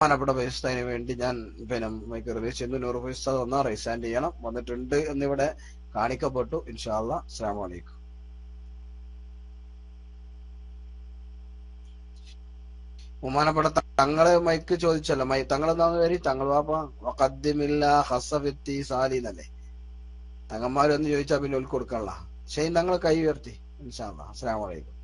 ബഹുമാനപ്പെട്ട ഉസ്താദിന് വേണ്ടി ഞാൻ മൈക്ക് റിലീസ് ചെയ്യുന്നു. നൂർ ഉസ്താദ് ഒന്ന് റൈസ് ഹാൻഡ് ചെയ്യണം. വന്നിട്ടുണ്ട് എന്നിവിടെ കാണിക്കപ്പെട്ടു. ഇൻഷാ അല്ലാഹ്. അസ്സലാമു അലൈക്കും. ബഹുമാനപ്പെട്ട തങ്ങള് മൈക്ക് ചോദിച്ചല്ലോ. തങ്ങളെന്താന്ന് പേര്? തങ്ങൾ വാപ്പ വഖദ്ദിമില്ല ഹസഫത്തി സാലിന്നല്ലേ. തങ്ങന്മാരൊന്ന് ചോദിച്ചാൽ പിന്നെ ഓൽക്ക് കൊടുക്കാനുള്ള. ഷെയ്ൻ തങ്ങൾ കൈ ഉയർത്തി. ഇൻഷാ അല്ലാഹ്. അസ്സലാമു അലൈക്കും.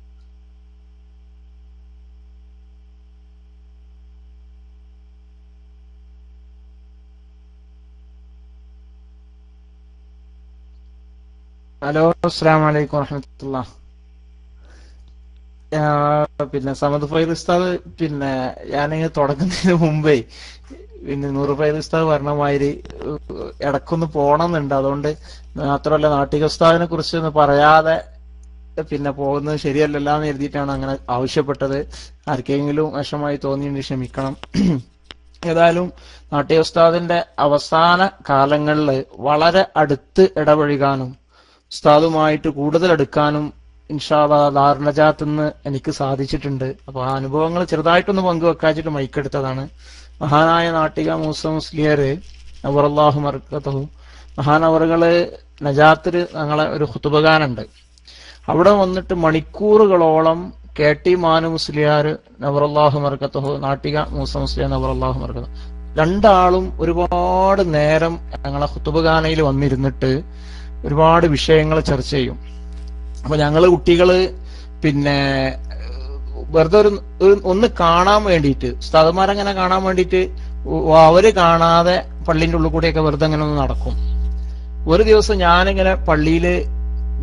ഹലോ, അസ്സലാമു അലൈക്കും വറഹ്മത്തുള്ളാഹി. പിന്നെ സമദ് ഫൈൽ ഉസ്താദ്, പിന്നെ ഞാനിങ്ങനെ തുടങ്ങുന്നതിന് മുമ്പേ പിന്നെ നൂറ് ഫൈൽ ഉസ്താദ് പറഞ്ഞ മാതിരി ഇടക്കൊന്ന് പോണമെന്നുണ്ട്. അതുകൊണ്ട് മാത്രമല്ല, നാട്ടിക ഉസ്താദിനെ കുറിച്ച് ഒന്ന് പറയാതെ പിന്നെ പോകുന്നത് ശരിയല്ലല്ലോ എന്ന് എഴുതിയിട്ടാണ് അങ്ങനെ ആവശ്യപ്പെട്ടത്. ആർക്കെങ്കിലും വിഷമായി തോന്നിയെങ്കിൽ ക്ഷമിക്കണം. ഏതായാലും നാട്ടിക ഉസ്താദിന്റെ അവസാന കാലങ്ങളിൽ വളരെ അടുത്ത് ഇടപഴകാനും ഉസ്താദുമായിട്ട് കൂടുതൽ അടുക്കാനും ഇൻഷാ അല്ലാഹ് ദാറുന്നജാത്ത് എനിക്ക് സാധിച്ചിട്ടുണ്ട്. അപ്പൊ ആ അനുഭവങ്ങൾ ചെറുതായിട്ടൊന്ന് പങ്കുവെക്കാച്ചിട്ട് മൈക്കെടുത്തതാണ്. മഹാനായ നാട്ടിക മൂസ മുസ്ലിയാർ നവറല്ലാഹു മർക്കതഹു, മഹാനവറുകള് നജാത്തില് ഞങ്ങളെ ഒരു ഖുതുബഗാനുണ്ട്. അവിടെ വന്നിട്ട് മണിക്കൂറുകളോളം കെ ടി മാനു മുസ്ലിയാർ നവറല്ലാഹു മർക്കതഹു, നാട്ടിക മൂസ മുസ്ലിയാർ നവറല്ലാഹു മർക്കതഹു, രണ്ടാളും ഒരുപാട് നേരം ഞങ്ങളെ ഖുതുബഗാനയിൽ വന്നിരുന്നിട്ട് ഒരുപാട് വിഷയങ്ങൾ ചർച്ച ചെയ്യും. അപ്പൊ ഞങ്ങള് കുട്ടികള് പിന്നെ വെറുതെ ഒന്ന് കാണാൻ വേണ്ടിയിട്ട്, ഉസ്താദുമാരങ്ങനെ കാണാൻ വേണ്ടിയിട്ട് അവര് കാണാതെ പള്ളിന്റെ ഉള്ളിൽ കൂടെയൊക്കെ വെറുതെ അങ്ങനെ ഒന്ന് നടക്കും. ഒരു ദിവസം ഞാനിങ്ങനെ പള്ളിയില്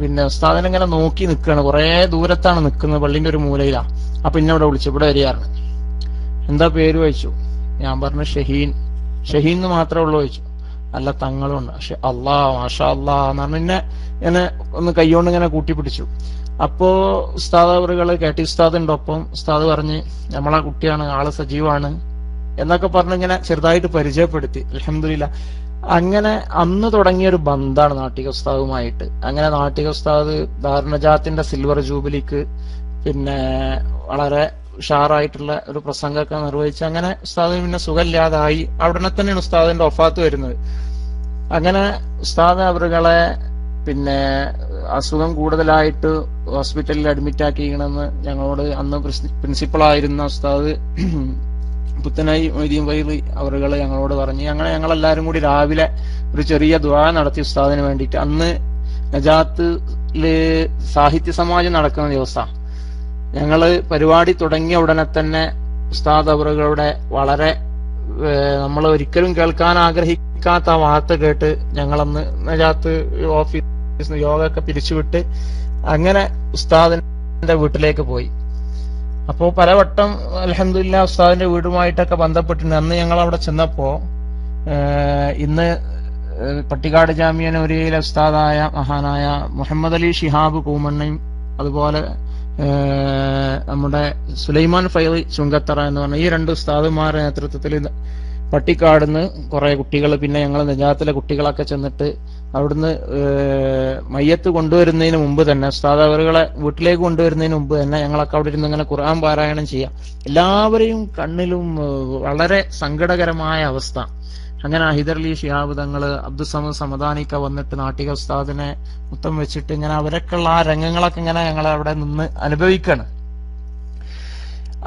പിന്നെ ഉസ്താദിനെങ്ങനെ നോക്കി നിൽക്കുകയാണ്. കുറെ ദൂരത്താണ് നിൽക്കുന്നത്, പള്ളിന്റെ ഒരു മൂലയിലാ. അപ്പൊ ഇന്നവിടെ വിളിച്ചു, ഇവിടെ വരികയാണ്. എന്താ പേര് ചോദിച്ചു. ഞാൻ പറഞ്ഞു ഷഹീൻ. ഷഹീൻ എന്ന് മാത്രമേ ഉള്ളൂ ചോദിച്ചു. അല്ല, തങ്ങളുണ്ട്. പക്ഷെ മാഷാ അല്ലാ എന്ന് പറഞ്ഞ ഇങ്ങനെ ഒന്ന് കൈകൊണ്ട് ഇങ്ങനെ കൂട്ടിപ്പിടിച്ചു. അപ്പോ ഉസ്താദ് അവറുകള് കെ ടി ഉസ്താദിന്റെ ഒപ്പം ഉസ്താദ് പറഞ്ഞ് നമ്മളെ കുട്ടിയാണ്, ആള് സജീവാണ് എന്നൊക്കെ പറഞ്ഞ് ഇങ്ങനെ ചെറുതായിട്ട് പരിചയപ്പെടുത്തി. അൽഹംദുലില്ലാ. അങ്ങനെ അന്ന് തുടങ്ങിയ ഒരു ബന്ധാണ് നാട്ടിക ഉസ്താദുമായിട്ട്. അങ്ങനെ നാട്ടിക ഉസ്താദ് ദാറുന്നജാത്തിന്റെ സിൽവർ ജൂബിലിക്ക് പിന്നെ വളരെ ഉഷാറായിട്ടുള്ള ഒരു പ്രസംഗമൊക്കെ നിർവഹിച്ച് അങ്ങനെ ഉസ്താദിന് പിന്നെ സുഖമില്ലാതായി. അവിടെ തന്നെയാണ് ഉസ്താദിന്റെ വഫാത്ത് വരുന്നത്. അങ്ങനെ ഉസ്താദ് അവരുകളെ പിന്നെ അസുഖം കൂടുതലായിട്ട് ഹോസ്പിറ്റലിൽ അഡ്മിറ്റ് ആക്കിക്കണമെന്ന് ഞങ്ങളോട് അന്ന് പ്രിൻസിപ്പളായിരുന്ന ഉസ്താദ് പുത്തനായി മൊയ്തീൻ വൈലി അവരുകള് ഞങ്ങളോട് പറഞ്ഞ് ഞങ്ങളെല്ലാരും കൂടി രാവിലെ ഒരു ചെറിയ ദുആ നടത്തി ഉസ്താദിന് വേണ്ടിയിട്ട്. അന്ന് നജാത്തില് സാഹിത്യ സമാജം നടക്കുന്ന ദിവസം ഞങ്ങള് പരിപാടി തുടങ്ങിയ ഉടനെ തന്നെ ഉസ്താദ് അവറുകളുടെ വളരെ നമ്മൾ ഒരിക്കലും കേൾക്കാൻ ആഗ്രഹിക്കാത്ത ആ വാർത്ത കേട്ട് ഞങ്ങളന്ന് നജാത്ത് ഓഫീസ് യോഗമൊക്കെ പിരിച്ചുവിട്ട് അങ്ങനെ ഉസ്താദിന്റെ വീട്ടിലേക്ക് പോയി. അപ്പോ പലവട്ടം അൽഹംദുലില്ലാ ഉസ്താദിന്റെ വീടുമായിട്ടൊക്കെ ബന്ധപ്പെട്ടിട്ടുണ്ട്. അന്ന് ഞങ്ങൾ അവിടെ ചെന്നപ്പോ ഇന്ന് പട്ടിക്കാട് ജാമിയ നൂരിയയിലെ ഉസ്താദായ മഹാനായ മുഹമ്മദ് അലി ഷിഹാബ് കൂമണ്ണയും അതുപോലെ നമ്മുടെ സുലൈമാൻ ഫൈലി ചുങ്കത്തറ എന്ന് പറഞ്ഞ ഈ രണ്ട് ഉസ്താദുമാരുടെ നേതൃത്വത്തിൽ പട്ടിക്കാടുന്ന് കുറെ കുട്ടികൾ, പിന്നെ ഞങ്ങൾ നജാത്തിലെ കുട്ടികളൊക്കെ ചെന്നിട്ട് അവിടുന്ന് മയ്യത്ത് കൊണ്ടുവരുന്നതിന് മുമ്പ് തന്നെ, ഉസ്താദ് അവരുകളെ വീട്ടിലേക്ക് കൊണ്ടുവരുന്നതിന് മുമ്പ് തന്നെ ഞങ്ങളൊക്കെ അവിടെ ഇരുന്ന് ഇങ്ങനെ ഖുർആൻ പാരായണം ചെയ്യാം. എല്ലാവരെയും കണ്ണിലും വളരെ സങ്കടകരമായ അവസ്ഥ. അങ്ങനെ ഹൈദർ അലി ഷിഹാബ് തങ്ങള്, അബ്ദുസമദ് സമദാനിക്ക വന്നിട്ട് നാട്ടിക ഉസ്താദിനെ മുത്തം വെച്ചിട്ട് ഇങ്ങനെ അവരൊക്കെയുള്ള ആ രംഗങ്ങളൊക്കെ ഇങ്ങനെ ഞങ്ങൾ അവിടെ നിന്ന് അനുഭവിക്കണം.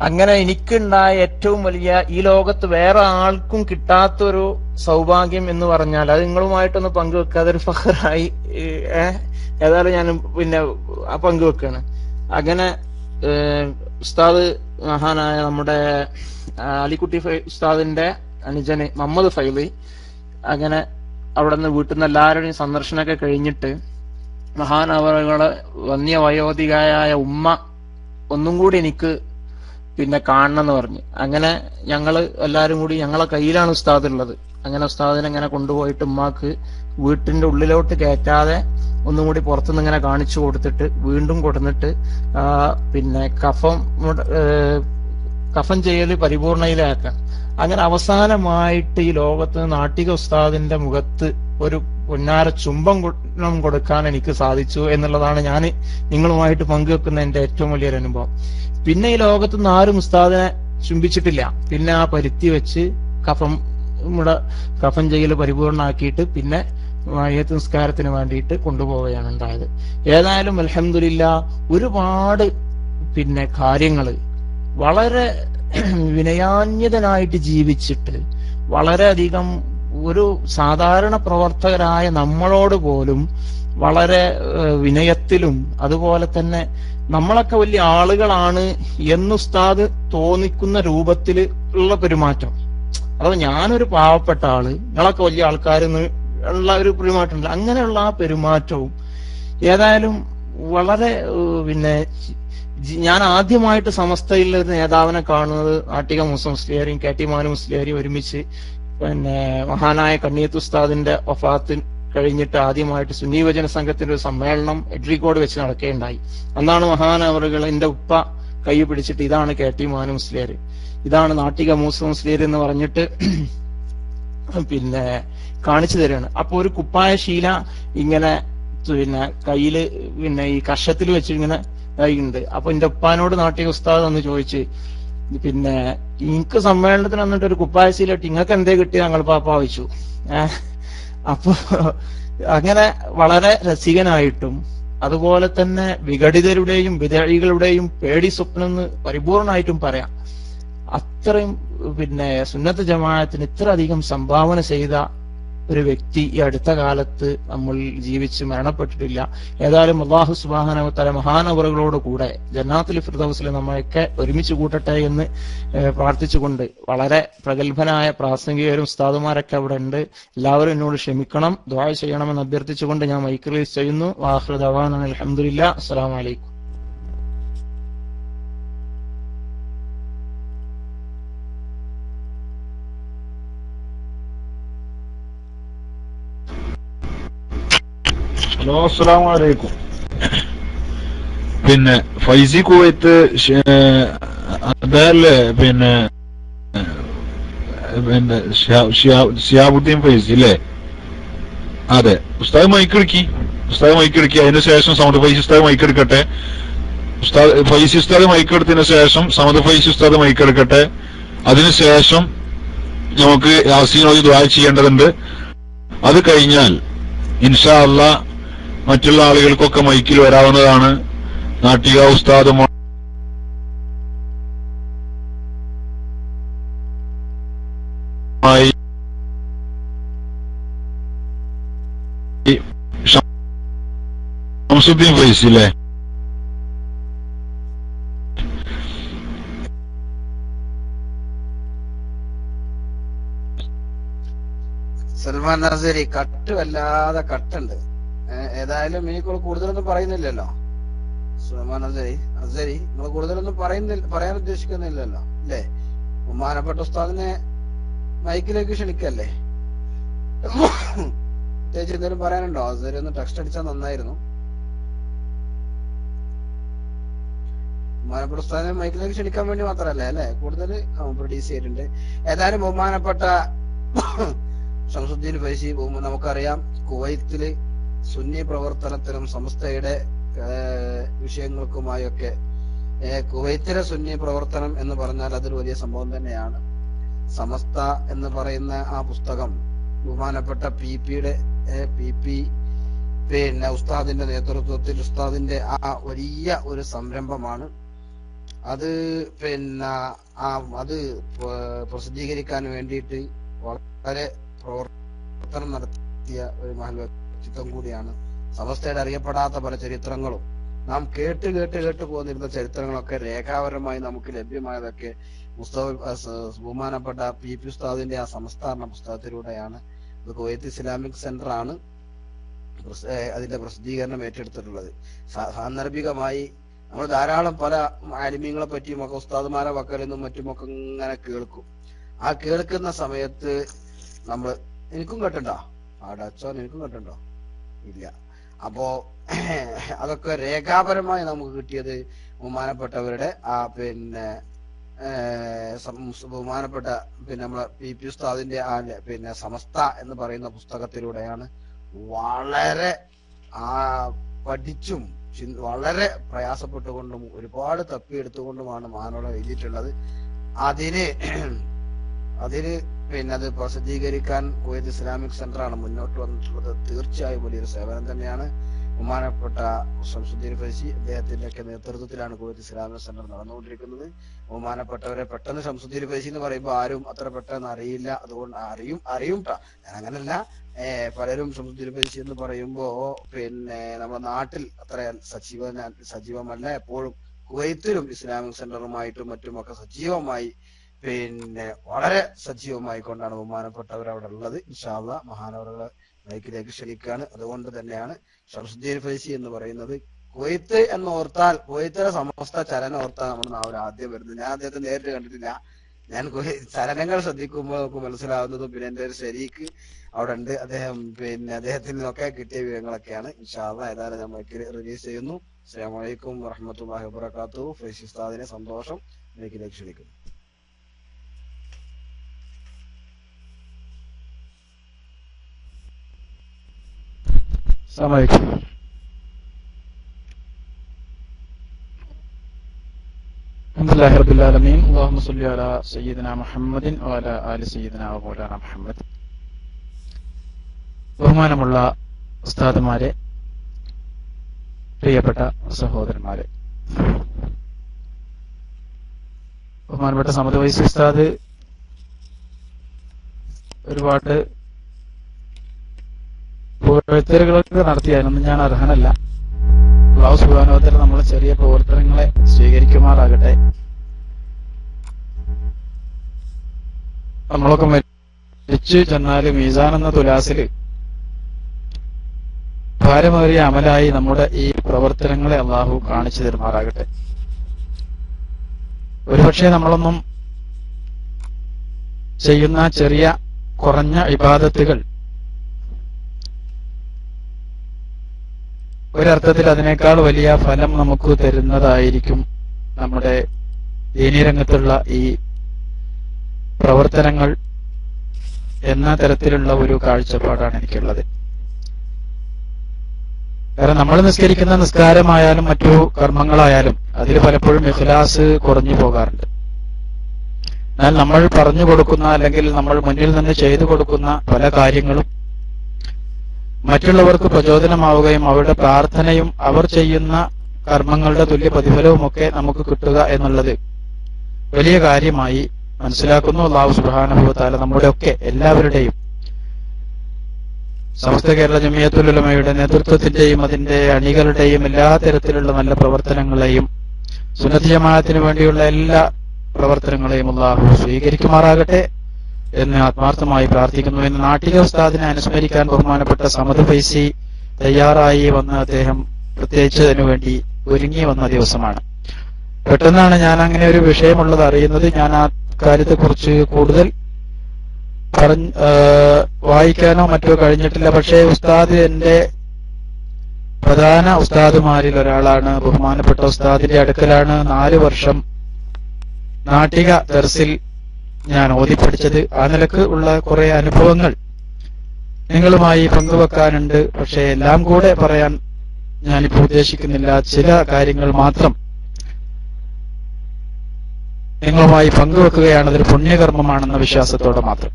അങ്ങനെ എനിക്കുണ്ടായ ഏറ്റവും വലിയ, ഈ ലോകത്ത് വേറെ ആൾക്കും കിട്ടാത്തൊരു സൗഭാഗ്യം എന്ന് പറഞ്ഞാൽ അത് നിങ്ങളുമായിട്ടൊന്ന് പങ്കുവെക്കാതെ ഒരു ഫഖറായി ഏതായാലും ഞാൻ പിന്നെ പങ്കുവെക്കാണ്. അങ്ങനെ ഉസ്താദ് മഹാനായ നമ്മുടെ അലിക്കുട്ടി ഉസ്താദിന്റെ അനുജന് മുഹമ്മദ് ഫൈലി അങ്ങനെ അവിടെ നിന്ന് വീട്ടിൽ നിന്ന് എല്ലാവരുടെയും സന്ദർശനമൊക്കെ കഴിഞ്ഞിട്ട് മഹാനവറുകളെ വന്യവയോധികയായ ഉമ്മ ഒന്നും കൂടി എനിക്ക് പിന്നെ കാണണം എന്ന് പറഞ്ഞു. അങ്ങനെ ഞങ്ങള് എല്ലാരും കൂടി, ഞങ്ങളെ കയ്യിലാണ് ഉസ്താദ് ഉള്ളത്. അങ്ങനെ ഉസ്താദിനെ ഇങ്ങനെ കൊണ്ടുപോയിട്ട് ഉമ്മാക്ക് വീട്ടിന്റെ ഉള്ളിലോട്ട് കയറ്റാതെ ഒന്നും കൂടി പുറത്തുനിന്ന് ഇങ്ങനെ കാണിച്ചു കൊടുത്തിട്ട് വീണ്ടും കൊടുത്തിട്ട് പിന്നെ കഫൻ ചെയ്യല് പരിപൂർണയിലാക്കാൻ. അങ്ങനെ അവസാനമായിട്ട് ഈ ലോകത്ത് നാട്ടിക ഉസ്താദിന്റെ മുഖത്ത് ഒരു പൊന്നാര ചുംബം കൊടുക്കാൻ എനിക്ക് സാധിച്ചു എന്നുള്ളതാണ് ഞാൻ നിങ്ങളുമായിട്ട് പങ്കുവെക്കുന്ന എന്റെ ഏറ്റവും വലിയൊരു അനുഭവം. പിന്നെ ഈ ലോകത്തുനിന്ന് ആരും ഉസ്താദിനെ ചുംബിച്ചിട്ടില്ല. പിന്നെ ആ പരുത്തി വെച്ച് നമ്മുടെ കഫൻ ചെയ്യൽ പരിപൂർണമാക്കിയിട്ട് പിന്നെ മയ്യത്ത് നിസ്കാരത്തിന് വേണ്ടിയിട്ട് കൊണ്ടുപോവുകയാണ് ഉണ്ടായത്. ഏതായാലും അൽഹംദുലില്ലാ ഒരുപാട് പിന്നെ കാര്യങ്ങള് വളരെ വിനയാന്യതനായിട്ട് ജീവിച്ചിട്ട് വളരെയധികം ഒരു സാധാരണ പ്രവർത്തകരായ നമ്മളോട് പോലും വളരെ വിനയത്തിലും അതുപോലെ തന്നെ നമ്മളൊക്കെ വലിയ ആളുകളാണ് എന്ന് ഉസ്താദ് തോന്നിക്കുന്ന രൂപത്തിൽ ഉള്ള പെരുമാറ്റം. അഥവാ ഞാനൊരു പാവപ്പെട്ട ആള്, നിങ്ങളൊക്കെ വലിയ ആൾക്കാരെന്ന് ഉള്ള ഒരു പെരുമാറ്റമുണ്ട്. അങ്ങനെയുള്ള ആ പെരുമാറ്റവും ഏതായാലും വളരെ പിന്നെ ഞാൻ ആദ്യമായിട്ട് സമസ്തയിൽ ഒരു നേതാവിനെ കാണുന്നത് നാട്ടിക മൂസ മുസ്ലിയാരെയും കെ ടി മാനു മുസ്ലിയാരെയും ഒരുമിച്ച് പിന്നെ മഹാനായ കണ്ണിയത്ത് ഉസ്താദിന്റെ വഫാത്ത് കഴിഞ്ഞിട്ട് ആദ്യമായിട്ട് സുന്നി യുവജന സംഘത്തിന്റെ ഒരു സമ്മേളനം എഡ്രിക്കോട് വെച്ച് നടക്കുകയുണ്ടായി. അന്നാണ് മഹാനവറുകൾ എന്റെ ഉപ്പ കൈ പിടിച്ചിട്ട് ഇതാണ് കെ ടി മാനു മുസ്ലിയാർ, ഇതാണ് നാട്ടിക മൂസ മുസ്ലിയാർ എന്ന് പറഞ്ഞിട്ട് പിന്നെ കാണിച്ചു തരികയാണ്. അപ്പൊ ഒരു കുപ്പായ ശീല ഇങ്ങനെ പിന്നെ കയ്യില് പിന്നെ ഈ കഷത്തിൽ വെച്ച് ഇങ്ങനെ ഉണ്ട്. അപ്പൊ എന്റെ ഉപ്പാനോട് നാട്ടിക ഉസ്താദ് എന്ന് ചോദിച്ച്, പിന്നെ എനിക്ക് സമ്മേളനത്തിന് വന്നിട്ട് ഒരു കുപ്പായ ശീല ഇട്ട് ഇങ്ങൾക്ക് എന്തേ കിട്ടിയ ഞങ്ങൾ പാപ്പ വെച്ചു. അപ്പൊ അങ്ങനെ വളരെ രസികനായിട്ടും അതുപോലെ തന്നെ വിഘടിതരുടെയും വിദഴികളുടെയും പേടി സ്വപ്നം എന്ന് പരിപൂർണമായിട്ടും പറയാം. അത്രയും പിന്നെ സുന്നത്ത് ജമാഅത്തിന് ഇത്ര അധികം സംഭാവന ചെയ്ത ഒരു വ്യക്തി ഈ അടുത്ത കാലത്ത് നമ്മൾ ജീവിച്ച് മരണപ്പെട്ടിട്ടില്ല. ഏതായാലും അല്ലാഹു സുബ്ഹാനഹു വ തആല മഹാനവറുകളോട് കൂടെ ജന്നാത്തുൽ ഫിർദൗസിൽ നമ്മളെയൊക്കെ ഒരുമിച്ച് കൂട്ടട്ടെ എന്ന് പ്രാർത്ഥിച്ചുകൊണ്ട്, വളരെ പ്രഗത്ഭനായ പ്രാസംഗികരും ഉസ്താദുമാരൊക്കെ അവിടെ ഉണ്ട്, എല്ലാവരും എന്നോട് ക്ഷമിക്കണം, ദുആ ചെയ്യണമെന്ന് അഭ്യർത്ഥിച്ചുകൊണ്ട് ഞാൻ മൈക്ക് റിലീസ് ചെയ്യുന്നു. വആഖിറു ദഅവാനാ അൽഹംദുലില്ലാഹ്. അസ്സലാമു അലൈക്കും. ഹലോ, അസ്സലാമു അലൈക്കും. പിന്നെ ഫൈസി കുവൈത്ത് അതല്ലേ പിന്നെ ഷിയാബുദ്ദീൻ ഫൈസി അല്ലേ? അതെ. ഉസ്താദ് മൈക്കെടുക്കി, അതിന് ശേഷം സമദ് ഫൈസി ഉസ്താദ് മൈക്കെടുക്കട്ടെ. ഫൈസി ഉസ്താദ് മൈക്കെടുത്തതിന് ശേഷം സമദ് ഫൈസി ഉസ്താദ് മൈക്കെടുക്കട്ടെ. അതിനുശേഷം നമുക്ക് യാസീനോട് ദുആ ചെയ്യേണ്ടതുണ്ട്. അത് കഴിഞ്ഞാൽ ഇൻഷാ അല്ലാഹ് മറ്റുള്ള ആളുകൾക്കൊക്കെ മൈക്കിൽ വരാവുന്നതാണ്. നാട്ടിക ഉസ്താദുമായി ഷംസുദ്ദീൻ ഫൈസി അല്ലേ? സൽമാൻ നസരി കട്ട് വല്ലാതെ കട്ടുണ്ട്. ഏതായാലും എനിക്കുള്ള കൂടുതലൊന്നും പറയുന്നില്ലല്ലോ. സൽമാൻ നസരി നിങ്ങൾ കൂടുതലൊന്നും പറയാൻ ഉദ്ദേശിക്കുന്നില്ലല്ലോ അല്ലേ? ബഹുമാനപ്പെട്ട ഉസ്താദിനെ മൈക്കിലേക്ക് ക്ഷണിക്കല്ലേ? പ്രത്യേകിച്ച് എന്തെങ്കിലും പറയാനുണ്ടോ? നസരി ഒന്ന് ടെക്സ്റ്റ് അടിച്ചാൽ നന്നായിരുന്നു. ബഹുമാനപ്പെട്ട ഉസ്താദിനെ മൈക്കിലേക്ക് ക്ഷണിക്കാൻ വേണ്ടി മാത്രമല്ലേ അല്ലെ? കൂടുതൽ പ്രൊഡ്യൂസ് ചെയ്തിട്ടുണ്ട്. ഏതായാലും ബഹുമാനപ്പെട്ട ഷംസുദ്ദീൻ ഫൈസി, നമുക്കറിയാം കുവൈത്തില് സുന്നി പ്രവർത്തനത്തിനും സമസ്തയുടെ വിഷയങ്ങൾക്കുമായൊക്കെ കുവൈത്തിലെ സുന്നി പ്രവർത്തനം എന്ന് പറഞ്ഞാൽ അതൊരു വലിയ സംഭവം തന്നെയാണ്. സമസ്ത എന്ന് പറയുന്ന ആ പുസ്തകം ബഹുമാനപ്പെട്ട പി പി പിന്നെ ഉസ്താദിന്റെ നേതൃത്വത്തിൽ ഉസ്താദിന്റെ ആ വലിയ ഒരു സംരംഭമാണ്. അത് പിന്നെ അത് പ്രസിദ്ധീകരിക്കാൻ വേണ്ടിയിട്ട് വളരെ പ്രവർത്തനം നടത്തിയ ഒരു മഹൽ വ്യക്തിത്വം കൂടിയാണ്. സമസ്തയുടെ അറിയപ്പെടാത്ത പല ചരിത്രങ്ങളും നാം കേട്ട് പോന്നിരുന്ന ചരിത്രങ്ങളൊക്കെ രേഖാപരമായി നമുക്ക് ലഭ്യമായതൊക്കെ ബഹുമാനപ്പെട്ട പി ഉസ്താദിന്റെ ആ സംസ്ഥാന പുസ്തകത്തിലൂടെയാണ്. ഇത് കുവൈത്ത് ഇസ്ലാമിക് സെന്റർ ആണ് അതിന്റെ പ്രസിദ്ധീകരണം ഏറ്റെടുത്തിട്ടുള്ളത്. സാന്ദർഭികമായി നമ്മൾ ധാരാളം പല ആലിമീങ്ങളെ പറ്റിയും ഒക്കെ ഉസ്താദുമാരെ വക്കൽ നിന്നും മറ്റുമൊക്കെ ഇങ്ങനെ കേൾക്കും. ആ കേൾക്കുന്ന സമയത്ത് നമ്മൾ എനിക്കും കേട്ടുണ്ടോ? ഡച്ചോ എനിക്കും കേട്ടുണ്ടോ? ഇല്ല. അപ്പോ അതൊക്കെ രേഖാപരമായി നമുക്ക് കിട്ടിയത് ബഹുമാനപ്പെട്ടവരുടെ ആ പിന്നെ ബഹുമാനപ്പെട്ട പിന്നെ നമ്മളെ പി ഉസ്താദിന്റെ ആ പിന്നെ സമസ്ത എന്ന് പറയുന്ന പുസ്തകത്തിലൂടെയാണ്. വളരെ പഠിച്ചും വളരെ പ്രയാസപ്പെട്ടുകൊണ്ടും ഒരുപാട് തപ്പിയെടുത്തുകൊണ്ടുമാണ് മഹാനോളം എഴുതിയിട്ടുള്ളത്. അതിന് അതിന് പിന്നെ അത് പ്രസിദ്ധീകരിക്കാൻ കുവൈത്ത് ഇസ്ലാമിക് സെന്ററാണ് മുന്നോട്ട് വന്നിട്ടുള്ളത്. തീർച്ചയായും വലിയൊരു സേവനം തന്നെയാണ്. ബഹുമാനപ്പെട്ട ഷംസുദ്ദീൻ ഫൈസി അദ്ദേഹത്തിന്റെ ഒക്കെ നേതൃത്വത്തിലാണ് കുവൈത്ത് ഇസ്ലാമിക് സെന്റർ നടന്നുകൊണ്ടിരിക്കുന്നത്. ബഹുമാനപ്പെട്ടവരെ പെട്ടെന്ന് ഷംസുദ്ദീൻ ഫൈസി എന്ന് പറയുമ്പോൾ ആരും അത്ര പെട്ടെന്ന് അറിയില്ല. അതുകൊണ്ട് അറിയും അങ്ങനല്ല. പലരും ഷംസുദ്ദീൻ ഫൈസി എന്ന് പറയുമ്പോ പിന്നെ നമ്മുടെ നാട്ടിൽ അത്ര സജീവമല്ല. എപ്പോഴും കുവൈത്തിലും ഇസ്ലാമിക് സെന്ററുമായിട്ടും മറ്റുമൊക്കെ സജീവമായി പിന്നെ വളരെ സജീവമായി കൊണ്ടാണ് ബഹുമാനപ്പെട്ടവർ അവിടെ ഉള്ളത്. ഇൻഷാ അല്ലാഹ് മഹാനവറുകളെ മൈക്കിലേക്ക് ക്ഷണിക്കുകയാണ്. അതുകൊണ്ട് തന്നെയാണ് ഷംസുദ്ദീൻ ഫൈസി എന്ന് പറയുന്നത്. കുവൈത്ത് എന്ന് ഓർത്താൽ കുവൈത്തിലെ സമസ്ത ചലനം ഓർത്താൽ നമ്മുടെ നാവിൽ ആദ്യം വരുന്നത്. ഞാൻ അദ്ദേഹത്തെ നേരിട്ട് കണ്ടിട്ടില്ല. ഞാൻ ചലനങ്ങൾ ശ്രദ്ധിക്കുമ്പോൾ നമുക്ക് മനസ്സിലാവുന്നതും പിന്നെ എന്റെ ഒരു ശരീക്ക് അവിടെ ഉണ്ട്. അദ്ദേഹത്തിൽ നിന്നൊക്കെ കിട്ടിയ വിവരങ്ങളൊക്കെയാണ്. ഇൻഷാ അല്ലാഹ് ഏതായാലും ഞാൻ മൈക്കിൽ റിലീസ് ചെയ്യുന്നു. അസ്സലാമു അലൈക്കും വറഹ്മത്തുള്ളാഹി വബറകാതുഹു. ഫൈസി ഉസ്താദിനെ സന്തോഷം മൈക്കിലേക്ക് ക്ഷണിക്കുന്നു. അസ്സലാമു അലൈക്കും. അൽഹംദുലില്ലാഹി റബ്ബിൽ ആലമീൻ. അല്ലാഹുമ്മ സ്വല്ലി അലാ സയ്യിദിനാ മുഹമ്മദിൻ വഅലാ ആലി സയ്യിദിനാ വമൗലാനാ മുഹമ്മദ്. ബഹുമാനമുള്ള ഉസ്താദുമാരെ, പ്രിയപ്പെട്ട സഹോദരന്മാരെ, ബഹുമാനപ്പെട്ട സമദ് ഫൈസി ഉസ്താദ് ഒരുപാട് പ്രവർത്തനങ്ങളൊക്കെ നടത്തിയായിരുന്നു. ഞാൻ അർഹനല്ല. അല്ലാഹു സുബ്ഹാനഹു വ തആല നമ്മളെ ചെറിയ പ്രവർത്തനങ്ങളെ സ്വീകരിക്കുമാറാകട്ടെ. നമ്മളൊക്കെ മരിച്ചു ചെന്നാല് മീസാൻ എന്ന തുലാസില് ഭാരമേറിയ അമലായി നമ്മുടെ ഈ പ്രവർത്തനങ്ങളെ അള്ളാഹു കാണിച്ചു തരുമാറാകട്ടെ. ഒരുപക്ഷെ നമ്മളൊന്നും ചെയ്യുന്ന ചെറിയ കുറഞ്ഞ ഇബാദത്തുകൾ ഒരർത്ഥത്തിൽ അതിനേക്കാൾ വലിയ ഫലം നമുക്ക് തരുന്നതായിരിക്കും നമ്മുടെ ദീനീ രംഗത്തുള്ള ഈ പ്രവർത്തനങ്ങൾ എന്ന തരത്തിലുള്ള ഒരു കാഴ്ചപ്പാടാണ് എനിക്കുള്ളത്. കാരണം നമ്മൾ നിസ്കരിക്കുന്ന നിസ്കാരമായാലും മറ്റു കർമ്മങ്ങളായാലും അതിൽ പലപ്പോഴും ഇഖ്ലാസ് കുറഞ്ഞു പോകാറുണ്ട്. എന്നാൽ നമ്മൾ പറഞ്ഞു കൊടുക്കുന്ന അല്ലെങ്കിൽ നമ്മൾ മുന്നിൽ നിന്ന് ചെയ്തു കൊടുക്കുന്ന പല കാര്യങ്ങളും മറ്റുള്ളവർക്ക് പ്രചോദനമാവുകയും അവരുടെ പ്രാർത്ഥനയും അവർ ചെയ്യുന്ന കർമ്മങ്ങളുടെ തുല്യ പ്രതിഫലവുമൊക്കെ നമുക്ക് കിട്ടുക എന്നുള്ളത് വലിയ കാര്യമായി മനസ്സിലാക്കുന്നു. അല്ലാഹു സുബ്ഹാനഹു വ തആല നമ്മുടെ ഒക്കെ എല്ലാവരുടെയും സമസ്ത കേരള ജമിയത്തുൽ ഉലമയുടെ നേതൃത്വത്തിന്റെയും അതിന്റെ അണികളുടെയും എല്ലാ തരത്തിലുള്ള നല്ല പ്രവർത്തനങ്ങളെയും സുന്നത്ത് ജമാഅത്തിന് വേണ്ടിയുള്ള എല്ലാ പ്രവർത്തനങ്ങളെയും അല്ലാഹു സ്വീകരിക്കുമാറാകട്ടെ എന്ന് ആത്മാർത്ഥമായി പ്രാർത്ഥിക്കുന്നു. എന്ന് നാട്ടിക ഉസ്താദിനെ അനുസ്മരിക്കാൻ ബഹുമാനപ്പെട്ട സമദ് ഫൈസി തയ്യാറായി വന്ന് അദ്ദേഹം പ്രത്യേകിച്ച് അതിനുവേണ്ടി ഒരുങ്ങി വന്ന ദിവസമാണ്. പെട്ടെന്നാണ് ഞാൻ അങ്ങനെ ഒരു വിഷയമുള്ളത് അറിയുന്നത്. ഞാൻ ആ കാര്യത്തെക്കുറിച്ച് കൂടുതൽ വായിക്കാനോ മറ്റോ കഴിഞ്ഞിട്ടില്ല. പക്ഷേ ഉസ്താദ് എന്റെ പ്രധാന ഉസ്താദുമാരിൽ ഒരാളാണ്. ബഹുമാനപ്പെട്ട ഉസ്താദിന്റെ അടുക്കലാണ് 4 വർഷം നാട്ടിക ദർസിൽ ഞാൻ ഓതിപ്പഠിച്ചത്. ആ നിലക്ക് ഉള്ള കുറെ അനുഭവങ്ങൾ നിങ്ങളുമായി പങ്കുവെക്കാനുണ്ട്. പക്ഷെ എല്ലാം കൂടെ പറയാൻ ഞാനിപ്പോൾ ഉദ്ദേശിക്കുന്നില്ല. ചില കാര്യങ്ങൾ മാത്രം നിങ്ങളുമായി പങ്കുവെക്കുകയാണ്. അതൊരു പുണ്യകർമ്മമാണെന്ന വിശ്വാസത്തോടെ മാത്രം.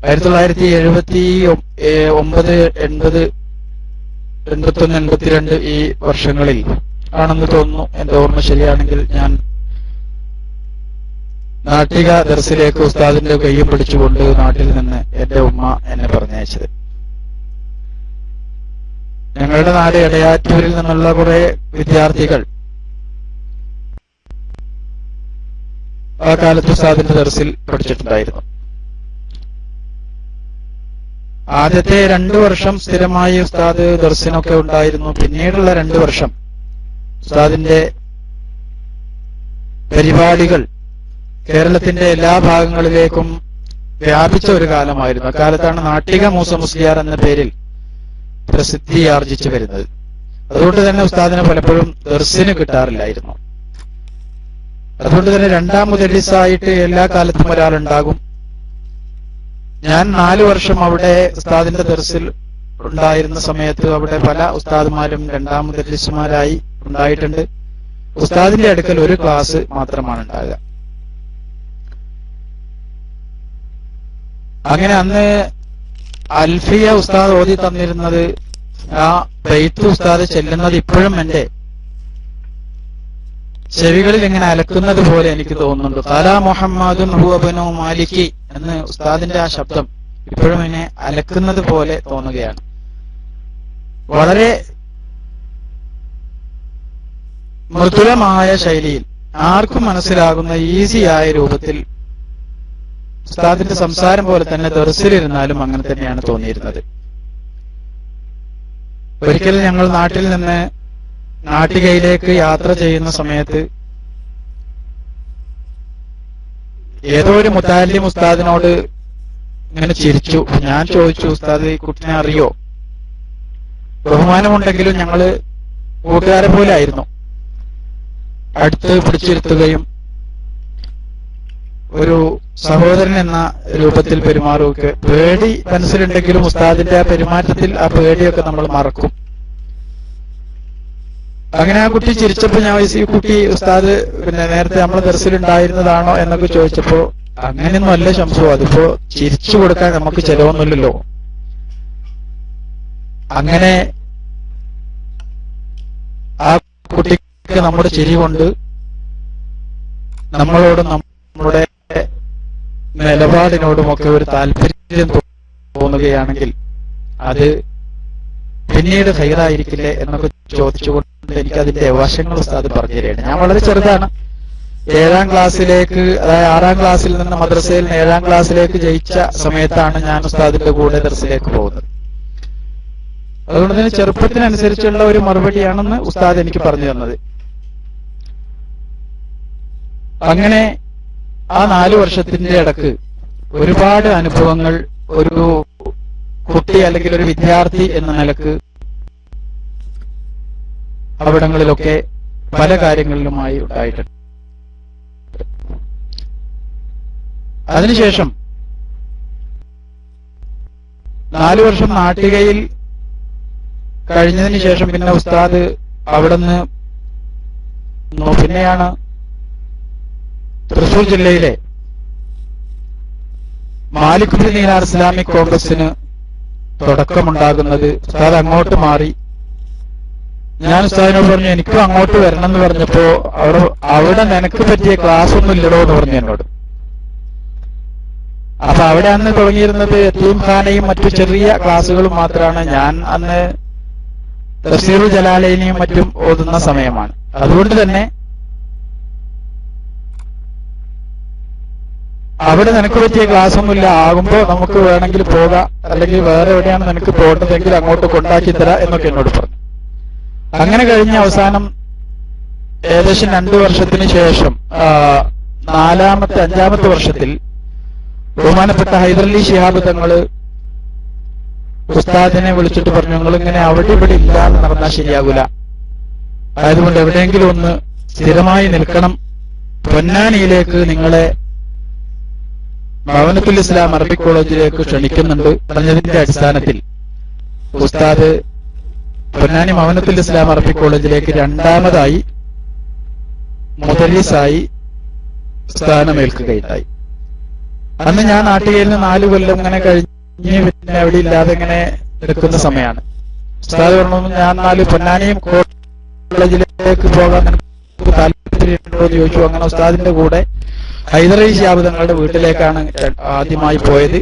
1979, 80, 81, 82 ഈ വർഷങ്ങളിൽ ആണെന്ന് തോന്നുന്നു. എന്റെ ഓർമ്മ ശരിയാണെങ്കിൽ ഞാൻ നാട്ടിക ദർസിലേക്ക് ഉസ്താദിന്റെ കയ്യും പിടിച്ചുകൊണ്ട് നാട്ടിൽ നിന്ന് എന്റെ ഉമ്മ എന്നെ പറഞ്ഞയച്ചത്. ഞങ്ങളുടെ നാട് എടയാറ്റൂരിൽ നിന്നുള്ള കുറെ വിദ്യാർത്ഥികൾ ആ കാലത്ത് ഉസ്താദിന്റെ ദർസിൽ പഠിച്ചിട്ടുണ്ടായിരുന്നു. ആദ്യത്തെ 2 വർഷം സ്ഥിരമായി ഉസ്താദ് ദർസിനൊക്കെ ഉണ്ടായിരുന്നു. പിന്നീടുള്ള 2 വർഷം ഉസ്താദിന്റെ പരിപാടികൾ കേരളത്തിന്റെ എല്ലാ ഭാഗങ്ങളിലേക്കും വ്യാപിച്ച ഒരു കാലമായിരുന്നു. അക്കാലത്താണ് നാട്ടിക മൂസ മുസ്ലിയാർ എന്ന പേരിൽ പ്രസിദ്ധി ആർജിച്ചു വരുന്നത്. അതുകൊണ്ട് തന്നെ ഉസ്താദിനെ പലപ്പോഴും ദർസിന് കിട്ടാറില്ലായിരുന്നു. അതുകൊണ്ട് തന്നെ 2ാം മുദരിസായിട്ട് എല്ലാ കാലത്തും ഒരാളുണ്ടാകും. ഞാൻ 4 വർഷം അവിടെ ഉസ്താദിന്റെ ദർസിൽ ഉണ്ടായിരുന്ന സമയത്ത് അവിടെ പല ഉസ്താദുമാരും 2ാം മുദരിസുമാരായി ഉണ്ടായിട്ടുണ്ട്. ഉസ്താദിന്റെ അടുക്കൽ ഒരു ക്ലാസ് മാത്രമാണ് ഉണ്ടാകുക. അങ്ങനെ അന്ന് അൽഫിയ ഉസ്താദ് ഓതി തന്നിരുന്നത്, ആ ബൈത്ത് ഉസ്താദ് ചെല്ലുന്നത് ഇപ്പോഴും എന്റെ ചെവികളിൽ ഇങ്ങനെ അലക്കുന്നത് പോലെ എനിക്ക് തോന്നുന്നുണ്ട്. ഖാല മുഹമ്മദുൻ ഹുവ ഇബ്നു മാലിക്കി എന്ന് ഉസ്താദിന്റെ ആ ശബ്ദം ഇപ്പോഴും എന്നെ അലക്കുന്നത് പോലെ തോന്നുകയാണ്. വളരെ മൃദുലമായ ശൈലിയിൽ ആർക്കും മനസ്സിലാകുന്ന ഈസിയായ രൂപത്തിൽ ഉസ്താദിന്റെ സംസാരം പോലെ തന്നെ ദർസിലിരുന്നാലും അങ്ങനെ തന്നെയാണ് തോന്നിയിരുന്നത്. ഒരിക്കലും ഞങ്ങൾ നാട്ടിൽ നിന്ന് നാട്ടികയിലേക്ക് യാത്ര ചെയ്യുന്ന സമയത്ത് ഏതോ ഒരു മുതാലിം ഉസ്താദിനോട് ഇങ്ങനെ ചിരിച്ചു. ഞാൻ ചോദിച്ചു, ഉസ്താദ് ഈ കുട്ടിനെ അറിയോ? ബഹുമാനമുണ്ടെങ്കിലും ഞങ്ങള് കൂട്ടുകാരെ പോലെ ആയിരുന്നു. അടുത്ത് പിടിച്ചിരുത്തുകയും ഒരു സഹോദരൻ എന്ന രൂപത്തിൽ പെരുമാറുകയൊക്കെ. പേടി മനസ്സിലുണ്ടെങ്കിലും ഉസ്താദിന്റെ ആ പെരുമാറ്റത്തിൽ ആ പേടിയൊക്കെ നമ്മൾ മറക്കും. അങ്ങനെ ആ കുട്ടി ചിരിച്ചപ്പോ ഞാൻ ഈ കുട്ടി ഉസ്താദ് നേരത്തെ നമ്മളെ ദർസിലുണ്ടായിരുന്നതാണോ എന്നൊക്കെ ചോദിച്ചപ്പോ അങ്ങനെയൊന്നും അല്ല ശംസു, അതിപ്പോ ചിരിച്ചു കൊടുക്കാൻ നമുക്ക് ചെലവൊന്നുമില്ലല്ലോ. അങ്ങനെ ആ കുട്ടിക്ക് നമ്മുടെ ചിരി കൊണ്ട് നമ്മളോടും നമ്മുടെ നിലപാടിനോടുമൊക്കെ ഒരു താല്പര്യം തോന്നുകയാണെങ്കിൽ അത് പിന്നീട് ഹൈറായിരിക്കില്ലേ എന്നൊക്കെ ചോദിച്ചുകൊണ്ട് എനിക്ക് അതിന്റെ വശങ്ങൾ ഉസ്താദ് പറഞ്ഞു തരികയാണ്. ഞാൻ വളരെ ചെറുതാണ്. 7ാം ക്ലാസ്സിലേക്ക്, അതായത് 6ാം ക്ലാസ്സിൽ നിന്ന് മദ്രസയിൽ 7ാം ക്ലാസ്സിലേക്ക് ജയിച്ച സമയത്താണ് ഞാൻ ഉസ്താദിന്റെ കൂടെ ദർസിലേക്ക് പോകുന്നത്. അതുകൊണ്ട് തന്നെ ചെറുപ്പത്തിനനുസരിച്ചുള്ള ഒരു മറുപടിയാണെന്ന് ഉസ്താദ് എനിക്ക് പറഞ്ഞു തന്നത്. അങ്ങനെ ആ 4 വർഷത്തിന്റെ ഇടക്ക് ഒരുപാട് അനുഭവങ്ങൾ ഒരു കുട്ടി അല്ലെങ്കിൽ ഒരു വിദ്യാർത്ഥി എന്ന നിലക്ക് അവിടങ്ങളിലൊക്കെ പല കാര്യങ്ങളിലുമായി ഉണ്ടായിട്ടുണ്ട്. അതിനുശേഷം 4 വർഷം നാട്ടികയിൽ കഴിഞ്ഞതിന് ശേഷം പിന്നെ ഉസ്താദ് അവിടുന്ന് പിന്നെയാണ് തൃശൂർ ജില്ലയിലെ മാലിക് ബിൻ ദീനാർ ഇസ്ലാമിക് കോൺഗ്രസിന് തുടക്കമുണ്ടാകുന്നത്. ഉസ്താദ് അങ്ങോട്ട് മാറി. ഞാൻ ഉസ്താദിനോട് പറഞ്ഞു, എനിക്കും അങ്ങോട്ട് വരണം എന്ന് പറഞ്ഞപ്പോ അവിടെ നിനക്ക് പറ്റിയ ക്ലാസ് ഒന്നും ഇല്ലടോ എന്ന് പറഞ്ഞു എന്നോട്. അപ്പൊ അവിടെ അന്ന് തുടങ്ങിയിരുന്നത് യതീംഖാനയും മറ്റു ചെറിയ ക്ലാസ്സുകളും മാത്രമാണ്. ഞാൻ അന്ന് തഫ്സീറുൽ ജലാലൈനിയും മറ്റും ഓതുന്ന സമയമാണ്. അതുകൊണ്ട് തന്നെ അവിടെ നിനക്ക് പറ്റിയ ക്ലാസ് ഒന്നുമില്ല, ആകുമ്പോ നമുക്ക് വേണമെങ്കിൽ പോകാം, അല്ലെങ്കിൽ വേറെ എവിടെയാണ് നിനക്ക് പോകേണ്ടതെങ്കിൽ അങ്ങോട്ട് കൊണ്ടാക്കി തരാം എന്നൊക്കെ എന്നോട് പറഞ്ഞു. അങ്ങനെ കഴിഞ്ഞ അവസാനം ഏകദേശം 2 വർഷത്തിന് ശേഷം 5ാമത്തെ വർഷത്തിൽ ബഹുമാനപ്പെട്ട ഹൈദരലി ശിഹാബ് തങ്ങള് ഉസ്താദിനെ വിളിച്ചിട്ട് പറഞ്ഞു, നിങ്ങളിങ്ങനെ അവിടെ ഇവിടെ ഇല്ലാതെ നടന്നാൽ ശരിയാകൂല, ആയതുകൊണ്ട് എവിടെയെങ്കിലും ഒന്ന് സ്ഥിരമായി നിൽക്കണം, പൊന്നാനിയിലേക്ക് നിങ്ങളെ ഭവനത്തുൽ ഇസ്ലാം അറബിക് കോളേജിലേക്ക് ക്ഷണിക്കുന്നുണ്ട് പറഞ്ഞതിന്റെ അടിസ്ഥാനത്തിൽ ഉസ്താദ് പൊന്നാനി ഭവനത്തുൽ ഇസ്ലാം അറബിക് കോളേജിലേക്ക് 2ാമതായി മുദരിസായി സ്ഥാനമേൽക്കുകയുണ്ടായി. അന്ന് ഞാൻ നാട്ടികയിൽ നിന്ന് 4 കൊല്ലം ഇങ്ങനെ കഴിഞ്ഞ് പിന്നെ അവിടെ ഇല്ലാതെ ഇങ്ങനെ എടുക്കുന്ന സമയമാണ്. ഉസ്താദ് പറഞ്ഞു, ഞാൻ 4 പൊന്നാനിയും കോളേജിലേക്ക് പോകാൻ എനിക്ക് താല്പര്യമുണ്ടോ എന്ന് ചോദിച്ചു. അങ്ങനെ ഉസ്താദിന്റെ കൂടെ ഹൈദരലി ശിഹാബ് തങ്ങളുടെ വീട്ടിലേക്കാണ് ആദ്യമായി പോയത്.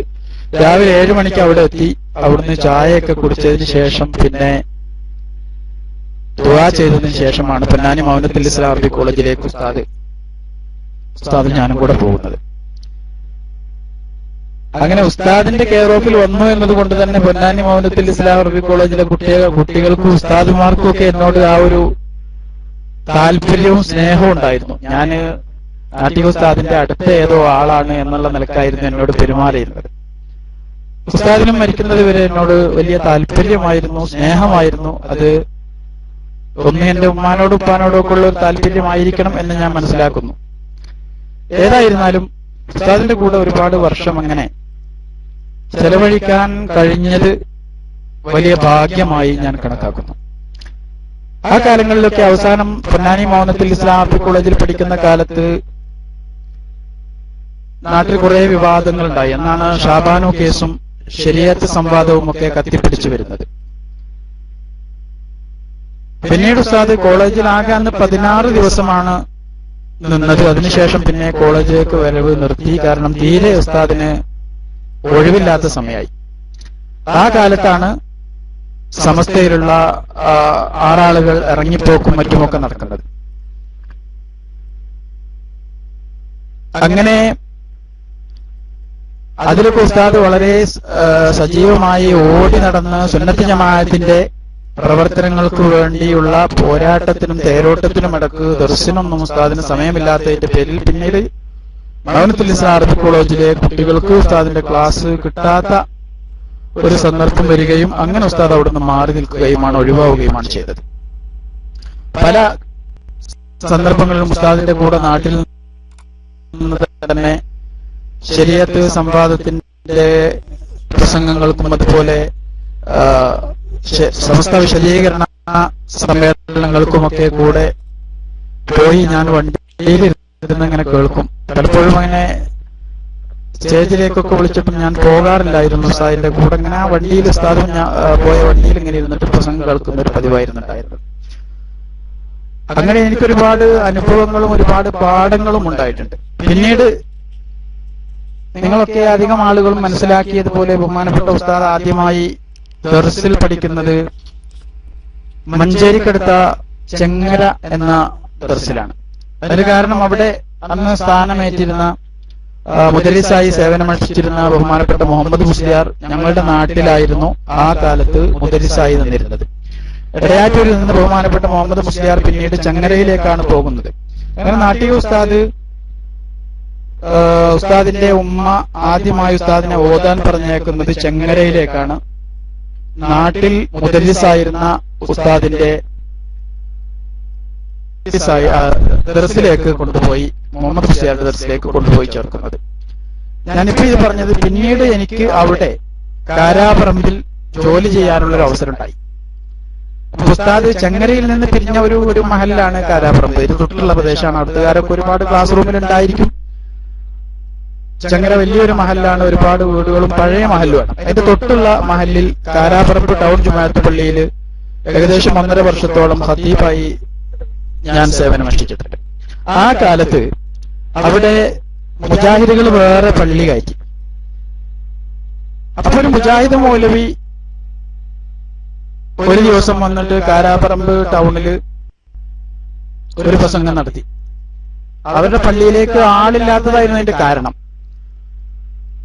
രാവിലെ 7 മണിക്ക് അവിടെ എത്തി. അവിടുന്ന് ചായയൊക്കെ കുടിച്ചതിന് ശേഷം പിന്നെ ദുആ ചെയ്തതിന് ശേഷമാണ് പൊന്നാനി മൗനത്തുൽ ഇസ്ലാം അറബിക് കോളേജിലേക്ക് ഉസ്താദും ഞാനും കൂടെ പോകുന്നത്. അങ്ങനെ ഉസ്താദിന്റെ കെയർ ഓഫിൽ വന്നു എന്നതുകൊണ്ട് തന്നെ പൊന്നാനി മൗനത്തുൽ ഇസ്ലാം അറബിക് കോളേജിലെ കുട്ടികൾക്കും ഉസ്താദുമാർക്കും ഒക്കെ എന്നോട് ആ ഒരു താല്പര്യവും സ്നേഹവും ഉണ്ടായിരുന്നു. ഞാന് നാട്ടിക ഉസ്താദിന്റെ അടുത്ത ഏതോ ആളാണ് എന്നുള്ള നിലക്കായിരുന്നു എന്നോട് പെരുമാറിയിരുന്നത്. ഉസ്താദിനും മരിക്കുന്നത് വരെ എന്നോട് വലിയ താല്പര്യമായിരുന്നു, സ്നേഹമായിരുന്നു. അത് ഒന്ന് എന്റെ ഉമ്മാനോടും ഉപ്പാനോടും ഒക്കെ ഉള്ള ഒരു താല്പര്യമായിരിക്കണം എന്ന് ഞാൻ മനസ്സിലാക്കുന്നു. ഏതായിരുന്നാലും ഉസ്താദിന്റെ കൂടെ ഒരുപാട് വർഷം അങ്ങനെ ചെലവഴിക്കാൻ കഴിഞ്ഞത് വലിയ ഭാഗ്യമായി ഞാൻ കണക്കാക്കുന്നു. ആ കാലങ്ങളിലൊക്കെ അവസാനം പൊന്നാനി മൗനത്തുൽ ഇസ്ലാം അറബി കോളേജിൽ പഠിക്കുന്ന കാലത്ത് നാട്ടിൽ കുറെ വിവാദങ്ങൾ ഉണ്ടായി. എന്നാണ് ഷാബാനു കേസും ശരീഅത്ത് സംവാദവും ഒക്കെ കത്തിപ്പിടിച്ചു വരുന്നത്. പിന്നീട് ഉസ്താദ് കോളേജിൽ ആകെ അന്ന് 16 ദിവസമാണ് നിന്നത്. അതിനുശേഷം പിന്നെ കോളേജിലേക്ക് വരവ് നിർത്തി. കാരണം തീരെ ഉസ്താദിന് ഒഴിവില്ലാത്ത സമയമായി. ആ കാലത്താണ് സമസ്തയിലുള്ള 6 ആളുകൾ ഇറങ്ങിപ്പോക്കും മറ്റുമൊക്കെ നടക്കുന്നത്. അങ്ങനെ അതിലൊക്കെ ഉസ്താദ് വളരെ സജീവമായി ഓടി നടന്ന് സുന്നത്ത് ജമാഅത്തിന്റെ പ്രവർത്തനങ്ങൾക്ക് വേണ്ടിയുള്ള പോരാട്ടത്തിനും തേരോട്ടത്തിനും ഇടക്ക് ദർശനമൊന്നും ഉസ്താദിന് സമയമില്ലാത്തതിന്റെ പേരിൽ പിന്നീട് മൗനത്തുൽ ഇസ്ലാം അറബി കോളേജിലെ കുട്ടികൾക്ക് ഉസ്താദിന്റെ ക്ലാസ് കിട്ടാത്ത ഒരു സന്ദർഭം വരികയും അങ്ങനെ ഉസ്താദ് അവിടുന്ന് മാറി നിൽക്കുകയുമാണ്, ഒഴിവാവുകയുമാണ് ചെയ്തത്. പല സന്ദർഭങ്ങളിലും ഉസ്താദിന്റെ കൂടെ നാട്ടിൽ നിന്ന് തന്നെ ശരീഅത്ത് സംവാദത്തിന്റെ പ്രസംഗങ്ങൾക്കും അതുപോലെ സമസ്ത വിശദീകരണ സമ്മേളനങ്ങൾക്കുമൊക്കെ കൂടെ പോയി ഞാൻ വണ്ടിയിൽ ഇരുന്നിങ്ങനെ കേൾക്കും. പലപ്പോഴും അങ്ങനെ സ്റ്റേജിലേക്കൊക്കെ വിളിച്ചിട്ടും ഞാൻ പോകാറില്ലായിരുന്നു ഉസ്താദിന്റെ കൂടെ. ഇങ്ങനെ ആ വണ്ടിയിൽ ഉസ്താദും ഞാൻ പോയ വണ്ടിയിൽ ഇങ്ങനെ ഇരുന്നിട്ട് പ്രസംഗം കേൾക്കുന്ന ഒരു പതിവായിരുന്നുണ്ടായിരുന്നു. അങ്ങനെ എനിക്കൊരുപാട് അനുഭവങ്ങളും ഒരുപാട് പാഠങ്ങളും ഉണ്ടായിട്ടുണ്ട്. പിന്നീട് നിങ്ങളൊക്കെ അധികം ആളുകളും മനസ്സിലാക്കിയതുപോലെ ബഹുമാനപ്പെട്ട ഉസ്താദ് ആദ്യമായി ദർസിൽ പഠിക്കുന്നത് മഞ്ചേരിക്കടുത്ത ചെങ്ങര എന്ന ദർസിലാണ്. അതിന് കാരണം അവിടെ അന്ന് സ്ഥാനമേറ്റിരുന്ന മുദരിസായി സേവനമനുഷ്ഠിച്ചിരുന്ന ബഹുമാനപ്പെട്ട മുഹമ്മദ് മുസ്ലിയാർ ഞങ്ങളുടെ നാട്ടിലായിരുന്നു ആ കാലത്ത് മുദരിസായി നിന്നിരുന്നത്. എടയാറ്റൂരിൽ നിന്ന് ബഹുമാനപ്പെട്ട മുഹമ്മദ് മുസ്ലിയാർ പിന്നീട് ചെങ്ങരയിലേക്കാണ് പോകുന്നത്. അങ്ങനെ നാട്ടിക ഉസ്താദിന്റെ ഉമ്മ ആദ്യമായി ഉസ്താദിനെ ഓതാൻ പറഞ്ഞേക്കുന്നത് ചെങ്ങരയിലേക്കാണ്. നാട്ടിൽ മുദരിസായിരുന്ന ഉസ്താദിന്റെ ദർസിലേക്ക് കൊണ്ടുപോയി, മുഹമ്മദ് മുസ്ലിയാരുടെ ദർസിലേക്ക് കൊണ്ടുപോയി ചേർക്കുന്നത്. ഞാനിപ്പോ ഇത് പറഞ്ഞത് പിന്നീട് എനിക്ക് അവിടെ കാരാപറമ്പിൽ ജോലി ചെയ്യാനുള്ള ഒരു അവസരം ഉണ്ടായി. ഉസ്താദ് ചെങ്ങരയിൽ നിന്ന് പിരിഞ്ഞ ഒരു മഹലിലാണ് കാരാപറമ്പ്. ഇത് തൊട്ടുള്ള പ്രദേശമാണ്. അടുത്തുകാരൊക്കെ ഒരുപാട് ക്ലാസ് റൂമിൽ ഉണ്ടായിരിക്കും. ചെങ്ങര വലിയൊരു മഹലാണ്, ഒരുപാട് വീടുകളും പഴയ മഹലുമാണ്. അതിന്റെ തൊട്ടുള്ള മഹലിൽ കാരാപറമ്പ് ടൗൺ ജുമാഅത്ത് പള്ളിയിൽ ഏകദേശം 1.5 വർഷത്തോളം ഖതീബായി ഞാൻ സേവനമനുഷ്ഠിച്ചിട്ടുണ്ട്. ആ കാലത്ത് അവിടെ മുജാഹിദുകൾ വേറെ പള്ളി കയറ്റി. അപ്പൊ ഒരു മുജാഹിദ് മൗലവി ഒരു ദിവസം വന്നിട്ട് കാരാപറമ്പ് ടൗണില് ഒരു പ്രസംഗം നടത്തി. അവരുടെ പള്ളിയിലേക്ക് ആളില്ലാത്തതായിരുന്നു അതിന്റെ കാരണം.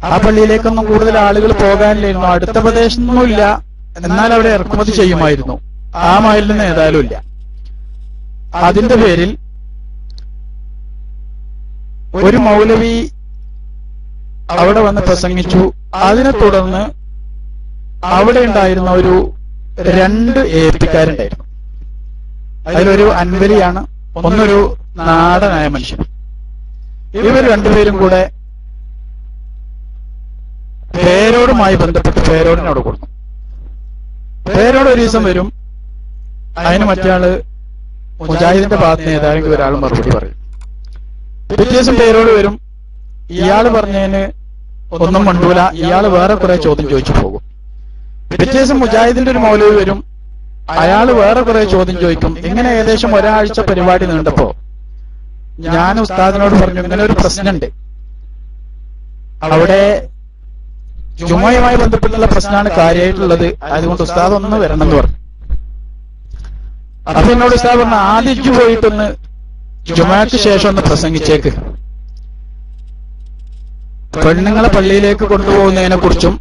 ആ പള്ളിയിലേക്കൊന്നും കൂടുതൽ ആളുകൾ പോകാനില്ലായിരുന്നു. അടുത്ത പ്രദേശമൊന്നുമില്ല, എന്നാൽ അവിടെ ഇറക്കുമതി ചെയ്യുമായിരുന്നു. ആ മഹലിൽ നിന്ന് ഏതായാലും ഇല്ല. അതിന്റെ പേരിൽ ഒരു മൗലവി അവിടെ വന്ന് പ്രസംഗിച്ചു. അതിനെ തുടർന്ന് അവിടെ ഉണ്ടായിരുന്ന ഒരു 2 ഏപ്പിക്കാരുണ്ടായിരുന്നു. അതിലൊരു അൻവരിയാണ്, ഒന്നൊരു നാടനായ മനുഷ്യൻ. ഇവർ രണ്ടുപേരും കൂടെ പേരോടുമായി ബന്ധപ്പെട്ട് പേരോടിനോട് കൊടുക്കും. പേരോട് ഒരു ദിവസം വരും, അതിന് മറ്റേയാള് മുജാഹിദിന്റെ ഭാഗത്ത് നിന്ന് ഏതായാലും ഒരാൾ മറുപടി പറയും. പിറ്റേ ദിവസം പേരോട് വരും, ഇയാള് പറഞ്ഞതിന് ഒന്നും മണ്ടൂല, ഇയാള് വേറെ കുറെ ചോദ്യം ചോദിച്ചു പോകും. പിറ്റേ ദിവസം മുജാഹിദിന്റെ ഒരു മൗലവി വരും, അയാള് വേറെ കുറെ ചോദ്യം ചോദിക്കും. ഇങ്ങനെ ഏകദേശം ഒരാഴ്ച പരിപാടി നീണ്ടപ്പോ ഞാൻ ഉസ്താദിനോട് പറഞ്ഞു, ഇങ്ങനെ ഒരു പ്രശ്നമുണ്ട്, അവിടെ ജുമയുമായി ബന്ധപ്പെട്ടുള്ള പ്രശ്നമാണ് കാര്യമായിട്ടുള്ളത്, അതുകൊണ്ട് ഉസ്താദ് ഒന്ന് വരണം എന്ന് പറഞ്ഞു. അപ്പൊ എന്നോട് ഉസ്താദ് പറഞ്ഞു, ആദ്യം പോയിട്ടൊന്ന് ജുമയ്ക്ക് ശേഷം ഒന്ന് പ്രസംഗിച്ചേക്ക്. പെണ്ണുങ്ങളെ പള്ളിയിലേക്ക് കൊണ്ടുപോകുന്നതിനെ കുറിച്ചും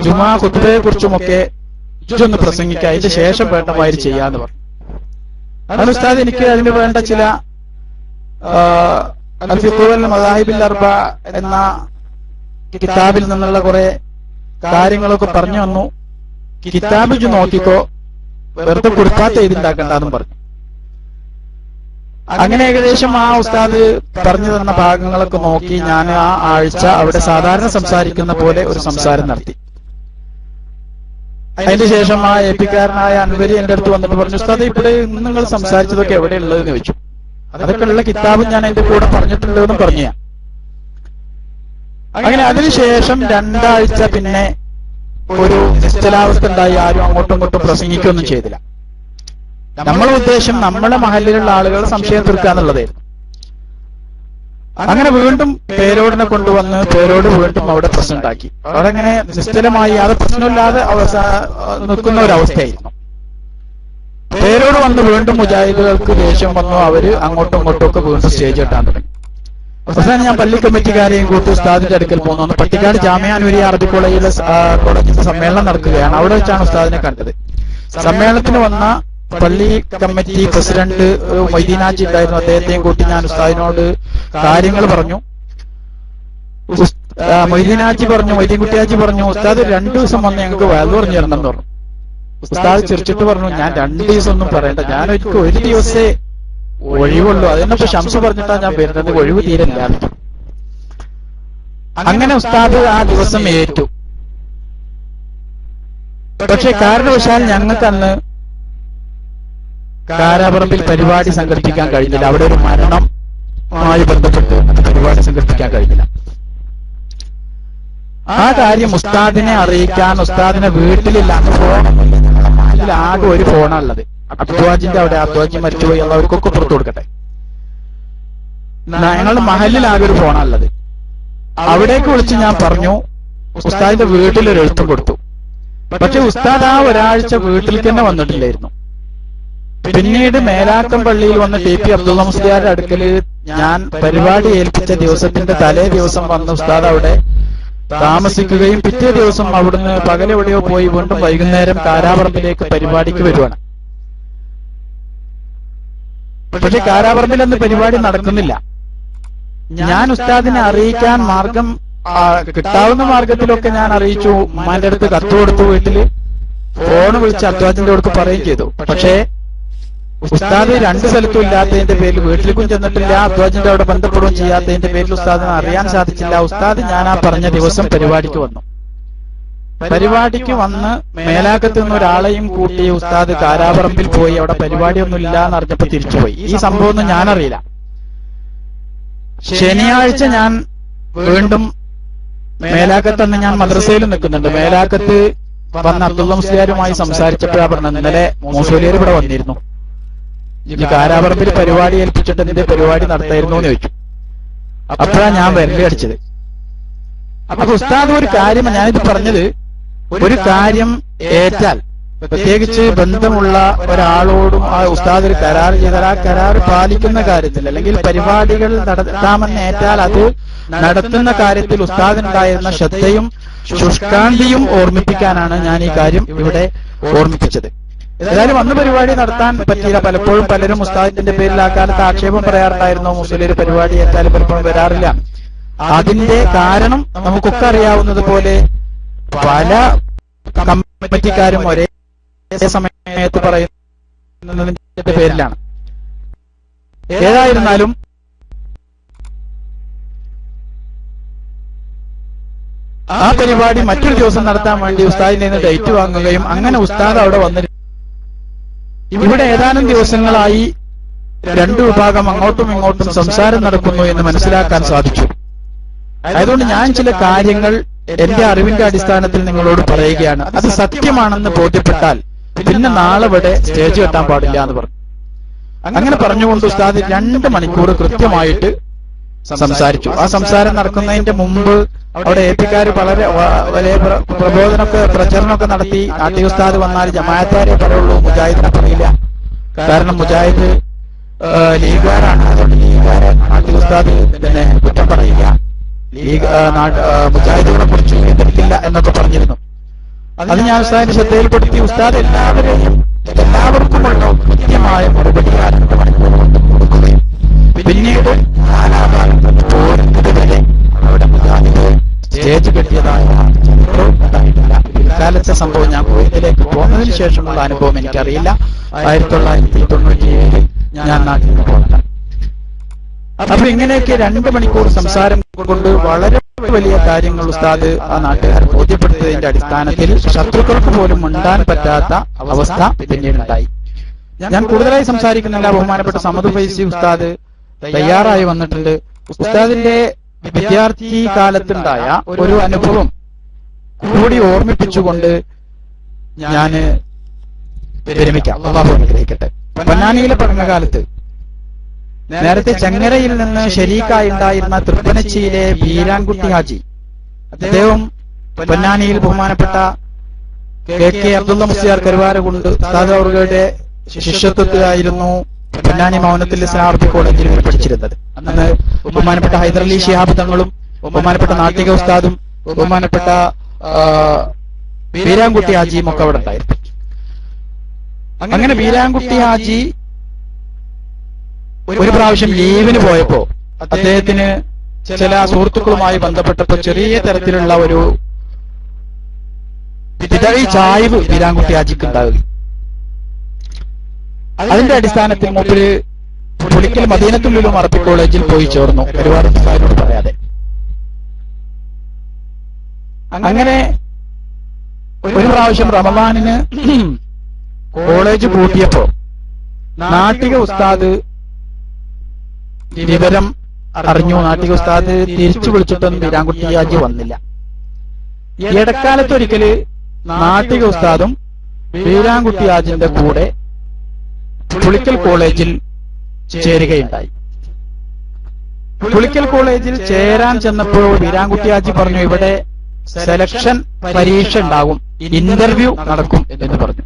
ജുമാ ഖുത്ബയെ കുറിച്ചുമൊക്കെ ഒന്ന് പ്രസംഗിക്കുക, അതിന്റെ ശേഷം വേണ്ടമാതിരി ചെയ്യാന്ന് പറഞ്ഞു. അതാണ് ഉസ്താദ് എനിക്ക് അതിന് വേണ്ട ചില മദാഹിബുൽ അർബ എന്ന കിതാബിൽ നിന്നുള്ള കുറെ കാര്യങ്ങളൊക്കെ പറഞ്ഞു വന്നു. കിതാബ് നോക്കിക്കോ, വെറുതെ കുറിപ്പാത്ത എഴുതിണ്ടാക്കണ്ടെന്നും പറഞ്ഞു. അങ്ങനെ ഏകദേശം ആ ഉസ്താദ് പറഞ്ഞു തന്ന ഭാഗങ്ങളൊക്കെ നോക്കി ഞാൻ ആ ആഴ്ച അവിടെ സാധാരണ സംസാരിക്കുന്ന പോലെ ഒരു സംസാരം നടത്തി. അതിന് ശേഷം ആ എപിക്കാരനായ അൻവരി എന്റെ അടുത്ത് വന്നിട്ട് പറഞ്ഞു, ഉസ്താദ് ഇവിടെ നിങ്ങൾ സംസാരിച്ചതൊക്കെ എവിടെയുള്ളതെന്ന് ചോദിച്ചു. അതൊക്കെ ഉള്ള കിതാബ് ഞാൻ എന്റെ കൂടെ പറഞ്ഞിട്ടുണ്ടെന്നും പറഞ്ഞു ഞാൻ. അങ്ങനെ അതിനുശേഷം 2 ആഴ്ച പിന്നെ ഒരു നിശ്ചലാവസ്ഥ ഉണ്ടായി. ആരും അങ്ങോട്ടും ഇങ്ങോട്ടും പ്രസംഗിക്കുകയൊന്നും ചെയ്തില്ല. നമ്മളെ ഉദ്ദേശം നമ്മളെ മഹല്ലിലുള്ള ആളുകളെ സംശയം തീർക്കുക എന്നുള്ളതായിരുന്നു. അങ്ങനെ വീണ്ടും പേരോടിനെ കൊണ്ടുവന്ന് പേരോട് വീണ്ടും അവിടെ പ്രശ്നം ഉണ്ടാക്കി. അവിടെ അങ്ങനെ നിശ്ചലമായി അത് പ്രശ്നമില്ലാതെ നിൽക്കുന്ന ഒരവസ്ഥയായിരുന്നു. പേരോട് വന്ന് വീണ്ടും മുജാഹിദുകൾക്ക് ദേഷ്യം വന്നു. അവര് അങ്ങോട്ടും ഇങ്ങോട്ടും ഒക്കെ വീണ്ടും സ്റ്റേജ് കെട്ടാൻ തുടങ്ങി. അവസാനം ഞാൻ പള്ളി കമ്മിറ്റിക്കാരെയും കൂട്ടി ഉസ്താദിന്റെ അടുക്കൽ പോകുന്നു. പട്ടിക്കാട് ജാമിഅ നൂരിയ അറബി കോളേജിലെ സമ്മേളനം നടക്കുകയാണ്. അവിടെ വെച്ചാണ് ഉസ്താദിനെ കണ്ടത്. സമ്മേളനത്തിന് വന്ന പള്ളി കമ്മിറ്റി പ്രസിഡന്റ് മൊയ്തീൻ ഹാജി ഉണ്ടായിരുന്നു. അദ്ദേഹത്തെയും കൂട്ടി ഞാൻ ഉസ്താദിനോട് കാര്യങ്ങൾ പറഞ്ഞു. മൊയ്തീൻ കുട്ടി ഹാജി പറഞ്ഞു, ഉസ്താദ് 2 ദിവസം വന്ന് ഞങ്ങൾക്ക് വയൽ പറഞ്ഞു തരണം എന്ന് പറഞ്ഞു. ഉസ്താദ് ചിരിച്ചിട്ട് പറഞ്ഞു, ഞാൻ 2 ദിവസം ഒന്നും പറയണ്ട, ഞാൻ എനിക്ക് 1 ദിവസേ ഒഴിവുള്ളൂ. അതിനൊക്കെ ശംസ് പറഞ്ഞിട്ടാ ഞാൻ വരുന്നത്, ഒഴിവ് തീരല്ല. അങ്ങനെ ഉസ്താദ് ആ ദിവസം ഏറ്റു. പക്ഷെ കാരണവശാൽ ഞങ്ങൾക്ക് അന്ന് കാരാപറമ്പിൽ പരിപാടി സംഘടിപ്പിക്കാൻ കഴിഞ്ഞില്ല. അവിടെ ഒരു മരണവുമായി ബന്ധപ്പെട്ട് പരിപാടി സംഘടിപ്പിക്കാൻ കഴിഞ്ഞില്ല. ആ കാര്യം ഉസ്താദിനെ അറിയിക്കാൻ ഉസ്താദിനെ വീട്ടിലില്ല. അന്ന് ഫോണിൽ ആകെ ഒരു ഫോണുള്ളത്. അബ്ദുവാജിന്റെ അവിടെ, അബ്ദുവാജി മരിച്ചുപോയി, അവർക്കൊക്കെ പുറത്തു കൊടുക്കട്ടെ. ഞങ്ങളുടെ മഹലിൽ ആകെ ഒരു ഫോണുള്ളത്. അവിടേക്ക് വിളിച്ച് ഞാൻ പറഞ്ഞു, ഉസ്താദിന്റെ വീട്ടിലൊരു എഴുത്തും കൊടുത്തു. പക്ഷെ ഉസ്താദ് ആ ഒരാഴ്ച വീട്ടിൽ തന്നെ വന്നിട്ടില്ലായിരുന്നു. പിന്നീട് മേലാക്കം പള്ളിയിൽ വന്ന് ടി പി അബ്ദുള്ള മുസ്ലിയാരുടെ അടുക്കല് ഞാൻ പരിപാടി ഏൽപ്പിച്ച ദിവസത്തിന്റെ തലേ ദിവസം വന്ന് ഉസ്താദ് അവിടെ താമസിക്കുകയും പിറ്റേ ദിവസം അവിടുന്ന് പകലെവിടെയോ പോയി വീണ്ടും വൈകുന്നേരം കാരാപറമ്പിലേക്ക് പരിപാടിക്ക് വരുവാണ്. പക്ഷെ കാരാപറമ്പിൽ അന്ന് പരിപാടി നടക്കുന്നില്ല. ഞാൻ ഉസ്താദിനെ അറിയിക്കാൻ മാർഗം കിട്ടാവുന്ന മാർഗത്തിലൊക്കെ ഞാൻ അറിയിച്ചു. ഉമ്മാന്റെ അടുത്ത് കത്ത് കൊടുത്തു, വീട്ടില് ഫോണ് വിളിച്ച് അബ്ദുവാജിന്റെ അടുത്ത് പറയുകയും ചെയ്തു. പക്ഷേ ഉസ്താദ് 2 സ്ഥലത്തും ഇല്ലാത്തതിന്റെ പേരിൽ വീട്ടിലേക്കും ചെന്നിട്ടില്ല, അബ്ദുവാജിന്റെ അവിടെ ബന്ധപ്പെടുകയും ചെയ്യാത്തതിന്റെ പേരിൽ ഉസ്താദിനെ അറിയാൻ സാധിച്ചില്ല. ഉസ്താദ് ഞാൻ ആ പറഞ്ഞ ദിവസം പരിപാടിക്ക് വന്നു. പരിപാടിക്ക് വന്ന് മേലാക്കത്ത് നിന്ന് ഒരാളെയും കൂട്ടി ഉസ്താദ് കാരാപറമ്പിൽ പോയി. അവിടെ പരിപാടിയൊന്നും ഇല്ല എന്ന് അറിഞ്ഞപ്പോ തിരിച്ചുപോയി. ഈ സംഭവം ഒന്നും ഞാനറിയില്ല. ശനിയാഴ്ച ഞാൻ വീണ്ടും മേലാക്കത്ത് അന്ന് ഞാൻ മദ്രസയിൽ നിൽക്കുന്നുണ്ട്. മേലാക്കത്ത് വന്ന അബ്ദുള്ള മുസ്ലിയാരുമായി സംസാരിച്ചപ്പോഴാ പറഞ്ഞത്, ഇന്നലെ മൂസൂലിയർ ഇവിടെ വന്നിരുന്നു, ഈ കാരാപറമ്പിൽ പരിപാടി ഏൽപ്പിച്ചിട്ട് എന്തിന്റെ പരിപാടി നടത്തായിരുന്നു എന്ന് ചോദിച്ചു. അപ്പോഴാണ് ഞാൻ വിരലി അടിച്ചത്. അപ്പൊ ഉസ്താദ് ഒരു കാര്യം, ഞാനിത് പറഞ്ഞത്, ഒരു കാര്യം ഏറ്റാൽ, പ്രത്യേകിച്ച് ബന്ധമുള്ള ഒരാളോടും ആ ഉസ്താദ് ഒരു കരാർ ചെയ്താൽ ആ കരാർ പാലിക്കുന്ന കാര്യത്തിൽ, അല്ലെങ്കിൽ പരിപാടികൾ നടത്താമെന്ന് ഏറ്റാൽ അത് നടത്തുന്ന കാര്യത്തിൽ ഉസ്താദിനുണ്ടായിരുന്ന ശ്രദ്ധയും ശുഷ്കാന്തിയും ഓർമ്മിപ്പിക്കാനാണ് ഞാൻ ഈ കാര്യം ഇവിടെ ഓർമ്മിപ്പിച്ചത്. ഏതായാലും അന്ന് പരിപാടി നടത്താൻ പറ്റിയില്ല. പലപ്പോഴും പലരും ഉസ്താദിന്റെ പേരിൽ ആ കാലത്ത് ആക്ഷേപം പറയാറുണ്ടായിരുന്നു, മുസ്ലിം പരിപാടി ഏറ്റാലും പലപ്പോഴും വരാറില്ല. അതിന്റെ കാരണം നമുക്കൊക്കെ അറിയാവുന്നത് പോലെ പല കമ്മിറ്റിക്കാരും ഒരേ സമയത്ത് പറയുന്നതിന്റെ പേരിലാണ്. ഏതായിരുന്നാലും ആ പരിപാടി മറ്റൊരു ദിവസം നടത്താൻ വേണ്ടി ഉസ്താദിന്റെ നിന്ന് ഡേറ്റ് വാങ്ങുകയും അങ്ങനെ ഉസ്താദ് അവിടെ വന്നിരുന്നു. ഇവിടെ ഏതാനും ദിവസങ്ങളായി 2 വിഭാഗം അങ്ങോട്ടും ഇങ്ങോട്ടും സംസാരം നടക്കുന്നു എന്ന് മനസ്സിലാക്കാൻ സാധിച്ചു. അതുകൊണ്ട് ഞാൻ ചില കാര്യങ്ങൾ എന്റെ അറിവിന്റെ അടിസ്ഥാനത്തിൽ നിങ്ങളോട് പറയുകയാണ്. അത് സത്യമാണെന്ന് ബോധ്യപ്പെട്ടാൽ പിന്നെ നാളെ ഇവിടെ സ്റ്റേജ് കെട്ടാൻ പാടില്ല എന്ന് പറഞ്ഞു. അങ്ങനെ പറഞ്ഞുകൊണ്ട് ഉസ്താദ് 2 മണിക്കൂർ കൃത്യമായിട്ട് സംസാരിച്ചു. ആ സംസാരം നടക്കുന്നതിന്റെ മുമ്പ് അവിടെ എപിക്കാർ വളരെ വലിയ പ്രചരണമൊക്കെ നടത്തി. നാട്ടിക ഉസ്താദ് വന്നാൽ ജമാഅത്താരെ പറയുള്ളൂ, മുജാഹിദിനെ പറയില്ല. കാരണം മുജാഹിദ് ലീഗുകാരാണ്, അതുകൊണ്ട് ലീഗുകാരെ നാട്ടിക ഉസ്താദ് പിന്നെ കുറ്റം പറയില്ല, ലീഗ് മുജാഹിദിനെ കുറിച്ച് എതിർക്കില്ല എന്നൊക്കെ പറഞ്ഞിരുന്നു. അത് ഞാൻ ഉസ്താദിന്റെ ശ്രദ്ധയിൽപ്പെടുത്തി. ഉസ്താദ് എല്ലാവർക്കുമുള്ള കൃത്യമായ മറുപടി 2 മണിക്കൂർ കൊണ്ട് കൊടുക്കുകയും പിന്നീട് വരെ അവിടെ മുജാഹിദ് സ്റ്റേജ് കെട്ടിയതായ ചരിത്രവും ഉണ്ടായിട്ടില്ല. പിൽക്കാലത്തെ സംഭവം ഞാൻ കുവൈത്തിലേക്ക് പോകുന്നതിന് ശേഷമുള്ള അനുഭവം എനിക്കറിയില്ല. 1997 ഞാൻ നാട്ടിൽ നിന്ന് പോകണം. അപ്പൊ ഇങ്ങനെയൊക്കെ 2 മണിക്കൂർ സംസാരം കൊണ്ട് വളരെ വലിയ കാര്യങ്ങൾ ഉസ്താദ് ആ നാട്ടുകാരെ ബോധ്യപ്പെടുത്തിയതിന്റെ അടിസ്ഥാനത്തിൽ ശത്രുക്കൾക്ക് പോലും മിണ്ടാൻ പറ്റാത്ത അവസ്ഥ പിന്നീടുണ്ടായി. ഞാൻ കൂടുതലായി സംസാരിക്കുന്നില്ല. ബഹുമാനപ്പെട്ട സമദ് ഫൈസി ഉസ്താദ് തയ്യാറായി വന്നിട്ടുണ്ട്. ഉസ്താദിന്റെ വിദ്യാർത്ഥി കാലത്തുണ്ടായ ഒരു അനുഭവം കൂടി ഓർമ്മിപ്പിച്ചുകൊണ്ട് ഞാൻ വിരമിക്കാം. അള്ളാഹു അനുഗ്രഹിക്കട്ടെ. പൊന്നാനിയിലെ പഠനകാലത്ത് നേരത്തെ ചങ്ങരയിൽ നിന്ന് ശരീക്കായി ഉണ്ടായിരുന്ന തൃപ്പനച്ചിയിലെ ബീരാൻകുട്ടി ഹാജി, അദ്ദേഹം പൊന്നാനിയിൽ ബഹുമാനപ്പെട്ട കെ അബ്ദുള്ള മുസ്ലിയാർ കരുവാരകുണ്ട് ഉസ്താദ് അവരുടെ ശിഷ്യത്വത്തിലായിരുന്നു പൊന്നാനി മൗനത്തുൽ ഇസ്ലാം അറബി കോളേജിൽ പഠിച്ചിരുന്നത്. അന്ന് ബഹുമാനപ്പെട്ട ഹൈദരലി ശിഹാബ് തങ്ങളും ബഹുമാനപ്പെട്ട നാട്ടിക ഉസ്താദും ബഹുമാനപ്പെട്ട ബീരാൻകുട്ടി ഹാജിയും ഒക്കെ അവിടെ ഉണ്ടായിരുന്നു. അങ്ങനെ ബീരാൻകുട്ടി ഹാജി ഒരു പ്രാവശ്യം ലീവിന് പോയപ്പോ അദ്ദേഹത്തിന് ചില സുഹൃത്തുക്കളുമായി ബന്ധപ്പെട്ടപ്പോ ചെറിയ തരത്തിലുള്ള ഒരു ചായ്വ് ബീരാൻകുട്ടി ഹാജിക്ക് ഉണ്ടാവുക. അതിന്റെ അടിസ്ഥാനത്തിൽ മൂപ്പര് പുളിക്കൽ മദീനത്തുൽ ഉലൂം അറബി കോളേജിൽ പോയി ചേർന്നു, ഒരുപാട് സാരോട് പറയാതെ. അങ്ങനെ ഒരു പ്രാവശ്യം റമദാനിന് കോളേജ് പൂട്ടിയപ്പോ നാട്ടിക ഉസ്താദ് വിവരം അറിഞ്ഞു. നാട്ടിക ഉസ്താദ് തിരിച്ചു വിളിച്ചിട്ടൊന്നും ബീരാൻകുട്ടി ഹാജി വന്നില്ല. ഇടക്കാലത്തൊരിക്കല് നാട്ടിക ഉസ്താദും ബീരാൻകുട്ടി ഹാജിന്റെ കൂടെ പുളിക്കൽ കോളേജിൽ ചേരുകയുണ്ടായി. പുളിക്കൽ കോളേജിൽ ചേരാൻ ചെന്നപ്പോൾ ബീരാൻകുട്ടി ഹാജി പറഞ്ഞു, ഇവിടെ സെലക്ഷൻ പരീക്ഷ ഉണ്ടാകും, ഇന്റർവ്യൂ നടക്കും എന്ന് പറഞ്ഞു.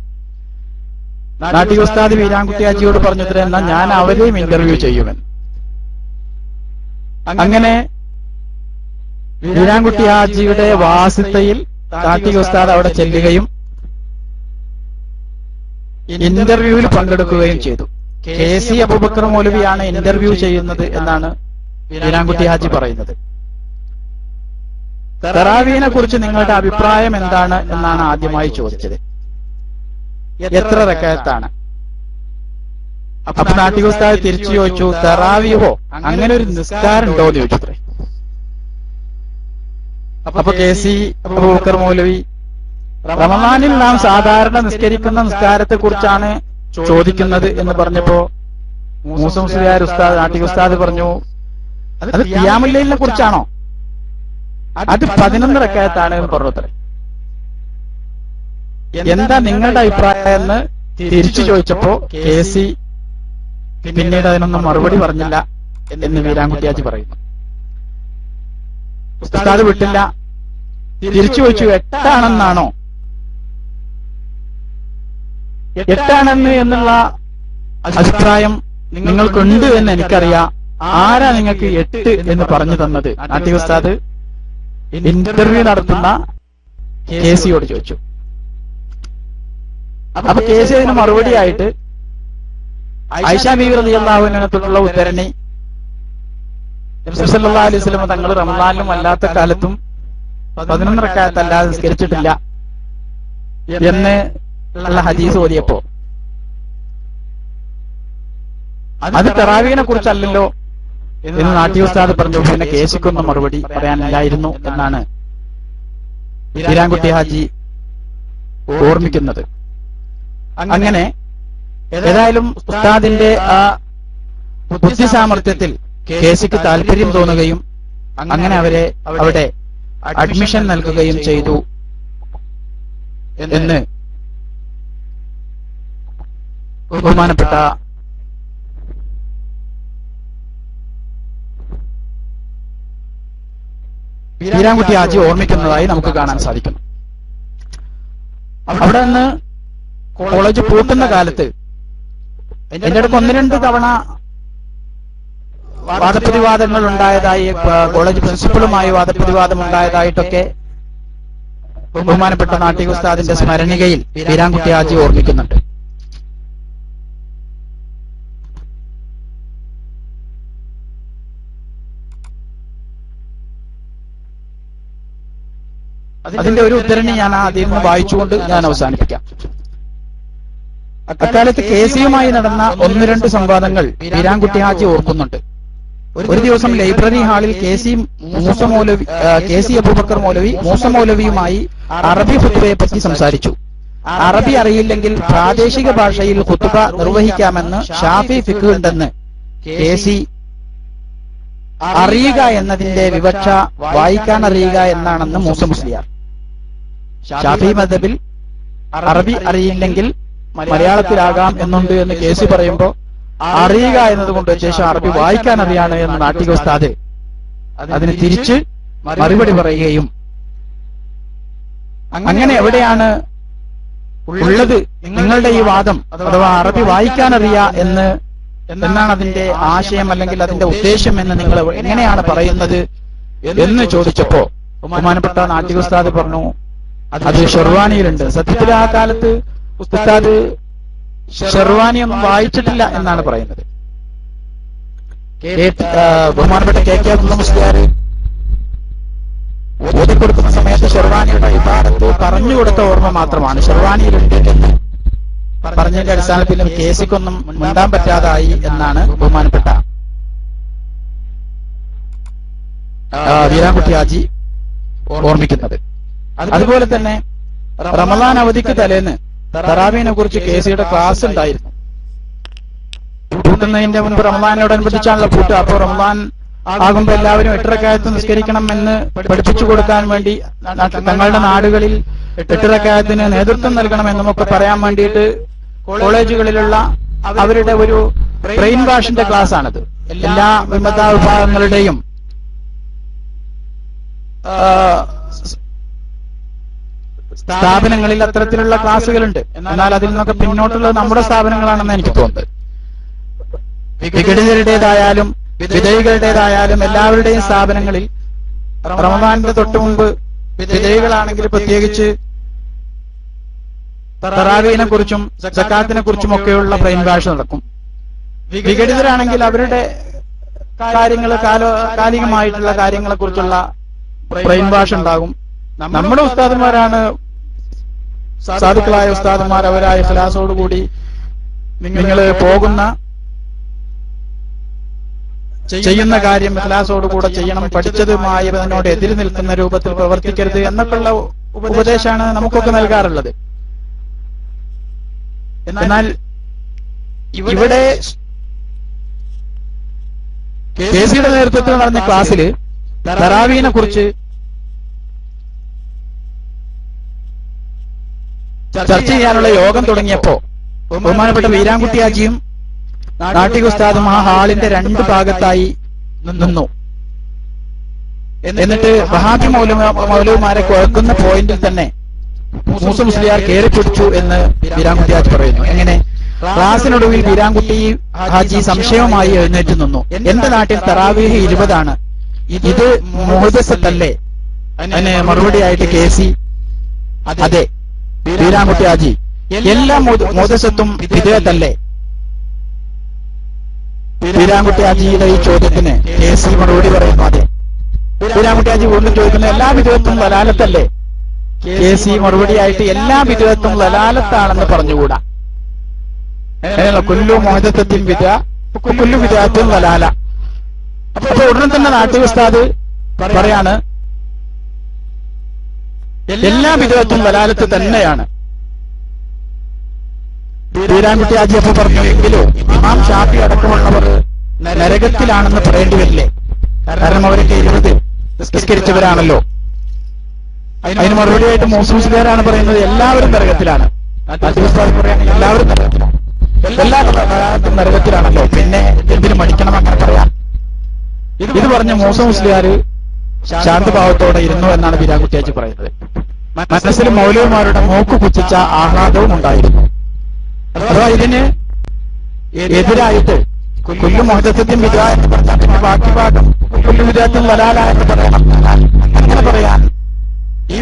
നാട്ടിക ഉസ്താദ് ബീരാൻകുട്ടി ഹാജിയോട് പറഞ്ഞു, എന്നാൽ ഞാൻ അവരെയും ഇന്റർവ്യൂ ചെയ്യുമെന്ന്. അങ്ങനെ ബീരാൻകുട്ടി ഹാജിയുടെ വാസിത്തയിൽ നാട്ടിക ഉസ്താദ് അവിടെ ചെല്ലുകയും ഇന്റർവ്യൂവിൽ പങ്കെടുക്കുകയും ചെയ്തു. KC അബൂബക്കർ മൗലവിയാണ് ഇന്റർവ്യൂ ചെയ്യുന്നത് എന്നാണ് ബീരാൻകുട്ടി ഹാജി പറയുന്നത്. തറാവീനെ കുറിച്ച് നിങ്ങളുടെ അഭിപ്രായം എന്താണ് എന്നാണ് ആദ്യമായി ചോദിച്ചത്. എത്ര റക്അത്താണ്? അപ്പൊ നാട്ടിക ഉസ്താദ് തിരിച്ചു ചോദിച്ചു, തറാവിഹോ, അങ്ങനെ ഒരു നിസ്കാരം ഉണ്ടോ എന്ന് ചോദിച്ചു. അപ്പൊ KC അബൂബക്കർ മൗലവി, റമദാനിൽ നാം സാധാരണ നിസ്കരിക്കുന്ന നിസ്കാരത്തെ കുറിച്ചാണ് ചോദിക്കുന്നത് എന്ന് പറഞ്ഞപ്പോ മൂസ മുസ്ലിയാർ ഉസ്താദ് നാട്ടിക ഉസ്താദ് പറഞ്ഞു, അത് ഖിയാമുൽ ലൈലിനെ കുറിച്ചാണോ? അത് 11 റക്അത്താണ് എന്ന് പറഞ്ഞത്രേ. എന്താ നിങ്ങളുടെ അഭിപ്രായം എന്ന് തിരിച്ചു ചോദിച്ചപ്പോ KC പിന്നീട് അതിനൊന്നും മറുപടി പറഞ്ഞില്ല എന്ന് ബീരാൻകുട്ടി ഹാജി പറയുന്നു. ഉസ്താദ് വിട്ടില്ല, തിരിച്ചു ചോദിച്ചു, 8 ആണെന്നാണോ? 8 ആണെന്ന് എന്നുള്ള അഭിപ്രായം നിങ്ങൾക്കുണ്ട് എന്ന് എനിക്കറിയാം. ആരാ നിങ്ങൾക്ക് 8 എന്ന് പറഞ്ഞു തന്നത്? നാട്ടിക ഉസ്താദ് ഇന്റർവ്യൂ നടത്തുന്ന KCയോട് ചോദിച്ചു. അപ്പൊ KC അതിന് മറുപടിയായിട്ട് ആയിഷ ബീവി റളിയല്ലാഹു അൻഹയുള്ള ഉദ്ധരണി, നബി സല്ലല്ലാഹു അലൈഹി വസല്ലം തങ്ങൾ റമദാനിലും അല്ലാത്ത കാലത്തും 11 റക്അത്ത് അല്ലാതെ നിസ്കരിച്ചിട്ടില്ല എന്ന് ഉള്ള ഹദീസ് ഓതിയപ്പോ അത് തറാവീനെ കുറിച്ചല്ലല്ലോ എന്ന് നാട്ടിക ഉസ്താദ് പറഞ്ഞു. പിന്നെ KCക്കൊന്നും മറുപടി പറയാനില്ലായിരുന്നു എന്നാണ് ബീരാൻകുട്ടി ഹാജി ഓർമ്മിക്കുന്നത്. അങ്ങനെ ഏതായാലും ഉസ്താദിന്റെ ആ ബുദ്ധി സാമർത്ഥ്യത്തിൽ KCക്ക് താല്പര്യം തോന്നുകയും അങ്ങനെ അവരെ അവിടെ അഡ്മിഷൻ നൽകുകയും ചെയ്തു എന്ന് ബഹുമാനപ്പെട്ട ബീരാൻകുട്ടി ഹാജി ഓർമ്മിക്കുന്നതായി നമുക്ക് കാണാൻ സാധിക്കുന്നു. അവിടെ നിന്ന് കോളേജ് പൂട്ടുന്ന കാലത്ത് എന്റെ അടുത്ത് 1-2 തവണ വാദപ്രതിവാദങ്ങൾ ഉണ്ടായതായി, കോളേജ് പ്രിൻസിപ്പളുമായി വാദപ്രതിവാദം ഉണ്ടായതായിട്ടൊക്കെ ബഹുമാനപ്പെട്ട നാട്ടിക ഉസ്താദിന്റെ സ്മരണികയിൽ ബീരാൻകുട്ടി ഹാജി ഓർമ്മിക്കുന്നുണ്ട്. അതിന്റെ ഒരു ഉദ്ധരണി ഞാൻ അതിൽ നിന്ന് വായിച്ചുകൊണ്ട് ഞാൻ അവസാനിപ്പിക്കാം. അക്കാലത്ത് KCയുമായി നടന്ന 1-2 സംവാദങ്ങൾ ബീരാൻകുട്ടി ഹാജി ഓർക്കുന്നുണ്ട്. ഒരു ദിവസം ലൈബ്രറി ഹാളിൽ കെ സി അബൂബക്കർ മൗലവി മൂസ മൗലവിയുമായി അറബി ഖുത്ബയെ പറ്റി സംസാരിച്ചു. അറബി അറിയില്ലെങ്കിൽ പ്രാദേശിക ഭാഷയിൽ ഖുത്ബ നിർവഹിക്കാമെന്ന് ഷാഫി ഫിഖ് ഉണ്ടെന്ന് കെ സി അറിയുക എന്നതിന്റെ വിവക്ഷ വായിക്കാൻ അറിയുക എന്നാണെന്ന് മൂസ മുസ്ലിയാർ. ഷാഫി മദ്ഹബിൽ അറബി അറിയില്ലെങ്കിൽ മലയാളത്തിലാകാം എന്നുണ്ട് എന്ന് കെ സി പറയുമ്പോൾ അറിയുക എന്നതുകൊണ്ട് ശേഷം അറബി വായിക്കാൻ അറിയാണ് എന്ന് നാട്ടിക ഉസ്താദ് അതിന് തിരിച്ച് മറുപടി പറയുകയും, അങ്ങനെ എവിടെയാണ് ഉള്ളത് നിങ്ങളുടെ ഈ വാദം? അഥവാ അറബി വായിക്കാൻ അറിയാ എന്നാണ് അതിന്റെ ആശയം അല്ലെങ്കിൽ അതിന്റെ ഉദ്ദേശം എന്ന് നിങ്ങൾ എങ്ങനെയാണ് പറയുന്നത് എന്ന് ചോദിച്ചപ്പോ ബഹുമാനപ്പെട്ട നാട്ടിക ഉസ്താദ് പറഞ്ഞു, അത് ഷെർവാനിയിലുണ്ട്. സത്യത്തിൽ ആ കാലത്ത് ഉസ്താദ് ഷെർവാനി ഒന്നും വായിച്ചിട്ടില്ല എന്നാണ് പറയുന്നത്. ബഹുമാനപ്പെട്ട കെ കെ അബ്ദുൽ മുസ്ലിയാർ ഓതിക്കൊടുക്കുന്ന സമയത്ത് ഷെർവാനിയുടെ ഇബാറത്ത് പറഞ്ഞുകൊടുത്ത ഓർമ്മ മാത്രമാണ്. ഷെർവാനിയിലുണ്ട് എന്ന് പറഞ്ഞതിന്റെ അടിസ്ഥാനത്തിൽ കേസിക്കൊന്നും മിണ്ടാൻ പറ്റാതായി എന്നാണ് ബഹുമാനപ്പെട്ട വീരാൻകുട്ടി ഹാജി ഓർമ്മിക്കുന്നത്. അതുപോലെ തന്നെ റമദാൻ അവധിക്ക് തലേന്ന് തറാവീനെ കുറിച്ച് കെ.സിയുടെ ക്ലാസ് ഉണ്ടായിരുന്നു. പൂട്ടുന്നതിന്റെ മുൻപ് റമദാനോടനുബന്ധിച്ചാണല്ലോ പൂട്ട്. അപ്പോൾ റമദാൻ ആകുമ്പോൾ എല്ലാവരും 8 റക്അത്ത് നിസ്കരിക്കണം എന്ന് പഠിപ്പിച്ചു കൊടുക്കാൻ വേണ്ടി തങ്ങളുടെ നാടുകളിൽ 8 റക്അത്തിന് നേതൃത്വം നൽകണമെന്നുമൊക്കെ പറയാൻ വേണ്ടിയിട്ട് കോളേജുകളിലുള്ള അവരുടെ ഒരു ബ്രെയിൻ വാഷിന്റെ ക്ലാസ് ആണത്. എല്ലാ വിമത വിഭാഗങ്ങളുടെയും സ്ഥാപനങ്ങളിൽ അത്തരത്തിലുള്ള ക്ലാസുകളുണ്ട്. എന്നാൽ അതിൽ നിന്നൊക്കെ പിന്നോട്ടുള്ളത് നമ്മുടെ സ്ഥാപനങ്ങളാണെന്ന് എനിക്ക് തോന്നുന്നത്. വിഘടിതരുടേതായാലും വിധേയികളുടേതായാലും എല്ലാവരുടെയും സ്ഥാപനങ്ങളിൽ റമദാനിന്റെ തൊട്ട് മുമ്പ് വിധേയികളാണെങ്കിൽ പ്രത്യേകിച്ച് തറാവീനെ കുറിച്ചും സക്കാത്തിനെ കുറിച്ചും ഒക്കെയുള്ള ബ്രെയിൻ വാഷ് നടക്കും. വിഘടിതരാണെങ്കിൽ അവരുടെ കാര്യങ്ങൾ കാലികമായിട്ടുള്ള കാര്യങ്ങളെ കുറിച്ചുള്ള ബ്രെയിൻ വാഷ് ഉണ്ടാകും. നമ്മുടെ ഉസ്താദന്മാരാണ് സാധുക്കളായ ഉസ്താദന്മാർ. അവരായ ഇഖ്ലാസോടുകൂടി നിങ്ങൾ പോകുന്ന ചെയ്യുന്ന കാര്യം ഇഖ്ലാസോടുകൂടെ ചെയ്യണം, പഠിച്ചതുമായി അതിനോട് എതിര് നിൽക്കുന്ന രൂപത്തിൽ പ്രവർത്തിക്കരുത് എന്നൊക്കെയുള്ള ഉപദേശമാണ് നമുക്കൊക്കെ നൽകാറുള്ളത്. എന്നാൽ ഇവിടെ കെ.സിയുടെ നേതൃത്വത്തിൽ നടന്ന ക്ലാസ്സിൽ തറാവീനെ കുറിച്ച് ചർച്ച ചെയ്യാനുള്ള യോഗം തുടങ്ങിയപ്പോ ബഹുമാനപ്പെട്ട വീരാൻകുട്ടി ഹാജിയും നാട്ടിക ഉസ്താദും ആ ഹാളിന്റെ 2 ഭാഗത്തായി നിന്നു. എന്നിട്ട് വഹാബി മൗലവിമാരെ കുഴക്കുന്ന പോയിന്റിൽ തന്നെ മൂസ മുസ്ലിയാർ കയറിപ്പിടിച്ചു എന്ന് വീരാൻകുട്ടി ഹാജി പറയുന്നു. എങ്ങനെ? ക്ലാസിനൊടുവിൽ വീരാൻകുട്ടി ഹാജി സംശയവുമായി എഴുന്നേറ്റ് നിന്നു. എന്റെ നാട്ടിൽ തറാവീഹ് 20 ആണ്, ഇത് മുഹദ്ദസത്തല്ലേ? അതിന് മറുപടിയായിട്ട് കെ.സി അതെ. വീരാൻകുട്ടി ഹാജി എല്ലാ മുഹദ്ദസത്തും വിധേയത്തല്ലേ? വീരാൻകുട്ടി ഹാജിയുടെ ഈ ചോദ്യത്തിന് കെ.സി മറുപടി പറയുന്നു അതെ. വീരാൻകുട്ടി ഹാജി വീണ്ടും ചോദിക്കുന്നു എല്ലാ വിധേയത്വം ലലാലത്തല്ലേ? കെ.സി മറുപടിയായിട്ട് എല്ലാ വിധേയത്വം ലലാലത്താണെന്ന് പറഞ്ഞുകൂടാ. കുല്ലു മുഹദ്ദസത്തിൻ ബിദ്അ കുല്ലു ബിദ്അത്തിൻ ലലാല. അപ്പൊ ഉടനെ തന്നെ നാട്ടിക ഉസ്താദ് പറയാണ് എല്ലാ വിധേയത്വം ലലാലത്ത് തന്നെയാണ്. വീരാൻകുട്ടി ഹാജി അപ്പൊ പറഞ്ഞു എങ്കിലും ഇമാം ഷാഫി അടക്കമുള്ളവർ നരകത്തിലാണെന്ന് പറയേണ്ടി വരില്ലേ? കാരണം അവരൊക്കെ 20 നിസ്കരിച്ചവരാണല്ലോ. അതിന് മറുപടിയായിട്ട് മൂസ മുസ്ലിയാരാണ് പറയുന്നത് എല്ലാവരും നരകത്തിലാണ്. എല്ലാവരും നരകത്തിലാണ്, എല്ലാ നരകത്തിലാണല്ലോ, പിന്നെ എന്തിനു മടിക്കണം അങ്ങനെ പറയാൻ? ഇത് പറഞ്ഞ മൂസ മുസ്ലിയാര് ശാന്തഭാവത്തോടെ ഇരുന്നു എന്നാണ് വീരാൻകുട്ടി ഹാജി പറയുന്നത്. മനസ്സിൽ മൗലവിമാരുടെ മൂക്ക് പുച്ഛിച്ച ആഹ്ലാദവും ഉണ്ടായിരുന്നു. അഥവാ ഇതിന് എതിരായിട്ട് കുല്ലു മുഹദ്ദസത്തിൻ ബിദ്അ എന്ന് പറഞ്ഞാൽ പിന്നെ ബാക്കി ഭാഗം കുല്ലു ബിദ്അത്തിൻ ലലാല എന്ന് പറയണം. അങ്ങനെ പറയാൻ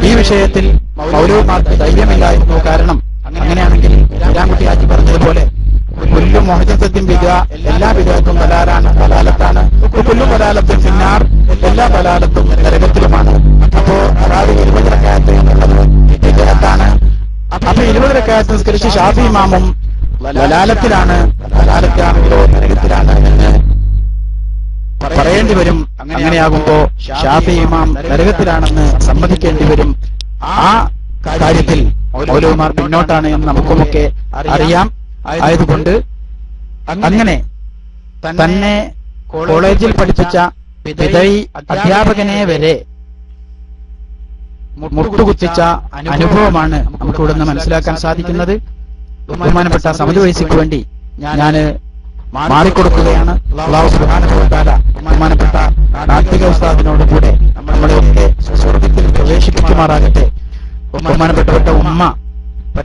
ഈ വിഷയത്തിൽ മൗലവിമാർക്ക് ധൈര്യമില്ലായിരുന്നു. കാരണം അങ്ങനെയാണെങ്കിൽ വീരാൻകുട്ടി ഹാജി പറഞ്ഞതുപോലെ കുല്ലു മുഹദ്ദസത്തിൻ ബിദ്അ എല്ലാ ബിദ്അത്തും ലലാലത്താണ്, കുല്ലു ലലാലത്തുൻ ഫിന്നാർ എല്ലാ ലലാലത്തും നരകത്തിലുമാണ്. അപ്പോ അതായത് 20 റക്അത്ത് എന്നുള്ളത് ബിദ്അത്താണ്. അപ്പൊ 20 റക്അത്ത് നിസ്കരിച്ച് ഷാഫി ഇമാമും ലലാലത്തിലാണെങ്കിലോ നരകത്തിലാണ് എന്ന് പറയേണ്ടി വരും. അങ്ങനെയാകുമ്പോ ഷാഫി ഇമാം നരകത്തിലാണെന്ന് സമ്മതിക്കേണ്ടി വരും. ആ കാര്യത്തിൽ മൗലവിമാർ പിന്നോട്ടാണ് എന്ന് നമുക്കുമൊക്കെ അറിയാം. ആയതുകൊണ്ട് അങ്ങനെ തന്നെ കോളേജിൽ പഠിപ്പിച്ച വിദയി അധ്യാപകനെ വരെ മുട്ടുകുത്തിച്ച അനുഭവമാണ് നമുക്ക് ഇവിടുന്ന് മനസ്സിലാക്കാൻ സാധിക്കുന്നത്. ബഹുമാനപ്പെട്ട സമദ് വൈസിക്ക് വേണ്ടി ഞാൻ മാറിക്കൊടുക്കുകയാണ്. അല്ലാഹു സുബ്ഹാനഹു വ തആല ബഹുമാനപ്പെട്ട നാട്ടിക ഉസ്താദിനോട് കൂടെ നമ്മളെയൊക്കെ സ്വർഗ്ഗത്തിൽ പ്രവേശിപ്പിക്കുമാറാകട്ടെ. ബഹുമാനപ്പെട്ട ഉമ്മ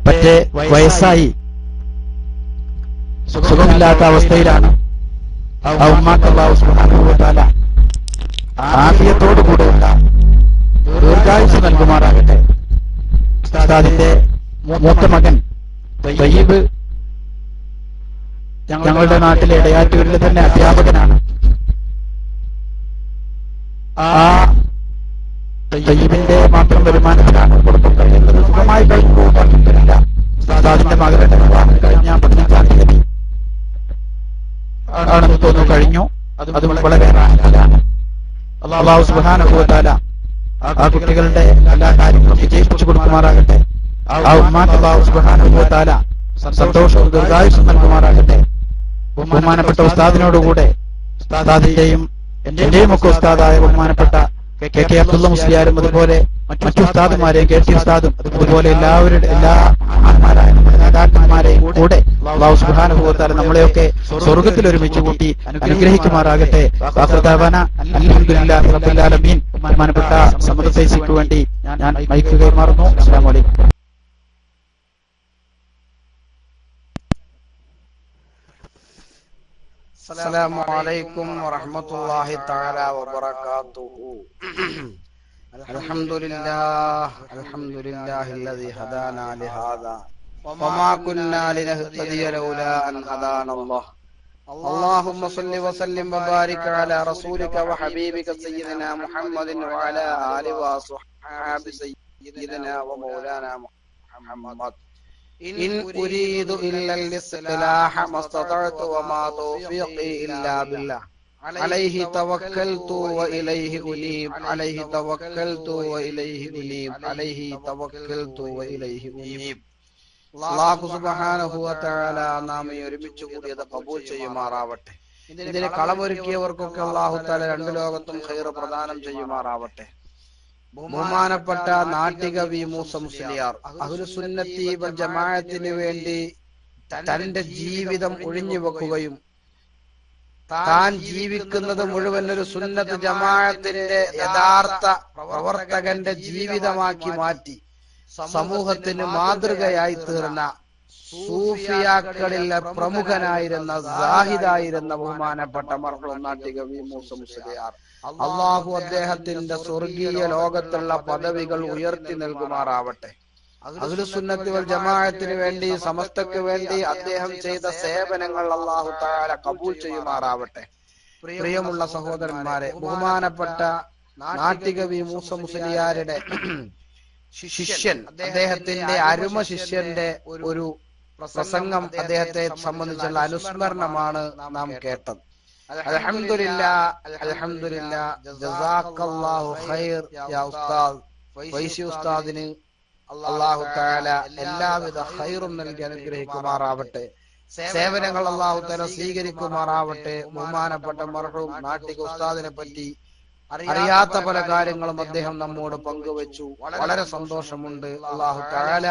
പറ്റേ വയസ്സായി സുഖമില്ലാത്ത അവസ്ഥയിലാണ്. ആ ഉമ്മാക്ക് അല്ലാഹു സുബ്ഹാനഹു വ തആല ആഫിയത്തോടുകൂടെയുള്ള ദീർഘായുസ് നൽകുമാറാകട്ടെ. ഉസ്താദിന്റെ മൂത്ത മകൻ തയ്യിബ് ഞങ്ങളുടെ നാട്ടിലെ ഇടയാറ്റൂരിലെ തന്നെ അധ്യാപകനാണ്. ആ തയ്യിബിന്റെ മാത്രം വരുമാനത്തിലാണ് കുടുംബം കഴിയുന്നത്. സുഖമായി കഴിഞ്ഞു പോകുന്നില്ല. ഉസ്താദിന്റെ മകളുടെ വിവാഹം കഴിഞ്ഞ 15-ാം തീയതി ആണെന്ന് തോന്നുന്നു കഴിഞ്ഞു. അതും വളരെ റാഹത്താണ്. അല്ലാഹു സുബ്ഹാനഹു വ തആല ആ കുട്ടികളുടെ എല്ലാ കാര്യങ്ങളും വിജയിപ്പിച്ചു കൊടുക്കുമാറാകട്ടെ. ആ ഉമ്മാക്ക് അല്ലാഹു സുബ്ഹാനഹു വ തആല സന്തോഷവും ദീർഘായുസ്സും നൽകുമാറാകട്ടെ. ബഹുമാനപ്പെട്ട ഉസ്താദിനോടുകൂടെ ഉസ്താദിന്റെയും എന്റെയും ഒക്കെ ഉസ്താദായ ബഹുമാനപ്പെട്ട കെ കെ അബ്ദുള്ള മുസ്ലിയാരും അതുപോലെ മറ്റു ഉസ്താദുമാരെയും കെ ടി ഉസ്താദും അതുപോലെ എല്ലാവരുടെ എല്ലാ മഹാന്മാരായ നേതാക്കന്മാരെയും കൂടെ അല്ലാഹു സുബ്ഹാനഹു വ തആല നമ്മളെയൊക്കെ സ്വർഗ്ഗത്തിൽ ഒരുമിച്ച് കൂട്ടി അനുഗ്രഹിക്കുമാറാകട്ടെ. അൽഹംദുലില്ലാഹി റബ്ബിൽ ആലമീൻ. ബഹുമാനപ്പെട്ട സമദ് ഫൈസിക്ക് വേണ്ടി ഞാൻ മൈക്ക് കൈമാറുന്നു. അസ്സലാമു അലൈക്കും. السلام عليكم ورحمة الله تعالى وبركاته. الحمد لله الذي هدانا لهذا وما كنا لنهتدي لولا أن هدانا الله. اللهم صل وسلم وبارك على رسولك وحبيبك سيدنا محمد وعلى آله وصحبه سيدنا ومولانا محمد. إن أريد إلا الإصلاح ما استطعت وما توفيقي إلا بالله عليه توكلت وإليه أنيب عليه توكلت وإليه أنيب عليه توكلت وإليه أنيب. അല്ലാഹു സുബ്ഹാനഹു വ തആല നാം ഒരുമിച്ച് കൂടിയത് ഖബൂൽ ചെയ്യുമാറാവട്ടെ. ഇതിനെ കളമൊരുക്കിയവർക്കൊക്കെ അല്ലാഹു തആല രണ്ട് ലോകത്തും ഖൈർ പ്രദാനം ചെയ്യുമാറാവട്ടെ. ബഹുമാനപ്പെട്ട നാട്ടിക വി മൂസ മുസ്ലിയാർ അഹ്ലുസുന്നത്തി വൽ ജമാഅത്തിന് വേണ്ടി തന്റെ ജീവിതം ഒഴിഞ്ഞു വെക്കുകയും താൻ ജീവിക്കുന്നത് മുഴുവൻ ഒരു സുന്നത്ത് ജമാഅത്തിന്റെ യഥാർത്ഥ പ്രവർത്തകന്റെ ജീവിതമാക്കി മാറ്റി സമൂഹത്തിന് മാതൃകയായി തീർന്ന സൂഫിയാക്കളിലെ പ്രമുഖനായിരുന്ന സാഹിദായിരുന്ന ബഹുമാനപ്പെട്ട മർഹൂം നാട്ടിക വി മൂസ മുസ്ലിയാർ അല്ലാഹു അദ്ദേഹത്തിന്റെ സ്വർഗീയ ലോകത്തുള്ള പദവികൾ ഉയർത്തി നൽകുമാറാവട്ടെ. അഹ്ലുസുന്നത്തി വൽ ജമാഅത്തിന് വേണ്ടി സമസ്തക്ക് വേണ്ടി അദ്ദേഹം ചെയ്ത സേവനങ്ങൾ അല്ലാഹു തആല കബൂൽ ചെയ്യുമാറാവട്ടെ. പ്രിയമുള്ള സഹോദരന്മാരെ, ബഹുമാനപ്പെട്ട നാട്ടിക വി മൂസ മുസ്ലിയാരുടെ ശിഷ്യൻ, അദ്ദേഹത്തിന്റെ അരുമ ശിഷ്യന്റെ ഒരു പ്രസംഗം, അദ്ദേഹത്തെ സംബന്ധിച്ചുള്ള അനുസ്മരണമാണ് നാം കേട്ടത്. അൽഹംദുലില്ലാഹ് അൽഹംദുലില്ലാഹ് ജസാക്കല്ലാഹു ഖൈർ യാ ഉസ്താദ് ഫൈസി ഉസ്താദിന് അല്ലാഹു തആല എല്ലാവിധ ഖൈറും നൽകി അനുഗ്രഹിക്കുമാറാവട്ടെ. സേവനങ്ങൾ അല്ലാഹു തആല സ്വീകരിക്കുമാറാവട്ടെ. ബഹുമാനപ്പെട്ട മർഹൂം നാട്ടിക ഉസ്താദിനെ പറ്റി അറിയാത്ത പല കാര്യങ്ങളും അദ്ദേഹം നമ്മോട് പങ്കുവച്ചു. വളരെ സന്തോഷമുണ്ട്. അല്ലാഹു തആല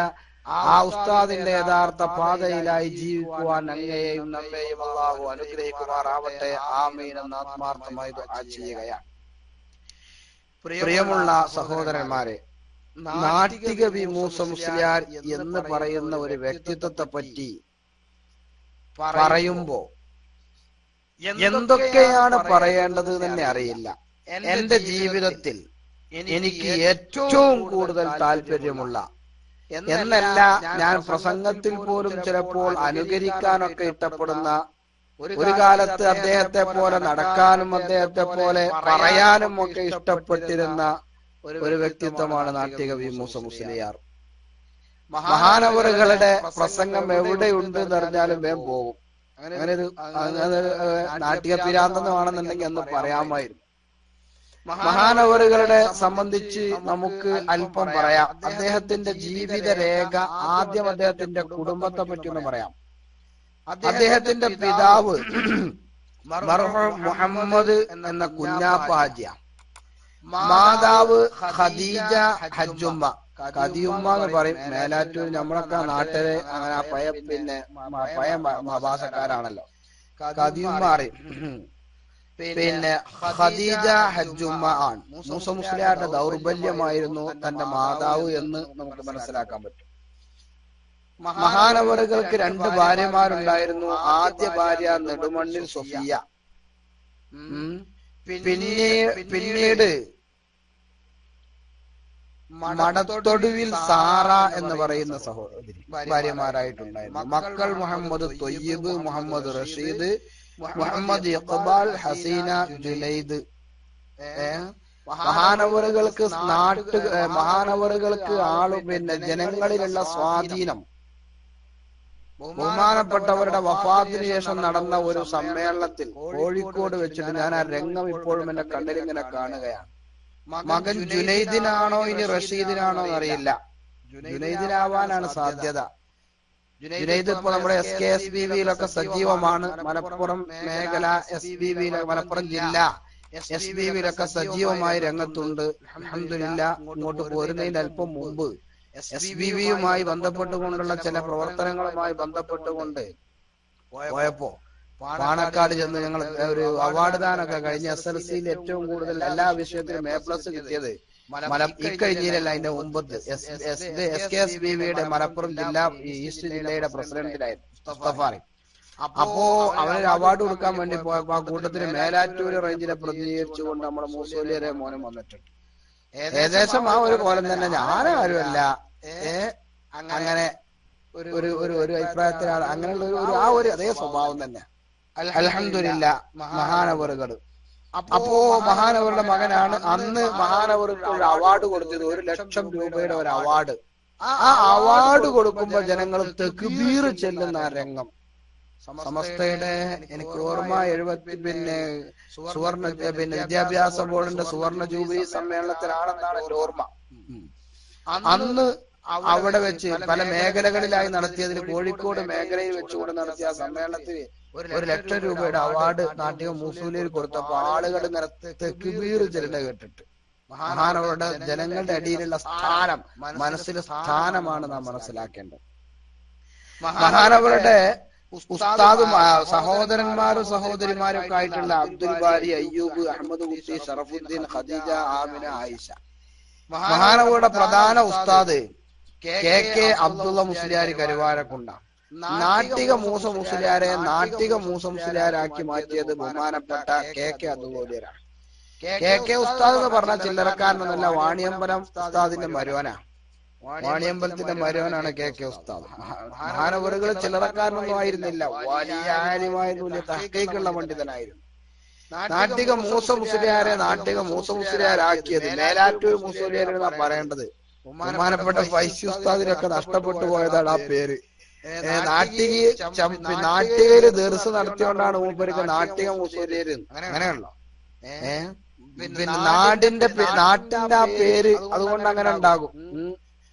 ആ ഉസ്താദിന്റെ യഥാർത്ഥ പാതയിലായി ജീവിക്കുവാൻ അങ്ങയെയും നമ്മെയും അല്ലാഹു അനുഗ്രഹിക്കുമാറാവട്ടെ. ആമീൻ എന്ന് ആത്മാർത്ഥമായി ദുആ ചെയ്യുകയാണ്. പ്രിയമുള്ള സഹോദരന്മാരെ, നാട്ടിക വി മൂസ മുസ്ലിയാർ എന്ന് പറയുന്ന ഒരു വ്യക്തിത്വത്തെ പറ്റി പറയുമ്പോ എന്തൊക്കെയാണ് പറയേണ്ടത് തന്നെ അറിയില്ല. എന്റെ ജീവിതത്തിൽ എനിക്ക് ഏറ്റവും കൂടുതൽ താല്പര്യമുള്ള എന്നല്ല, ഞാൻ പ്രസംഗത്തിൽ പോലും ചിലപ്പോൾ അനുകരിക്കാനൊക്കെ ഇഷ്ടപ്പെടുന്ന, ഒരു കാലത്ത് അദ്ദേഹത്തെ പോലെ നടക്കാനും അദ്ദേഹത്തെ പോലെ പറയാനും ഒക്കെ ഇഷ്ടപ്പെട്ടിരുന്ന ഒരു വ്യക്തിത്വമാണ് നാട്ടിക വി മൂസ മുസ്ലിയാർ. മഹാനവറുകളുടെ പ്രസംഗം എവിടെയുണ്ട് എന്ന് അറിഞ്ഞാലും വേഗം പോകും. അങ്ങനെ നാട്ടിക പിരാന്തെന്നാണെന്നുണ്ടെങ്കിൽ എന്ന് പറയാമായിരുന്നു. മഹാനവറുകളുടെ സംബന്ധിച്ച് നമുക്ക് അല്പം പറയാം. അദ്ദേഹത്തിന്റെ ജീവിത രേഖ, ആദ്യം അദ്ദേഹത്തിന്റെ കുടുംബത്തെ പറ്റി ഒന്ന് പറയാം. അദ്ദേഹത്തിന്റെ പിതാവ് മർഹൂം മുഹമ്മദ് എന്ന കുഞ്ഞാപ്പ ഹാജിയ, മാതാവ് ഖദീജ ഹജ്ജുമ്മ. ഖദിയുമ്മ എന്ന് പറയും. മേലാറ്റൂർ നമ്മളൊക്കെ നാട്ടില് അങ്ങനെ പഴയ ഭാഷക്കാരാണല്ലോ. ഖദിയുമ്മ അറിയും. പിന്നെ ഖദീജ ഹജ്ജുമ്മ ആണ്. മൂസ മുസ്ലിയാരുടെ ദൗർബല്യമായിരുന്നു തന്റെ മാതാവ് എന്ന് നമുക്ക് മനസ്സിലാക്കാൻ പറ്റും. മഹാനവറുകൾക്ക് 2 ഭാര്യമാരുണ്ടായിരുന്നു. ആദ്യ ഭാര്യ നെടുമണ്ണിൽ സൊഫിയ, പിന്നീട് മടത്തൊടുവിൽ സാറ എന്ന് പറയുന്ന സഹോദരി ഭാര്യമാരായിട്ടുണ്ടായിരുന്നു. മക്കൾ മുഹമ്മദ് തൊയ്യിബ്, മുഹമ്മദ് റഷീദ്, മുഹമ്മദ് ഇഖ്ബാൽ, ഹസീന, ജുനൈദ്. മഹാനവറുകൾക്ക് ജനങ്ങളിലുള്ള സ്വാധീനം, ബഹുമാനപ്പെട്ടവരുടെ വഫാത്തിന് ശേഷം നടന്ന ഒരു സമ്മേളനത്തിൽ കോഴിക്കോട് വെച്ചിട്ട് ഞാൻ ആ രംഗം ഇപ്പോഴും എന്റെ കണ്ണിലിങ്ങനെ കാണുകയാണ്. മകൻ ജുനൈദിനാണോ ഇനി റഷീദിനാണോ എന്നറിയില്ല. ജുനൈദിനാവാനാണ് സാധ്യത. ജുനൈദ് ഇപ്പൊ നമ്മുടെ SKSBവിയിലൊക്കെ സജീവമാണ്. മലപ്പുറം മേഖല SBV, മലപ്പുറം ജില്ല SBവിയിലൊക്കെ സജീവമായി രംഗത്തുണ്ട്. അൽഹംദുലില്ലാഹ്. ഇങ്ങോട്ട് പോരുന്നതിന് അല്പം മുമ്പ് SBVയുമായി ബന്ധപ്പെട്ടുകൊണ്ടുള്ള ചില പ്രവർത്തനങ്ങളുമായി ബന്ധപ്പെട്ടുകൊണ്ട് പോയപ്പോ പാണക്കാട് ചെന്ന് ഞങ്ങൾ ഒരു അവാർഡ് ദാനൊക്കെ കഴിഞ്ഞ SLCയിൽ ഏറ്റവും കൂടുതൽ എല്ലാ വിഷയത്തിലും A+ കിട്ടിയത് ഇക്കഴിഞ്ഞില്ല, അതിന്റെ മുമ്പത്ത് SKSBവിയുടെ മലപ്പുറം ജില്ലാ ഈസ്റ്റ് ജില്ലയുടെ പ്രസിഡന്റിലായിരുന്നു മുസ്തഫാറി. അപ്പോ അവനൊരു അവാർഡ് കൊടുക്കാൻ വേണ്ടി പോയപ്പോ ആ കൂട്ടത്തിന് മേലാറ്റൂര് റേഞ്ചിനെ പ്രതിനിധീകരിച്ചുകൊണ്ട് നമ്മുടെ മൂസോലിയരെ മോനും വന്നിട്ടുണ്ട്. ഏകദേശം ആ ഒരു കോലം തന്നെ. ഞാനാരുമല്ല അങ്ങനെ ഒരു അഭിപ്രായത്തിലാണ്. അങ്ങനെയുള്ള ആ ഒരു അതേ സ്വഭാവം തന്നെ. അൽഹംദുലില്ലാഹ്. മഹാനവറുകൾ അപ്പോ മഹാനവറുടെ മകനാണ്. അന്ന് മഹാനവറുകൾക്ക് ഒരു അവാർഡ് കൊടുത്തത് 1 ലക്ഷം രൂപയുടെ ഒരു അവാർഡ്. ആ അവാർഡ് കൊടുക്കുമ്പോ ജനങ്ങൾ തക്ബീർ ചെല്ലുന്ന രംഗം സമസ്തയുടെ എനിക്ക് ഓർമ്മ 70 സുവർണ വിദ്യാഭ്യാസ ബോർഡിന്റെ സുവർണ ജൂബിലി സമ്മേളനത്തിലാണെന്നാണ് എന്റെ ഓർമ്മ. അന്ന് അവിടെ വെച്ച് പല മേഖലകളിലായി നടത്തിയതിൽ കോഴിക്കോട് മേഖലയിൽ വെച്ചുകൊണ്ട് നടത്തിയ ആ സമ്മേളനത്തിൽ 1 ലക്ഷം രൂപയുടെ അവാർഡ് നാട്ടിക മൂസൂലിയിൽ കൊടുത്തപ്പോ ആളുകൾ ഇങ്ങനെ തക്ബീർ ചെല്ലുന്ന കേട്ടിട്ട് മഹാനവറുടെ ജനങ്ങളുടെ അടിയിലുള്ള സ്ഥാനം, മനസ്സിലെ സ്ഥാനമാണ് നാം മനസ്സിലാക്കേണ്ടത്. മഹാനവറുടെ ഉസ്താദും സഹോദരന്മാരും സഹോദരിമാരും ഒക്കെ ആയിട്ടുള്ള അബ്ദുൽ ബാരി, അയ്യൂബ്, അഹമ്മദ് കുട്ടി, ഷറഫുദ്ദീൻ, ഖദീജ, ആമിന, ആയിഷ. മഹാനവറുടെ പ്രധാന ഉസ്താദ് KK അബ്ദുള്ള മുസ്ലിയാർ കരുവാരക്കുണ്ട. നാട്ടിക മൂസ മുസ്ലിയാരെ നാട്ടിക മൂസ മുസ്ലിയാരാക്കി മാറ്റിയത് ബഹുമാനപ്പെട്ട KK അബ്ദുള്ളാണ്. KK ഉസ്താദ് എന്ന് പറഞ്ഞ ചില്ലറക്കാരനൊന്നല്ല, വാണിയമ്പലം ഉസ്താദിന്റെ മരുവനാ. വാണിയമ്പലത്തിന്റെ മരുവനാണ് KK ഉസ്താദ്. മഹാനവറുകൾ ചില്ലറക്കാരനൊന്നും ആയിരുന്നില്ല, വലിയ ആലിമായിരുന്നു, വലിയ തഹ്ഖീഖുള്ള പണ്ഡിതനായിരുന്നു. നാട്ടിക മൂസ മുസ്ലിയാരെ നാട്ടിക മൂസ മുസ്ലിയാരാക്കിയത് മേലാറ്റൂർ മുസ്ലിയാരെന്നാ പറയേണ്ടത്. ബഹുമാനപ്പെട്ട ഫൈസി ഉസ്താദിനൊക്കെ നഷ്ടപ്പെട്ടു പോയതാണ് ആ പേര്. നാട്ടികയില് ദർസ് നടത്തിയോണ്ടാണ് മൂപ്പർക്ക് നാട്ടിക മുസ്ലിയാര്. അങ്ങനെയാണല്ലോ. പിന്നെ നാടിന്റെ ആ പേര് അതുകൊണ്ട് അങ്ങനെ ഉണ്ടാകും.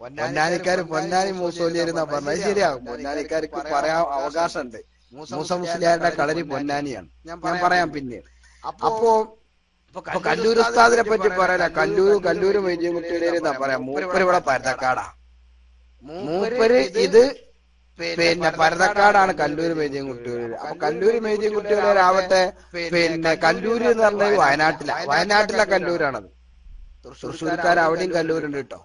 പൊന്നാനിക്കാര് പൊന്നാനി മൂസോലിയർ എന്നാ പറഞ്ഞത് ശരിയാകും. പൊന്നാനിക്കാർക്ക് പറയാൻ അവകാശമുണ്ട്. മൂസ മുസ്ലിയാരുടെ കളരി പൊന്നാനിയാണ്. ഞാൻ പറയാം പിന്നീട്. അപ്പോ കല്ലൂർ ഉസ്താദിനെ പറ്റി പറയാ. കല്ലൂര് മൈജീൻകുട്ടിയുടെ എന്നാ പറയാം. മൂപ്പര് ഇവിടെ പരതക്കാടാ. മൂപ്പര് ഇത് പരതക്കാടാണ് കല്ലൂര് മൈജീൻകുട്ടിയുടെ. അപ്പൊ കല്ലൂര് മൈജീൻകുട്ടിയോരാവട്ടെ കല്ലൂര് എന്ന് പറഞ്ഞത് വയനാട്ടിലെ കല്ലൂരാണത്. തൃശ്ശൂർക്കാർ അവിടെയും കല്ലൂരുണ്ട് കേട്ടോ.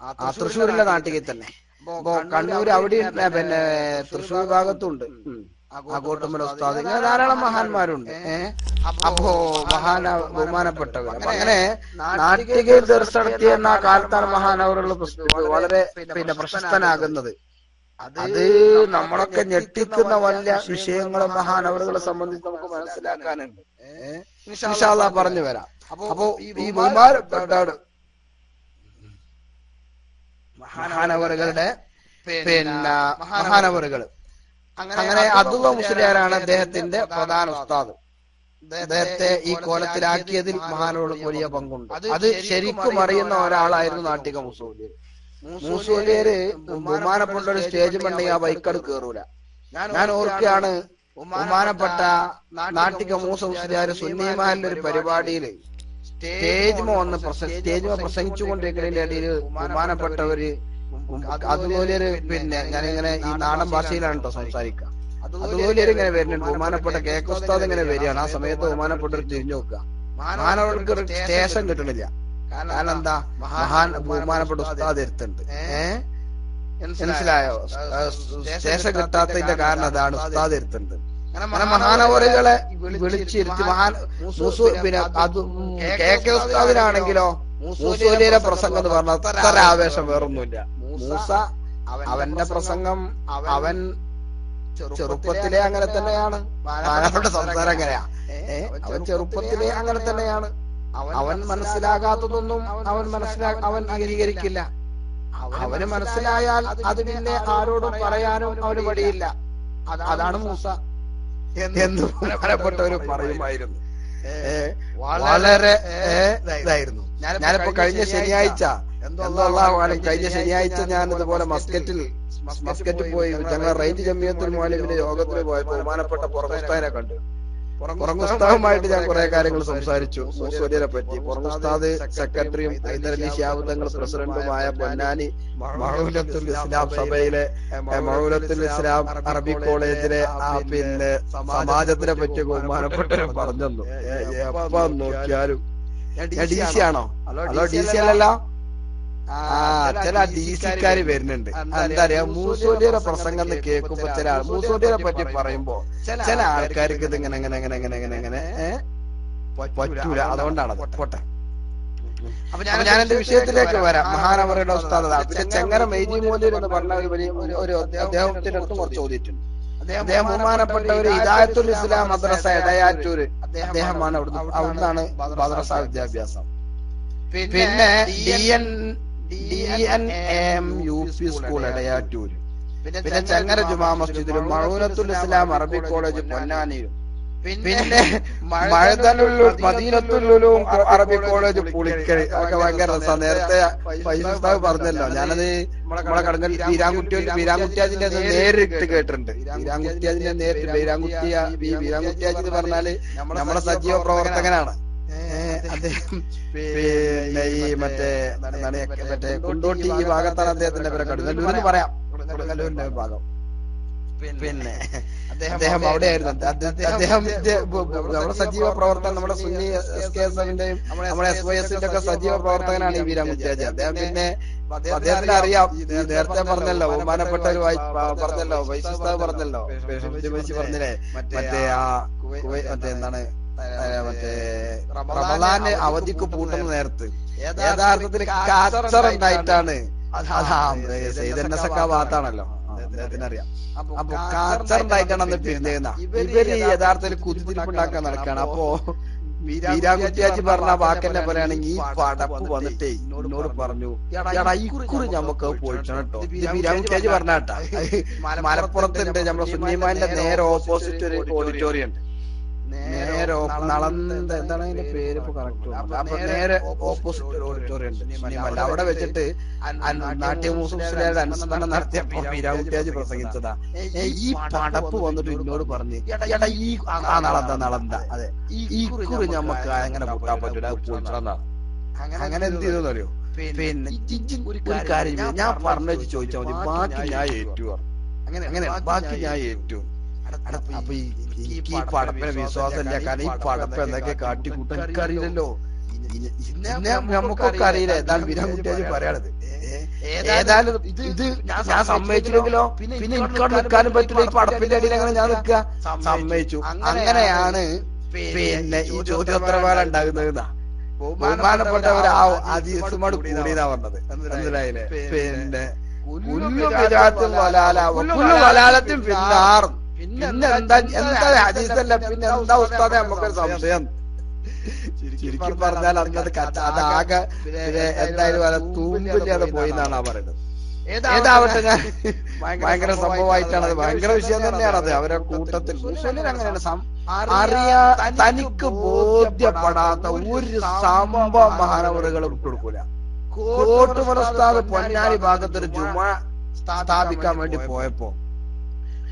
ആ തൃശ്ശൂരിലെ നാട്ടിൽ തന്നെ. അപ്പൊ കണ്ണൂര് അവിടെയും തൃശ്ശൂർ ഭാഗത്തുണ്ട്. ആകോട്ടുമ്പല ഉസ്താദ്, ഇങ്ങനെ ധാരാളം മഹാന്മാരുണ്ട്. അപ്പോ ബഹുമാനപ്പെട്ടവർ അങ്ങനെ നാട്ടികയിൽ ദർസ് നടത്തിയ എന്ന കാലത്താണ് മഹാനവറുകൾ വളരെ പ്രശസ്തനാകുന്നത്. അത് നമ്മളൊക്കെ ഞെട്ടിക്കുന്ന വലിയ വിഷയങ്ങളും മഹാനവറുകളെ സംബന്ധിച്ച് നമുക്ക് മനസ്സിലാക്കാനുണ്ട്. ഇൻഷാ അല്ലാഹ് പറഞ്ഞു വരാം. അപ്പോ ഈ ബഹുമാനപ്പെട്ട മഹാനവറുകളുടെ മഹാനവറുകൾ അങ്ങനെ അബ്ദുള്ള മുസ്ലിയാരാണ് അദ്ദേഹത്തിന്റെ പ്രധാന ഉസ്താദ്. അദ്ദേഹത്തെ ഈ കോലത്തിലാക്കിയതിൽ മഹാനോട് വലിയ പങ്കുണ്ട്. അത് ശരിക്കും അറിയുന്ന ഒരാളായിരുന്നു നാട്ടിക മൂസൂലിയർ. മൂസൂലിയര് ബഹുമാനപ്പെട്ട ഒരു സ്റ്റേജ് മണ്ടെങ്കിൽ ആ ബൈക്കട് കേറൂല. ഞാൻ ഓർക്കുകയാണ്, ബഹുമാനപ്പെട്ട നാട്ടിക മൂസ മുസ്ലിയാർ സുന്നിമാലിന്റെ ഒരു പരിപാടിയില് സ്റ്റേജിമ പ്രസംഗിച്ചുകൊണ്ടിരിക്കുന്നതിന്റെ ഇടയിൽ ബഹുമാനപ്പെട്ടവര് അതുപോലെ പിന്നെ ഞാനിങ്ങനെ ഈ നാടൻ ഭാഷയിലാണ് കേട്ടോ സംസാരിക്കുക. അതുപോലെ ഇങ്ങനെ വരുന്നുണ്ട്. ബഹുമാനപ്പെട്ട കേക്ക് ഉസ്താദ് ഇങ്ങനെ വരികയാണ്. ആ സമയത്ത് ബഹുമാനപ്പെട്ടവർ തിരിഞ്ഞു നോക്കുക. മഹാനവർക്ക് ഒരു സ്റ്റേഷൻ കിട്ടണില്ല. കാരണം എന്താ, ബഹുമാനപ്പെട്ട ഉസ്താദ് എടുത്തുണ്ട്. മനസ്സിലായോ? സ്റ്റേഷൻ കിട്ടാത്തതിന്റെ കാരണം അതാണ്, ഉസ്താദ് എടുത്തുണ്ട്. അങ്ങനെ മഹാനവറുകളെ വിളിച്ചിരുത്തി പിന്നെ അത് കേക്ക് ഉസ്താദിനാണെങ്കിലോ മൂസൂലിയുടെ പ്രസംഗം എന്ന് പറഞ്ഞാൽ അത്ര ആവേശം വേറൊന്നുമില്ല. മൂസ അവന്റെ പ്രസംഗം അവൻ ചെറുപ്പത്തിലെ അങ്ങനെ തന്നെയാണ്. മഹാനവരുടെ സംസാരം അങ്ങനെയാ. അവൻ ചെറുപ്പത്തിലെ അങ്ങനെ തന്നെയാണ്. അവൻ മനസ്സിലാകാത്തതൊന്നും അവൻ അംഗീകരിക്കില്ല. അവന് മനസ്സിലായാൽ അത് പിന്നെ ആരോടും പറയാനും അവന് മടിയില്ല. അതാണ് മൂസ എന്ന് ബഹുമാനപ്പെട്ടവര് പറയുമായിരുന്നു. വളരെ ഇതായിരുന്നു. ഞാനിപ്പോ കഴിഞ്ഞ ശനിയാഴ്ച കഴിഞ്ഞ ശനിയാഴ്ച ഞാൻ ഇതുപോലെ മസ്കറ്റിൽ പോയി. ഞങ്ങൾ റേഞ്ച് ജമിയത്തുൽ മുഅല്ലിമിന്റെ യോഗത്തിന് പോയപ്പോൾ ബഹുമാനപ്പെട്ട പുറകുസ്താദിനെ കണ്ടു. പുറകുസ്താദുമായിട്ട് ഞാൻ കുറെ കാര്യങ്ങൾ സംസാരിച്ചു മൂസൂലിയെ പറ്റി. പുറകുസ്താദ് സെക്രട്ടറിയും ഹൈദരലി ശിഹാബ് തങ്ങൾ പ്രസിഡന്റുമായ പൊന്നാനി മഅൂലത്തുൽ ഇസ്ലാം സഭയിലെ മഅൂലത്തുൽ ഇസ്ലാം അറബി കോളേജിലെ പിന്നെ സമാജത്തിനെ പറ്റി ബഹുമാനപ്പെട്ടവരും പറഞ്ഞു. എപ്പോ നോക്കിയാലും ഡി സി ആണോ? ഹലോ ഡി സി അല്ലല്ലോ. ചില ഡി സിക്കാര് വരുന്നുണ്ട്. എന്താ പറയാ, മൂസൂലിയുടെ പ്രസംഗം എന്ന് കേൾക്കുമ്പോ ചില മൂസൂലിയെ പറ്റി പറയുമ്പോ ചില ആൾക്കാർക്ക് ഇത് ഇങ്ങനെ പറ്റൂല. അതുകൊണ്ടാണ് പോട്ടെ. അപ്പൊ ഞാൻ എന്റെ വിഷയത്തിലേക്ക് വരാം. മഹാനവറുടെ ഉസ്താദ് പിന്നെ ചെങ്ങര മെയ്ജി മൂല്യർ എന്ന് പറഞ്ഞ ഒരു അദ്ദേഹത്തിന്റെ അടുത്ത് കുറച്ച് ചോദിച്ചിട്ടുണ്ട്. അദ്ദേഹം ബഹുമാനപ്പെട്ട ഒരു ഹിദായത്തുൽ ഇസ്ലാം മദ്രസ എടയാറ്റൂര്, അദ്ദേഹമാണ് അവിടുന്നാണ് മദ്രസ വിദ്യാഭ്യാസം. പിന്നെ DNAM UP സ്കൂൾ എടയാറ്റൂര്, പിന്നെ ചെങ്ങര ജുമാ മസ്ജിദിലും മഅൂനത്തുൽ ഇസ്ലാം അറബി കോളേജ് പൊന്നാനിയിലും, പിന്നെ മദീനത്തുൽ ഉലൂം അറബി കോളേജ് പുളിക്കൽ. അതൊക്കെ ഭയങ്കര രസമാണ്. നേരത്തെ ഫൈസൽ പറഞ്ഞല്ലോ, ഞാനത് നമ്മളെ കടങ്ങൽ വീരാൻകുട്ടിയാജിന്റെ നേരിട്ട് കേട്ടിട്ടുണ്ട്. വീരാൻകുട്ടിയാജി എന്ന് പറഞ്ഞാല് നമ്മളെ സജീവ പ്രവർത്തകനാണ്. അദ്ദേഹം പിന്നെ ഈ മറ്റേ കുണ്ടോട്ടി ഈ ഭാഗത്താണ് അദ്ദേഹത്തിന്റെ പേര്. കടുങ്ങല്ലൂർ എന്ന് പറയാം, കടുങ്ങല്ലൂരിന്റെ ഭാഗം. പിന്നെ അദ്ദേഹം അവിടെയായിരുന്നു. അദ്ദേഹം നമ്മുടെ സജീവ പ്രവർത്തകൻ, നമ്മുടെ സുന്നി SKSFന്റെയും നമ്മുടെ SYSന്റെ ഒക്കെ സജീവ പ്രവർത്തകനാണ് ഈ വീരാൻകുട്ടിയാജി. അദ്ദേഹം പിന്നെ അദ്ദേഹത്തിന് അറിയാം. നേരത്തെ പറഞ്ഞല്ലോ, ബഹുമാനപ്പെട്ടവർ പറഞ്ഞല്ലോ, വൈശിഷ്ഠ പറഞ്ഞല്ലോ, പറഞ്ഞില്ലേ മറ്റേ എന്താണ് റമദാന് അവധിക്ക് പൂട്ടുന്ന നേരത്ത് യഥാർത്ഥത്തിൽ കാച്ചർ ഉണ്ടായിട്ടാണ്. സൈദന്നസക്ക ഭാഗത്താണല്ലോ, അദ്ദേഹത്തിനറിയാം. അപ്പൊ കാച്ചർ ഉണ്ടായിട്ടാണ് അന്ന് പിരിഞ്ഞേന്ന. ഇവര് യഥാർത്ഥത്തിൽ കുത്തിരിപ്പുണ്ടാക്കാൻ നടക്കാണ്. അപ്പോ വീരാൻകുട്ടിയാജി പറഞ്ഞ വാക്കെന്നെ പറയുകയാണെങ്കിൽ, ഈ പടപ്പ് വന്നിട്ടേ എന്നോട് പറഞ്ഞു, എടാ ഇക്കുറി ഞമ്മക്ക് പോയിട്ടാണ് കേട്ടോ. ഇത് വീരാൻകുട്ടിയാജി പറഞ്ഞാട്ടാ. മലപ്പുറത്തുണ്ട് നമ്മുടെ സുന്നിമാന്റെ നേരെ ഓപ്പോസിറ്റ് ഒരു ഓഡിറ്റോറിയം ഉണ്ട്. നേരെ നളന്ത എന്താണ് അതിന്റെ പേര് ഇപ്പൊ കറക്റ്റ്. അപ്പൊ നേരെ ഓപ്പോസിറ്റ് ഒരു ഓഡിറ്റോറിയം ഉണ്ട് സുന്നിമല്ല. അവിടെ വെച്ചിട്ട് നാട്യ മുസ്ലിംയുടെ അനുസ്മരണം നടത്തിയപ്പോ വീരാൻകുട്ടിയാജി പ്രസംഗിച്ചതാ. ഈ പടപ്പ് വന്നിട്ട് എന്നോട് പറഞ്ഞു, എടാ ഈ നളന്ത അതെ ഈ കുറി ഞമ്മക്ക് അങ്ങനെ കൂട്ടാൻ പറ്റൂല, അത് പോയിട്ടാ. അങ്ങനെ എന്ത് ചെയ്തെന്ന് അറിയോ? പിന്നെ ഒരു കാര്യം ഞാൻ പറഞ്ഞു ചോദിച്ചാൽ മതി, ബാക്കി ഞാൻ ഏറ്റു. അങ്ങനെ ബാക്കി ഞാൻ ഏറ്റു. അപ്പൊ എനിക്ക് ഈ പടപ്പിനെ വിശ്വാസമില്ല. കാരണം ഈ പടപ്പ് എന്തൊക്കെ കാട്ടിക്കൂട്ടാൻ എനിക്കറിയില്ലല്ലോ. നമുക്കൊക്കെ അറിയില്ല. ഏതാണ് വീരാൻകുട്ടിയാജി പറയാനത്. ഏതായാലും ഇത് ഞാൻ സമ്മതിച്ചില്ലെങ്കിലോ പിന്നെ എനിക്കവിടെ നിൽക്കാനും പറ്റില്ല. ഈ പടപ്പിന്റെ അടിയിൽ അങ്ങനെ ഞാൻ നിൽക്കുക സമ്മതിച്ചു. അങ്ങനെയാണ് പിന്നെ ഈ ചോദ്യോത്തരവേള ഉണ്ടാകുന്നത്. ബഹുമാനപ്പെട്ടവർ ആ അതീസുമാട് കൂടിയെന്നാ പറഞ്ഞത്. മനസ്സിലായില്ലേ? പിന്നെ വലാലത്തിൽ പിന്നാറും പിന്നെ എന്താ ഹദീസല്ല, പിന്നെ എന്താ ഉസ്താദെ നമുക്കൊരു സംശയം. ചുരുക്കി പറഞ്ഞാൽ അന്നത് അതാകെ പിന്നെ എന്തായാലും തൂമ്പില്ലാതെ പോയി എന്നാണ് പറയുന്നത്. ഏതാവട്ടെ ഞാൻ ഭയങ്കര സംഭവമായിട്ടാണ് അത്, ഭയങ്കര വിഷയം തന്നെയാണ് അത്. അവരെ കൂട്ടത്തിൽ മുസ്ലിം അങ്ങനെയാണ് തനിക്ക് ബോധ്യപ്പെടാത്ത ഒരു സംഭവം മഹാനവറുകൾ വിട്ടുകൊടുക്കൂല. കോട്ടുമല ഉസ്താദ് പൊന്നാനി ഭാഗത്തൊരു ജുമാ സ്ഥാപിക്കാൻ വേണ്ടി പോയപ്പോ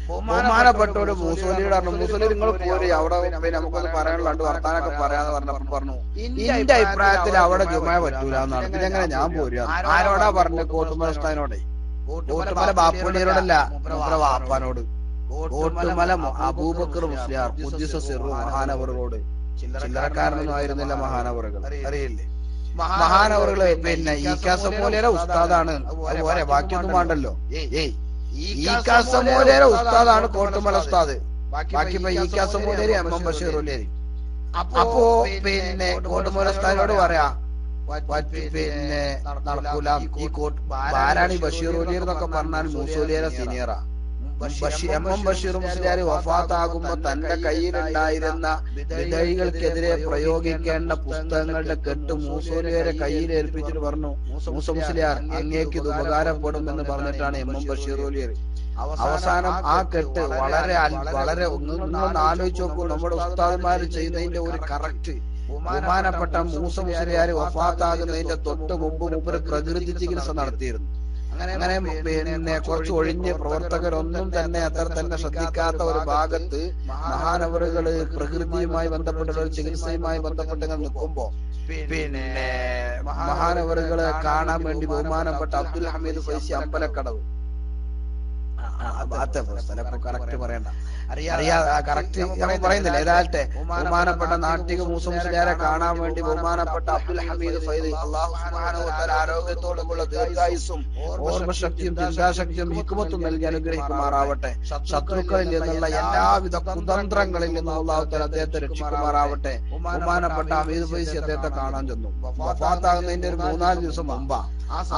ബഹുമാനപ്പെട്ട ഒരു മൂസോലിയുടെ പറഞ്ഞു, മൂസോലി നിങ്ങൾ പോരി അവിടെ പിന്നെ നമുക്കൊന്ന് പറയാനുള്ളൂ, വർത്താനൊക്കെ പറയാന്ന് പറഞ്ഞപ്പോ പറഞ്ഞു എന്റെ അഭിപ്രായത്തിൽ അവിടെ ജുമാ പറ്റൂല എന്നാണ്. പിന്നെങ്ങനെ ഞാൻ പോരുക? ആരോടാ പറഞ്ഞു? കോട്ടുമല ഉസ്താദിനോടെ. കോട്ടുമല ബാപ്പുള്ളിയരോടല്ല, നമ്മുടെ വാപ്പാനോട്. കോട്ടുമല അബൂബക്കർ മുസ്ലിയാർ ഖുദ്ദിസ സിർറു മഹാനവറുകളോട്. ചില്ലറക്കാരനൊന്നും ആയിരുന്നില്ല മഹാനവറുകൾ, അറിയില്ലേ? മഹാനവറുകള് പിന്നെ ഈക്കാസമൂലയുടെ ഉസ്താദാണ്. അതുപോലെ ബാക്കിയൊന്നും വേണ്ടല്ലോ. ഈക്കാസമൂലയുടെ ഉസ്താദാണ് കോട്ടുമല ഉസ്താദ്. ബാക്കി ഈക്കാസമൂലരി എം എം ബഷീറുല്ലേരി. അപ്പോ പിന്നെ കോട്ടുമല ഉസ്താദിനോട് പറയാ പിന്നെ നടക്കൂല. ഈ ആരാണ് ഈ ബഷീറുല്ലിയർ എന്നൊക്കെ പറഞ്ഞാൽ മൂസൂലിയുടെ സീനിയറാ. എം എം ബഷീർ മുസ്ലിയാർ വഫാത്താകുമ്പോ തന്റെ കയ്യിലുണ്ടായിരുന്ന വിധേയികൾക്കെതിരെ പ്രയോഗിക്കേണ്ട പുസ്തകങ്ങളുടെ കെട്ട് മൂസൂലിയരെ കയ്യിൽ ഏൽപ്പിച്ചിട്ട് പറഞ്ഞു, മൂസ മുസ്ലിയാർ അങ്ങേക്ക് ഇത് ഉപകാരപ്പെടും എന്ന് പറഞ്ഞിട്ടാണ് എം എം ബഷീറുല്ലിയർ അവസാനം ആ കെട്ട് വളരെ ഒന്ന് ആലോചിച്ച് നോക്കൂ. നമ്മുടെ ഉസ്താദന്മാര് ചെയ്യുന്നതിന്റെ ഒരു കറക്റ്റ്. ബഹുമാനപ്പെട്ട മൂസ മുസ്ലിയാർ വഫാത്താകുന്നതിന്റെ തൊട്ട് മുമ്പ് പ്രകൃതി ചികിത്സ നടത്തിയിരുന്നു. അങ്ങനെ പിന്നെ കുറച്ച് ഒഴിഞ്ഞ് പ്രവർത്തകരൊന്നും തന്നെ അത്ര തന്നെ ശ്രദ്ധിക്കാത്ത ഒരു ഭാഗത്ത് മഹാനവറുകള് പ്രകൃതിയുമായി ബന്ധപ്പെട്ടുള്ള ഒരു ചികിത്സയുമായി ബന്ധപ്പെട്ട് നിൽക്കുമ്പോ പിന്നെ മഹാനവറുകളെ കാണാൻ വേണ്ടി ബഹുമാനപ്പെട്ട അബ്ദുൽ ഹമീദ് ഫൈസി അമ്പലക്കടവ്, കറക്റ്റ് പറയണ്ട, കറക്റ്റ് പറയുന്നില്ല, ഏതാട്ടെ ബഹുമാനപ്പെട്ട നാട്ടിക മൂസ മുസ്ലിയാരെ കാണാൻ വേണ്ടി ബഹുമാനപ്പെട്ട അബ്ദുൽ ഹമീദ് ഫൈസി അല്ലാഹു സുബ്ഹാനഹു വ തആല ആരോഗ്യത്തോടുള്ള ദീർഘായുസ്സും ഓർമ്മശക്തിയും ചിന്താശക്തിയും ഹിക്മത്തും നൽകി അനുഗ്രഹിക്കുമാറാവട്ടെ. ശത്രുക്കളിൽ നിന്നുള്ള എല്ലാവിധ കുതന്ത്രങ്ങളിൽ നിന്നും അല്ലാഹു തആല അദ്ദേഹത്തെ രക്ഷിക്കുമാറാവട്ടെ. ബഹുമാനപ്പെട്ട ഹമീദ് ഫൈസി അദ്ദേഹത്തെ കാണാൻ ചെന്നു. വഫാത്താകുന്നതിന്റെ ഒരു 3-4 ദിവസം മുമ്പാ.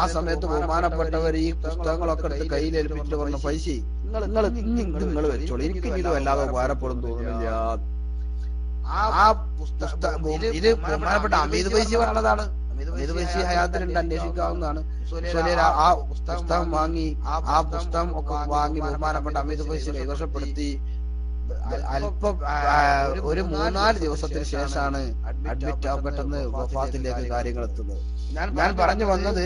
ആ സമയത്ത് ബഹുമാനപ്പെട്ടവർ ഈ പുസ്തകങ്ങളൊക്കെ എടുത്ത് കയ്യിലേൽപ്പിച്ചിട്ട് പറഞ്ഞു, ഫൈസി നിങ്ങൾ വെച്ചോളൂ, എനിക്ക് ഇത് വല്ലാതെ ഉപകാരപ്പെടും തോന്നുന്നില്ല. ഇത് ബഹുമാനപ്പെട്ട ഹമീദ് ഫൈസി പറഞ്ഞതാണ്. ഹമീദ് ഫൈസി ഹയാത്തിലുണ്ട്, അന്വേഷിക്കാവുന്നതാണ്. ആ പുസ്തകം വാങ്ങി ബഹുമാനപ്പെട്ട ഹമീദ് ഫൈസി കൈവശപ്പെടുത്തി. അല്പം ഒരു 3-4 ദിവസത്തിന് ശേഷമാണ് അഡ്മിറ്റ് പെട്ടെന്ന് വഫാത്തിലേക്ക് കാര്യങ്ങൾ എത്തുന്നത്. ഞാൻ പറഞ്ഞു വന്നത്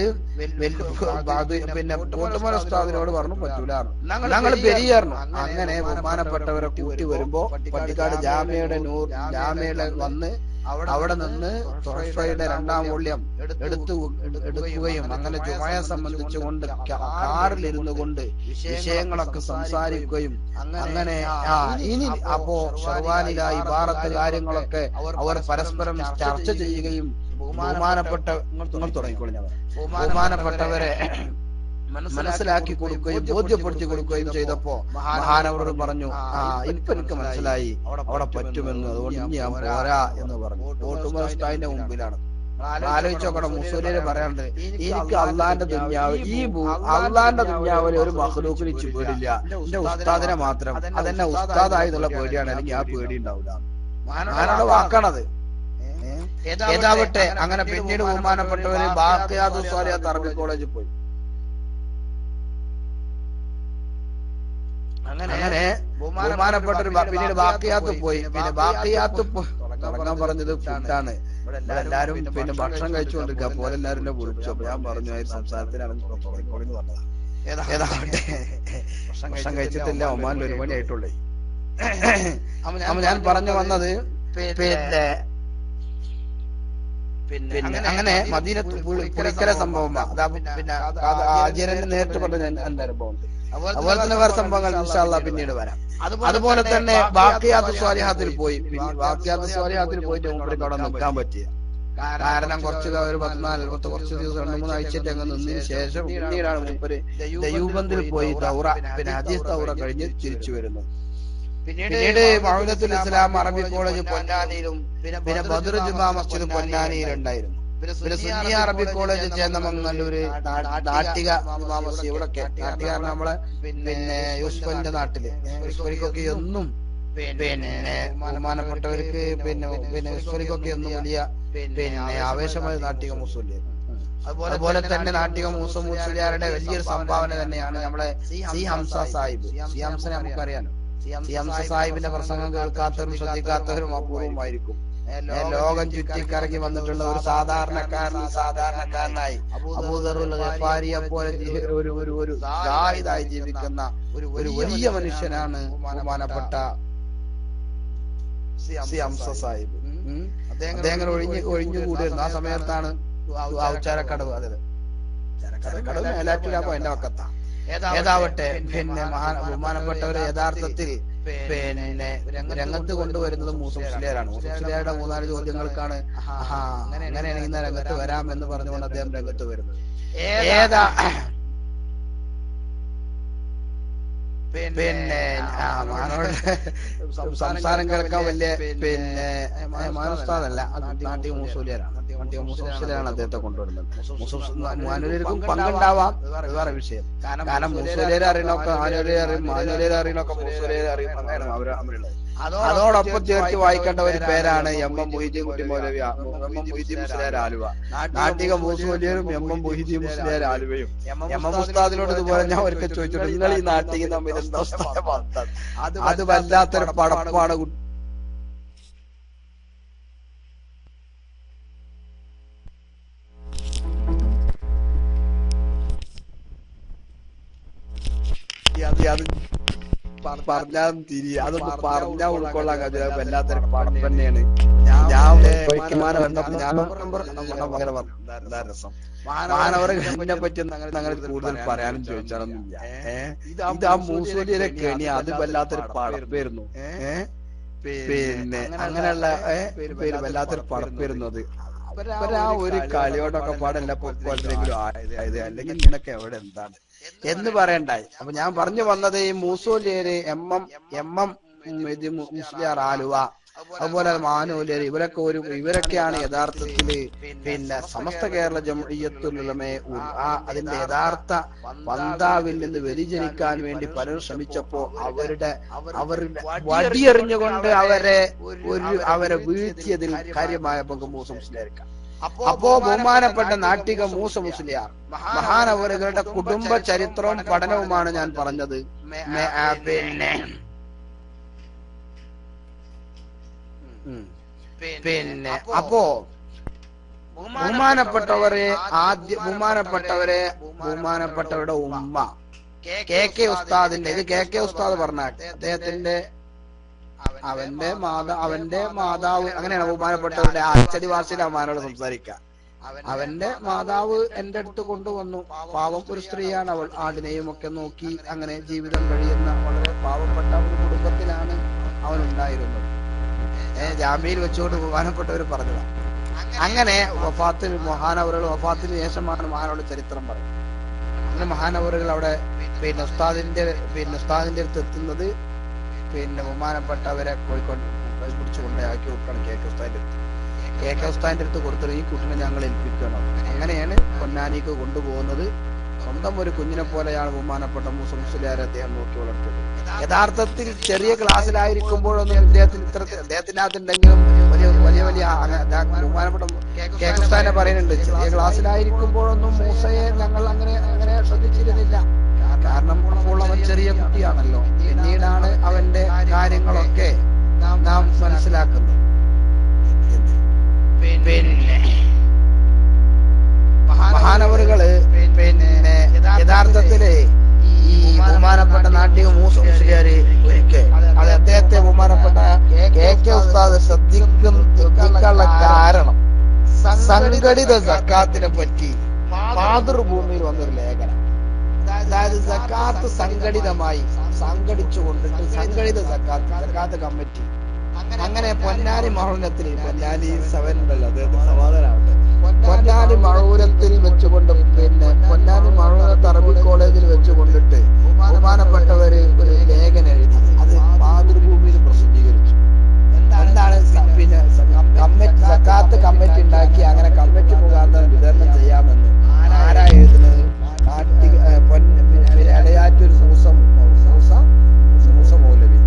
പിന്നെ കോട്ടുമല ഉസ്താദിനോട് പറഞ്ഞു പറ്റൂല, ഞങ്ങൾ പെരിയായിരുന്നു. അങ്ങനെ ബഹുമാനപ്പെട്ടവരെ കൂട്ടി വരുമ്പോ പട്ടിക്കാട് ജാമ്യയുടെ വന്ന് അവിടെ നിന്ന് തൊഹഫയുടെ 2ാം വോള്യം എടുക്കുകയും അങ്ങനെ ജുമയെ സംബന്ധിച്ചുകൊണ്ട് കാറിലിരുന്നു കൊണ്ട് വിഷയങ്ങളൊക്കെ സംസാരിക്കുകയും അങ്ങനെ ഇനി അപ്പോ ഷർവാനില ഇബാറത്ത് കാര്യങ്ങളൊക്കെ അവർ പരസ്പരം ചർച്ച ചെയ്യുകയും ബഹുമാനപ്പെട്ടവരെ മനസ്സിലാക്കി കൊടുക്കുകയും ബോധ്യപ്പെടുത്തി കൊടുക്കുകയും ചെയ്തപ്പോ മഹാനവരോട് പറഞ്ഞു, ഇപ്പൊ എനിക്ക് മനസ്സിലായി അവിടെ പറ്റുമെന്ന്, അതുകൊണ്ട് ഇനി ഞാൻ പോരാ എന്ന് പറഞ്ഞു. കോട്ടുമല ഉസ്താദിന്റെ മുമ്പിലാണ്. ആലോചിച്ച് നോക്കണം, മുസ്ലിം പറയാണ്ട് എനിക്ക് അള്ളാന്റെ ദുനിയാവ് അള്ളാന്റെ ദുനിയാവിലെ ഒരു മഖ്ലൂഖിന് പേടില്ല, എന്റെ ഉസ്താദിനെ മാത്രം. അതെന്നെ ഉസ്താദായി എന്നുള്ള പേടിയാണ്, അല്ലെങ്കിൽ ആ പേടി ഉണ്ടാവില്ല. മഹാനോട് വാക്കാണത്. ഏതാവട്ടെ അങ്ങനെ പിന്നീട് ബഹുമാനപ്പെട്ടവര് ബാഖിയാത്തുസ് സ്വാലിഹാത്ത് അറബി കോളേജിൽ പോയി. അങ്ങനെ ബഹുമാനപ്പെട്ടൊരു പിന്നീട് ബാഖിയാത്ത് പോയി. പിന്നെ ബാഖിയാത്ത് തുടങ്ങാൻ പറഞ്ഞത് ഫുഡാണ്. എല്ലാരും പിന്നെ ഭക്ഷണം കഴിച്ചുകൊണ്ടിരിക്കുക പോലെ എല്ലാരും വിളിച്ചു. അപ്പൊ ഞാൻ പറഞ്ഞു സംസാരത്തിനാണ് തുടങ്ങിക്കോളിന്ന് പറഞ്ഞതാ. ഏതാവട്ടെ ഭക്ഷണം കഴിച്ചിട്ടില്ല, ഒമാനിൽ 1 മണി ആയിട്ടുള്ളേ. അപ്പൊ ഞാൻ പറഞ്ഞു വന്നത് പിന്നെ അങ്ങനെ മദീനത്ത് പുളിക്കര സംഭവം, പിന്നെ ആചാര്യന് നേരിട്ട് പറഞ്ഞ എന്റെ അനുഭവം. അതുപോലെ തന്നെ വേറെ സംഭവങ്ങൾ ഇൻഷാ അല്ലാഹ് പിന്നീട് വരാം. അതുപോലെ തന്നെ ബാഖിയാത്തുസ് സ്വാലിഹാത്തിൽ പോയി. പിന്നെ ബാഖിയാത്തുസ് സ്വാലിഹാത്തിൽ പോയിട്ട് മൂപ്പർക്ക് അവിടെ നിൽക്കാൻ പറ്റിയ കാരണം കുറച്ച് ഒരു 14 കുറച്ച് ദിവസം 2-3 ആഴ്ചയിട്ട് അങ്ങ് നിന്നതിന് ശേഷം പിന്നീടാണ് മൂപ്പര് ദയൂബന്ദിൽ പോയി ദൗറ പിന്നെ ഹദീസ് ദൗറ കഴിഞ്ഞ് തിരിച്ചു വരുന്നത്. പിന്നീട് മൗലത്തുൽ ഇസ്ലാം അറബി കോളേജ് പൊന്നാനിയിലും പിന്നെ ബദർ ജുമാ മസ്ജിദ് പൊന്നാനിയിലുണ്ടായിരുന്നു. പിന്നെ സുന്നി അറബി കോളേജ് ചേന്നമംഗലൂര്, നാട്ടിക ജുമാ മസ്ജിദ്, ഇവിടൊക്കെ നാട്ടിക നമ്മളെ പിന്നെ യൂസുഫലിന്റെ നാട്ടില് യൂസുഫലിക്കൊക്കെ എന്നും പിന്നെ ബഹുമാനപ്പെട്ടവർക്ക് പിന്നെ യൂസുഫലിക്കൊക്കെ എന്നും വലിയ പിന്നെ ആവേശമായ നാട്ടിക മുസ്ലിം. അതുപോലെ തന്നെ നാട്ടിക മൂസ മുസ്ലിയാരുടെ വലിയൊരു സംഭാവന തന്നെയാണ് നമ്മളെ സി ഹംസ സാഹിബ്. സി ഹംസനെ നമുക്കറിയാലോ. സി ഹംസ സാഹിബിന്റെ പ്രസംഗം കേൾക്കാത്തവരും ശ്രദ്ധിക്കാത്തവരും അപൂർവമായിരിക്കും. ലോകം ചുറ്റിക്കറങ്ങി വന്നിട്ടുള്ള ഒരു സാധാരണക്കാരനായി അബൂദറുൽ ഗഫാരിയെ പോലെ ഒരു ജാഹിദായി ജീവിക്കുന്ന ഒരു വലിയ മനുഷ്യനാണ് ബഹുമാനപ്പെട്ട സി ഹംസ സാഹിബ്. അദ്ദേഹം ഒഴിഞ്ഞുകൂടിയിരുന്നു. ആ സമയത്താണ് ചരക്കടവ്. അതായത് ചരക്കടവ് മേലാറ്റൂരാപ്പോ എന്റെ വക്കത്താ. ഏതാവട്ടെ പിന്നെ ബഹുമാനപ്പെട്ടവര് യഥാർത്ഥത്തിൽ പിന്നെ രംഗത്ത് കൊണ്ടുവരുന്നത് മൂസ മുസ്ലിയാരാണ്. മൂസ മുസ്ലിയാരുടെ 3-4 ചോദ്യങ്ങൾക്കാണ് അങ്ങനെയാണെങ്കിൽ ഇന്ന് രംഗത്ത് വരാമെന്ന് പറഞ്ഞുകൊണ്ട് അദ്ദേഹം രംഗത്ത് വരുന്നത്. ഏതാ പിന്നെ സംസാരം കേൾക്കാൻ വലിയ പിന്നെ മാനുസ്താദല്ല, നാട്ടിക മൂസൂലിയരാണ്. നാട്ടിക മൂസൂലിയരാണ് അദ്ദേഹത്തെ കൊണ്ടുവരുന്നത്. മാനുലിയർക്കും പങ്കുണ്ടാവാം, അത് വേറെ വിഷയം. കാരണം മൂസൂലിയരെ അറിയണൊക്കെ മാനുലിയരെ അറിയണൊക്കെ മൂസൂലിയരെ അറിയുന്ന അവരുള്ളത്. അതോടൊപ്പം ചേർത്ത് വായിക്കേണ്ട ഒരു പേരാണ് M M Moideen Kutty Maulavi, M M Moideen Musliyar Aluva. Nattika മൂസൂലിയരും എം എം മൊയ്തീൻ മുസ്ലിയാർ ആലുവയും. എം എം ഉസ്താദിനോട് ഇതുപോലെ ഞാൻ ഒരിക്കൽ ചോദിച്ചിട്ടുണ്ട്, നിങ്ങൾ ഈ നാട്ടിക തമ്മിൽ എന്താ അത് വല്ലാത്തൊരു പടപ്പാണ്. പറഞ്ഞാൽ അതൊന്ന് പറഞ്ഞാൽ ഉൾക്കൊള്ളാൻ കഴിയില്ല. വല്ലാത്തൊരു പടം തന്നെയാണ്. മാനവരെ പറ്റി അങ്ങനെ കൂടുതൽ പറയാനും ചോദിച്ചാലൊന്നുമില്ല. ഇത് ആ മൂസൂലിയുടെ കെണി, അത് വല്ലാത്തൊരു പടപ്പായിരുന്നു. പിന്നെ അങ്ങനെയുള്ള പേര് വല്ലാത്തൊരു പടപ്പായിരുന്നു. അത് ആ ഒരു കളിയോടൊക്കെ പാടല്ല പൊക്കോട്ടെങ്കിലും ആയത്, അല്ലെങ്കിൽ നിനക്ക് എവിടെ എന്താണ് എന്ന് പറയണ്ടായി. അപ്പൊ ഞാൻ പറഞ്ഞു വന്നത് ഈ മൂസൂലിയര്, എം എം മുസ്ലിയാർ ആലുവ, അതുപോലെ മാനൂലിയർ, ഇവരൊക്കെയാണ് യഥാർത്ഥത്തില് പിന്നെ സമസ്ത കേരള ജംഇയ്യത്തുൽ ഉലമയെ അതിന്റെ യഥാർത്ഥ പന്താവിൽ നിന്ന് വ്യതിചലിക്കാൻ വേണ്ടി പലരും ശ്രമിച്ചപ്പോ അവരുടെ വടിയെറിഞ്ഞുകൊണ്ട് അവരെ വീഴ്ത്തിയതിൽ കാര്യമായ പങ്ക് മൂസ മുസ്ലിയാർക്കാണ്. അപ്പോ ബഹുമാനപ്പെട്ട നാട്ടിക മൂസ മുസ്ലിയാർ മഹാനവറുകളുടെ കുടുംബ ചരിത്രവും പഠനവുമാണ് ഞാൻ പറഞ്ഞത്. പിന്നെ അപ്പോ ബഹുമാനപ്പെട്ടവരുടെ ഉമ്മ കെ ഉസ്താദിന്റെ, ഇത് കെ ഉസ്താദ് പറഞ്ഞാട്ടെ, അദ്ദേഹത്തിന്റെ അവന്റെ മാതാവ്, അങ്ങനെയാണ് ബഹുമാനപ്പെട്ടവരുടെ അച്ചടി ഭാഷയിൽ അവനോട് സംസാരിക്കുക. അവന്റെ മാതാവ് എന്റെ അടുത്ത് കൊണ്ടുവന്നു. പാവം ഒരു സ്ത്രീയാണ് അവൾ. ആടിനെയും ഒക്കെ നോക്കി അങ്ങനെ ജീവിതം കഴിയുന്ന വളരെ പാവപ്പെട്ട ഒരു കുടുംബത്തിലാണ് അവനുണ്ടായിരുന്നത്. ജാമ്യയിൽ വെച്ചുകൊണ്ട് ബഹുമാനപ്പെട്ടവർ പറഞ്ഞതാണ്. അങ്ങനെ മഹാനവറുകൾ വഫാത്തിന് ശേഷമാണ് മഹാനവറുടെ ചരിത്രം പറയുന്നത്. അങ്ങനെ മഹാനവറുകൾ അവിടെ പിന്നെ ഉസ്താദിന്റെ അടുത്ത് എത്തുന്നത് പിന്നെ ബഹുമാനപ്പെട്ടവരെ കോഴിക്കോട് പിടിച്ചു കൊണ്ടാക്കി കൊടുക്കണം കെ ഉസ്താദിന്റെ അടുത്ത് കൊടുത്തിട്ട് ഈ കുട്ടിനെ ഞങ്ങൾ ഏൽപ്പിക്കണം. അങ്ങനെയാണ് പൊന്നാനിക്ക് കൊണ്ടുപോകുന്നത്. സ്വന്തം ഒരു കുഞ്ഞിനെ പോലെയാണ് ബഹുമാനപ്പെട്ട മൂസ മുസ്ലിയാരെ അദ്ദേഹം നോക്കി വളർത്തിയത്. യഥാർത്ഥത്തിൽ ചെറിയ ക്ലാസ്സിലായിരിക്കുമ്പോഴൊന്നും അദ്ദേഹത്തിനകത്തുണ്ടെങ്കിലും വലിയ ബഹുമാനപ്പെട്ട കെ ഉസ്താദിനെ പറയുന്നുണ്ട്, ചെറിയ ക്ലാസ്സിലായിരിക്കുമ്പോഴൊന്നും മൂസയെ ഞങ്ങൾ അങ്ങനെ ശ്രദ്ധിച്ചിരുന്നില്ല. കാരണം അപ്പോൾ അവൻ ചെറിയ കുട്ടിയാണല്ലോ. പിന്നീടാണ് അവന്റെ കാര്യങ്ങളൊക്കെ നാം മനസ്സിലാക്കുന്നത്. പിന്നെ മഹാനവറുകള് പിന്നെ യഥാർത്ഥത്തില് ഈ ബഹുമാനപ്പെട്ട നാട്ടിക മൂസ മുസ്ലിയാര് ഒരിക്കൽ അത് അദ്ദേഹത്തെ ബഹുമാനപ്പെട്ട കെ ഉസ്താദ് ശ്രദ്ധിക്കാനുള്ള കാരണം സംഘടിത സക്കാത്തിനെ പറ്റി മാതൃഭൂമിയിൽ വന്നൊരു ലേഖനം. അതായത് സക്കാത്ത് സംഘടിച്ചുകൊണ്ടിട്ട് സംഘടിത സക്കാത്ത് കമ്മിറ്റി, അങ്ങനെ പൊന്നാനി മഹൂരത്തിൽ, പൊന്നാനി 7 ഉണ്ടല്ലോ, അദ്ദേഹത്തിന് സമാധാനമാവട്ടെ, പൊന്നാനി മഹൂരത്തിൽ വെച്ചുകൊണ്ട് പിന്നെ പൊന്നാനി മഹൂരത്ത് അറബി കോളേജിൽ വെച്ചുകൊണ്ടിട്ട് ബഹുമാനപ്പെട്ടവര് ഒരു ലേഖനം എഴുതി. അത് മാതൃഭൂമിയിൽ പ്രസിദ്ധീകരിച്ചു. എന്താണ് പിന്നെ സക്കാത്ത് കമ്മിറ്റി ഉണ്ടാക്കി, അങ്ങനെ കമ്മിറ്റി മുഖാന്തരം വിതരണം ചെയ്യാമെന്ന്. ആരാ എഴുതുന്നത്? എടയാറ്റൂർ മൂസ മൗലവി.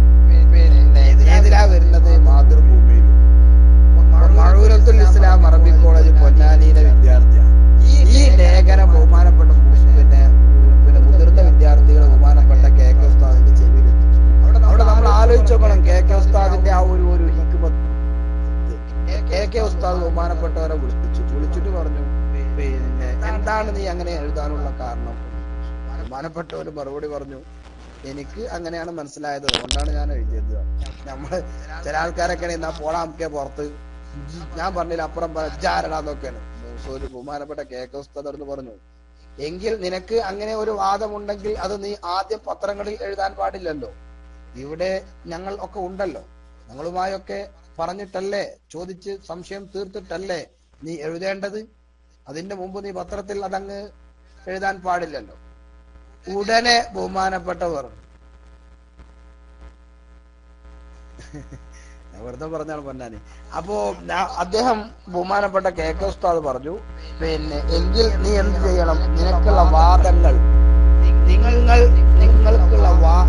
പിന്നെ ഏതിലാ വരുന്നത്? മാതൃഭൂമിയിൽ. മഴൂരത്തുൽ ഇസ്ലാം അറബി കോളേജ് പൊന്നാനിയിലെ വിദ്യാർത്ഥിയാണ്. ഈ ഉസ്താദ് ബഹുമാനപ്പെട്ടവരെ വിളിച്ചിട്ട് പറഞ്ഞു, പിന്നെ എന്താണ് നീ അങ്ങനെ എഴുതാനുള്ള കാരണം? ബഹുമാനപ്പെട്ടവര് മറുപടി പറഞ്ഞു, എനിക്ക് അങ്ങനെയാണ് മനസ്സിലായത്, അതുകൊണ്ടാണ് ഞാൻ എഴുതിയത്. നമ്മള് ചില ആൾക്കാരൊക്കെ എന്നാ പോളാമൊക്കെ പുറത്ത്, ഞാൻ പറഞ്ഞില്ല അപ്പുറം ജാരടാന്നൊക്കെയാണ്. മൂസൂര് ബഹുമാനപ്പെട്ട KK ഉസ്താദ് എന്ന് പറഞ്ഞു, എങ്കിൽ നിനക്ക് അങ്ങനെ ഒരു വാദമുണ്ടെങ്കിൽ അത് നീ ആദ്യം പത്രങ്ങളിൽ എഴുതാൻ പാടില്ലല്ലോ. ഇവിടെ ഞങ്ങൾ ഒക്കെ ഉണ്ടല്ലോ, ഞങ്ങളുമായൊക്കെ പറഞ്ഞിട്ടല്ലേ, ചോദിച്ച് സംശയം തീർത്തിട്ടല്ലേ നീ എഴുതേണ്ടത്. അതിന്റെ മുമ്പ് നീ പത്രത്തിൽ അതങ്ങ് എഴുതാൻ പാടില്ലല്ലോ. ഉടനെ ബഹുമാനപ്പെട്ടവർ, വെറുതെ പറഞ്ഞാണ് പൊന്നാനി. അപ്പോ അദ്ദേഹം ബഹുമാനപ്പെട്ട KK ഉസ്താദ് പറഞ്ഞു, പിന്നെ എങ്കിൽ നീ എന്ത് ചെയ്യണം, നിനക്കുള്ള വാദങ്ങൾ നിങ്ങൾക്കുള്ള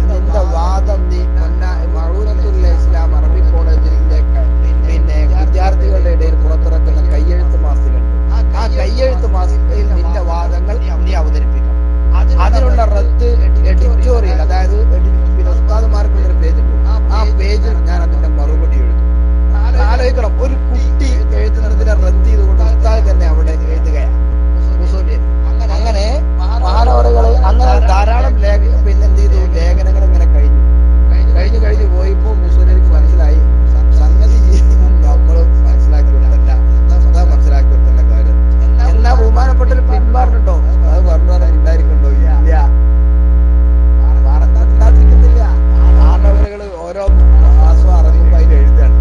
നിന്റെ വാദം നീ മഅൂനത്തുൽ ഇസ്ലാം അറബി കോളേജിന്റെ പിന്നെ വിദ്യാർത്ഥികളുടെ ഇടയിൽ പുറത്തിറക്കുന്ന കയ്യെഴുത്ത് മാസികയുണ്ട്. ആ കയ്യെഴുത്ത് മാസികയിൽ നിന്റെ വാദങ്ങൾ നീ അവതരിപ്പിക്കണം. അതിനുള്ള റദ്ദ് എഡിറ്റോറിയൽ, അതായത് പിന്നെ ഉസ്താദുമാർക്കുള്ളൊരു പേജ് ഉണ്ട്, ആ പേജിൽ ഞാൻ അതിന്റെ മറുപടി എഴുതും. ആലോചിക്കണം, ഒരു കുട്ടി എഴുതുന്നതിനെ റദ്ദ് ചെയ്തുകൊണ്ട് ഉസ്താദ് തന്നെ അവിടെ എഴുതുകയാണ്. അങ്ങനെ മാനവറുകള് അങ്ങനെ ധാരാളം പിന്നെ എന്ത് ചെയ്തു, ലേഖനങ്ങൾ ഇങ്ങനെ കഴിഞ്ഞു പോയിപ്പോ മുസ്ലിംക്ക് മനസ്സിലായി സംഗതി നമ്മൾ മനസ്സിലാക്കി കൊടുത്തല്ല, മനസ്സിലാക്കി കൊടുത്തല്ല കാര്യം. എന്നാ ബഹുമാനപ്പെട്ടൊരു പിന്മാറുന്നുണ്ടോ? അത് പറഞ്ഞാൽ ഉണ്ടായിരിക്കണ്ടോ? ഇല്ല, പറഞ്ഞിട്ടില്ല. മാനവറുകള് ഓരോ മാസം ഇറങ്ങുമ്പോ അതിൽ എഴുതാണ്.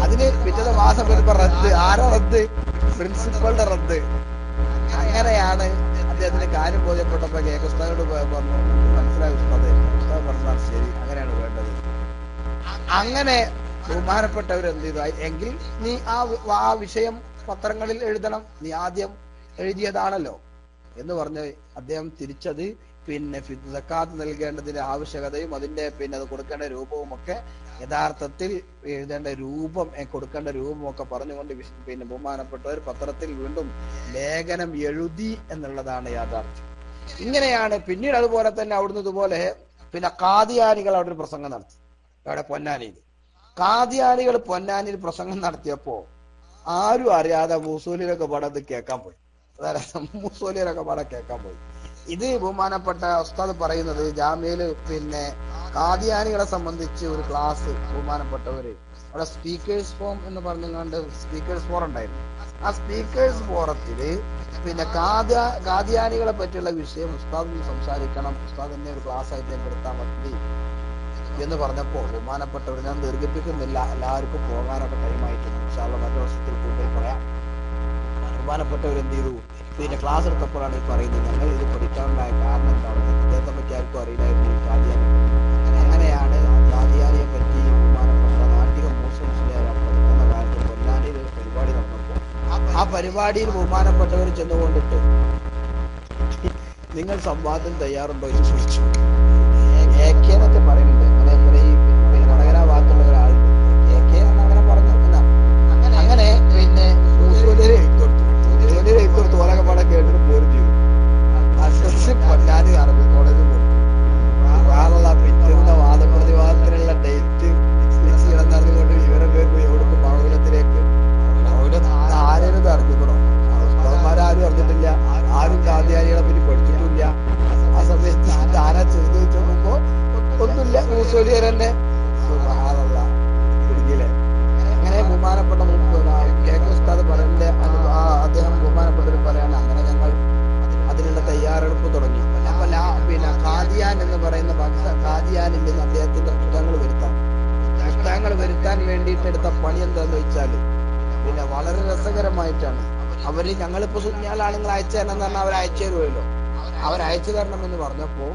അതിന് പിറ്റത്തെ മാസം വരുമ്പോ റദ്ദ്. ആരോ റദ്ദ്? പ്രിൻസിപ്പളുടെ റദ്ദ്. അങ്ങനെയാണ് അദ്ദേഹത്തിന് കാര്യം ബോധ്യപ്പെട്ടപ്പോ KK ഉസ്താദിനോട് പറഞ്ഞു, മനസ്സിലായി ഉസ്താദ്. ഉസ്താദ് പറഞ്ഞാൽ ശരി, അങ്ങനെയാണ് വേണ്ടത്. അങ്ങനെ ബഹുമാനപ്പെട്ടവരെന്ത് ചെയ്തു, എങ്കിൽ നീ ആ വിഷയം പത്രങ്ങളിൽ എഴുതണം, നീ ആദ്യം എഴുതിയതാണല്ലോ എന്ന് പറഞ്ഞ് അദ്ദേഹം തിരിച്ചത് പിന്നെ സക്കാത്ത് നൽകേണ്ടതിന്റെ ആവശ്യകതയും അതിന്റെ പിന്നെ അത് കൊടുക്കേണ്ട രൂപവും ഒക്കെ യഥാർത്ഥത്തിൽ എഴുതേണ്ട രൂപം കൊടുക്കേണ്ട രൂപം ഒക്കെ പറഞ്ഞുകൊണ്ട് പിന്നെ ബഹുമാനപ്പെട്ടവർ പത്രത്തിൽ വീണ്ടും ലേഖനം എഴുതി എന്നുള്ളതാണ് യാഥാർത്ഥ്യം. ഇങ്ങനെയാണ്. പിന്നീട് അതുപോലെ തന്നെ അവിടുന്ന് ഇതുപോലെ പിന്നെ ഖാദിയാനികൾ അവിടെ ഒരു പ്രസംഗം നടത്തി, അവിടെ പൊന്നാനിയിൽ. ഖാദിയാനികൾ പൊന്നാനിയിൽ പ്രസംഗം നടത്തിയപ്പോ ആരും അറിയാതെ മൂസൂലിനൊക്കെ പാടത് കേൾക്കാൻ പോയി. അതായത് മൂസൂലിനൊക്കെ പാടെ കേൾക്കാൻ പോയി. ഇത് ബഹുമാനപ്പെട്ട ഉസ്താദ് പറയുന്നത് ജാമ്യയില് പിന്നെ ഖാദിയാനികളെ സംബന്ധിച്ച് ഒരു ക്ലാസ് ബഹുമാനപ്പെട്ടവര് അവിടെ സ്പീക്കേഴ്സ് ഫോറം എന്ന് പറഞ്ഞുകൊണ്ട് സ്പീക്കേഴ്സ് ഫോറം ഉണ്ടായിരുന്നു. ആ സ്പീക്കേഴ്സ് ഫോറത്തില് പിന്നെ ഖാദിയാനികളെ പറ്റിയുള്ള വിഷയം ഉസ്താദിന് സംസാരിക്കണം, ഉസ്താദിന്റെ ഒരു ക്ലാസ് ആയിട്ട് എടുത്താൽ മതി എന്ന് പറഞ്ഞപ്പോ ബഹുമാനപ്പെട്ടവർ, ഞാൻ ദീർഘിപ്പിക്കുന്നില്ല, എല്ലാവർക്കും പോകാനൊക്കെ ടൈമായിട്ടുണ്ട്, ഇൻഷാ അല്ലാഹ് മറ്റു വർഷത്തിൽ കൂടുതൽ പറയാം. ബഹുമാനപ്പെട്ടവർ എന്ത് ചെയ്തു, പിന്നെ ക്ലാസ് എടുത്തപ്പോഴാണ് ഈ പറയുന്നത്, ഞങ്ങൾ ഇത് പഠിക്കാനുണ്ടായ കാരണം എന്താണ്, അദ്ദേഹത്തെ പറ്റി ആർക്കും അറിയില്ലായിരുന്നു ഖാദിയാനെ. അങ്ങനെയാണ് ഖാദിയാനിയെ പറ്റി ബഹുമാനപ്പെട്ട നാട്ടിക മുസ്ലിംസിലെ പഠിക്കുന്ന കാലത്ത് പൊന്നാനിയിൽ ഒരു പരിപാടി നടന്നപ്പോൾ ആ പരിപാടിയിൽ ബഹുമാനപ്പെട്ടവർ ചെന്നുകൊണ്ടിട്ട് നിങ്ങൾ സംവാദം തയ്യാറുണ്ടോ എന്ന് ചോദിച്ചു. AK എന്നൊക്കെ പറയുന്നുണ്ട്, അതേപോലെ ഈ പിന്നെ വടകര ഭാഗത്തുള്ള ഒരാളുണ്ട് AK അങ്ങനെ പറഞ്ഞു. അങ്ങനെ പിന്നെ എഴുത്തെടുത്തു ഓരോ പാടെ കേട്ടിട്ട് പോരും ചെയ്തു. പൊന്നാനി അറബി കോളേജിൽ പോയി പിറ്റുന്ന വാദപ്രതിവാദത്തിനുള്ള ഡേറ്റ് ഫിക്സ് കിടന്നറിഞ്ഞുകൊണ്ട് വിവരം കേൾക്കും എവിടേക്ക് മൗലത്തിലേക്ക്. ആരും അറിഞ്ഞിക്കണോ? ഉസ്താദന്മാരും അറിഞ്ഞിട്ടില്ല, ആരും ഖാദിയാനികളെ പറ്റി പഠിച്ചിട്ടില്ല. ആ സമയത്ത് ആരാ ചെയ്ത് വെച്ച് നോക്കുമ്പോ ഒന്നുമില്ല, മൂസോലിയർ തന്നെ കുടുങ്ങിയില്ലേ. അങ്ങനെ ബഹുമാനപ്പെട്ട KK ഉസ്താദ് പറയേണ്ട അദ്ദേഹം ബഹുമാനപ്പെട്ടവർ പറയാണ്, അങ്ങനെ ഞങ്ങൾ അതിനുള്ള തയ്യാറെടുപ്പ് തുടങ്ങി. അപ്പൊ പിന്നെ ഖാദിയാൻ എന്ന് പറയുന്ന ഖാദിയാനിൽ നിന്ന് അദ്ദേഹത്തിന്റെ പുസ്തകങ്ങൾ വരുത്താൻ വേണ്ടിയിട്ട് എടുത്ത പണി എന്താന്ന് വെച്ചാല് പിന്നെ വളരെ രസകരമായിട്ടാണ്. അവര് ഞങ്ങളിപ്പോ സുന്യാളാണെങ്കിൽ അയച്ചു തരണം എന്ന് പറഞ്ഞാൽ അവർ അയച്ചു തരുമല്ലോ. അവരയച്ചു തരണം എന്ന് പറഞ്ഞപ്പോ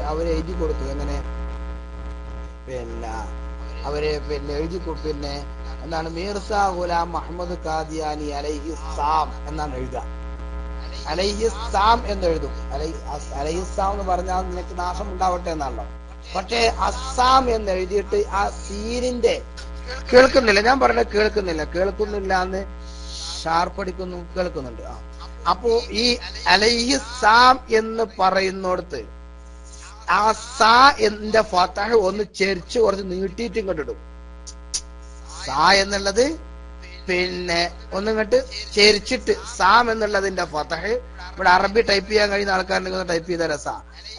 അവര് എഴുതി കൊടുത്തു. എങ്ങനെ പിന്നെ അവര് പിന്നെ എഴുതി പിന്നെ എന്താണ്, മീർസ ഗുലാം മുഹമ്മദ് ഖാദിയാനി അലൈഹിസ്സാം എന്നാണ് എഴുതുക. അലൈഹിസ്സാം എന്ന് എഴുതും. അലൈഹിസ്സാം എന്ന് പറഞ്ഞാൽ നിനക്ക് നാശം ഉണ്ടാവട്ടെ എന്നാണല്ലോ. പക്ഷേ അസ്സാം എന്ന് എഴുതിയിട്ട് ആ സീനിന്റെ കേൾക്കുന്നില്ല, ഞാൻ പറഞ്ഞത് കേൾക്കുന്നില്ല എന്ന് ഷാർപ്പടിക്കുന്നു, കേൾക്കുന്നുണ്ട്. അപ്പോ ഈ അലൈഹിസ്സാം എന്ന് പറയുന്നിടത്ത് ആ സാ എന്റെ ഫതഹ് ഒന്ന് ചെരിച്ച് കുറച്ച് നീട്ടിയിട്ട് ഇങ്ങോട്ടിടും. സാ എന്നുള്ളത് പിന്നെ ഒന്നിങ്ങോട്ട് ചേരിച്ചിട്ട് സാം എന്നുള്ളതിന്റെ ഫതഹ് ഇവിടെ അറബി ടൈപ്പ് ചെയ്യാൻ കഴിയുന്ന ആൾക്കാരുണ്ടെങ്കിൽ ടൈപ്പ് ചെയ്ത രസ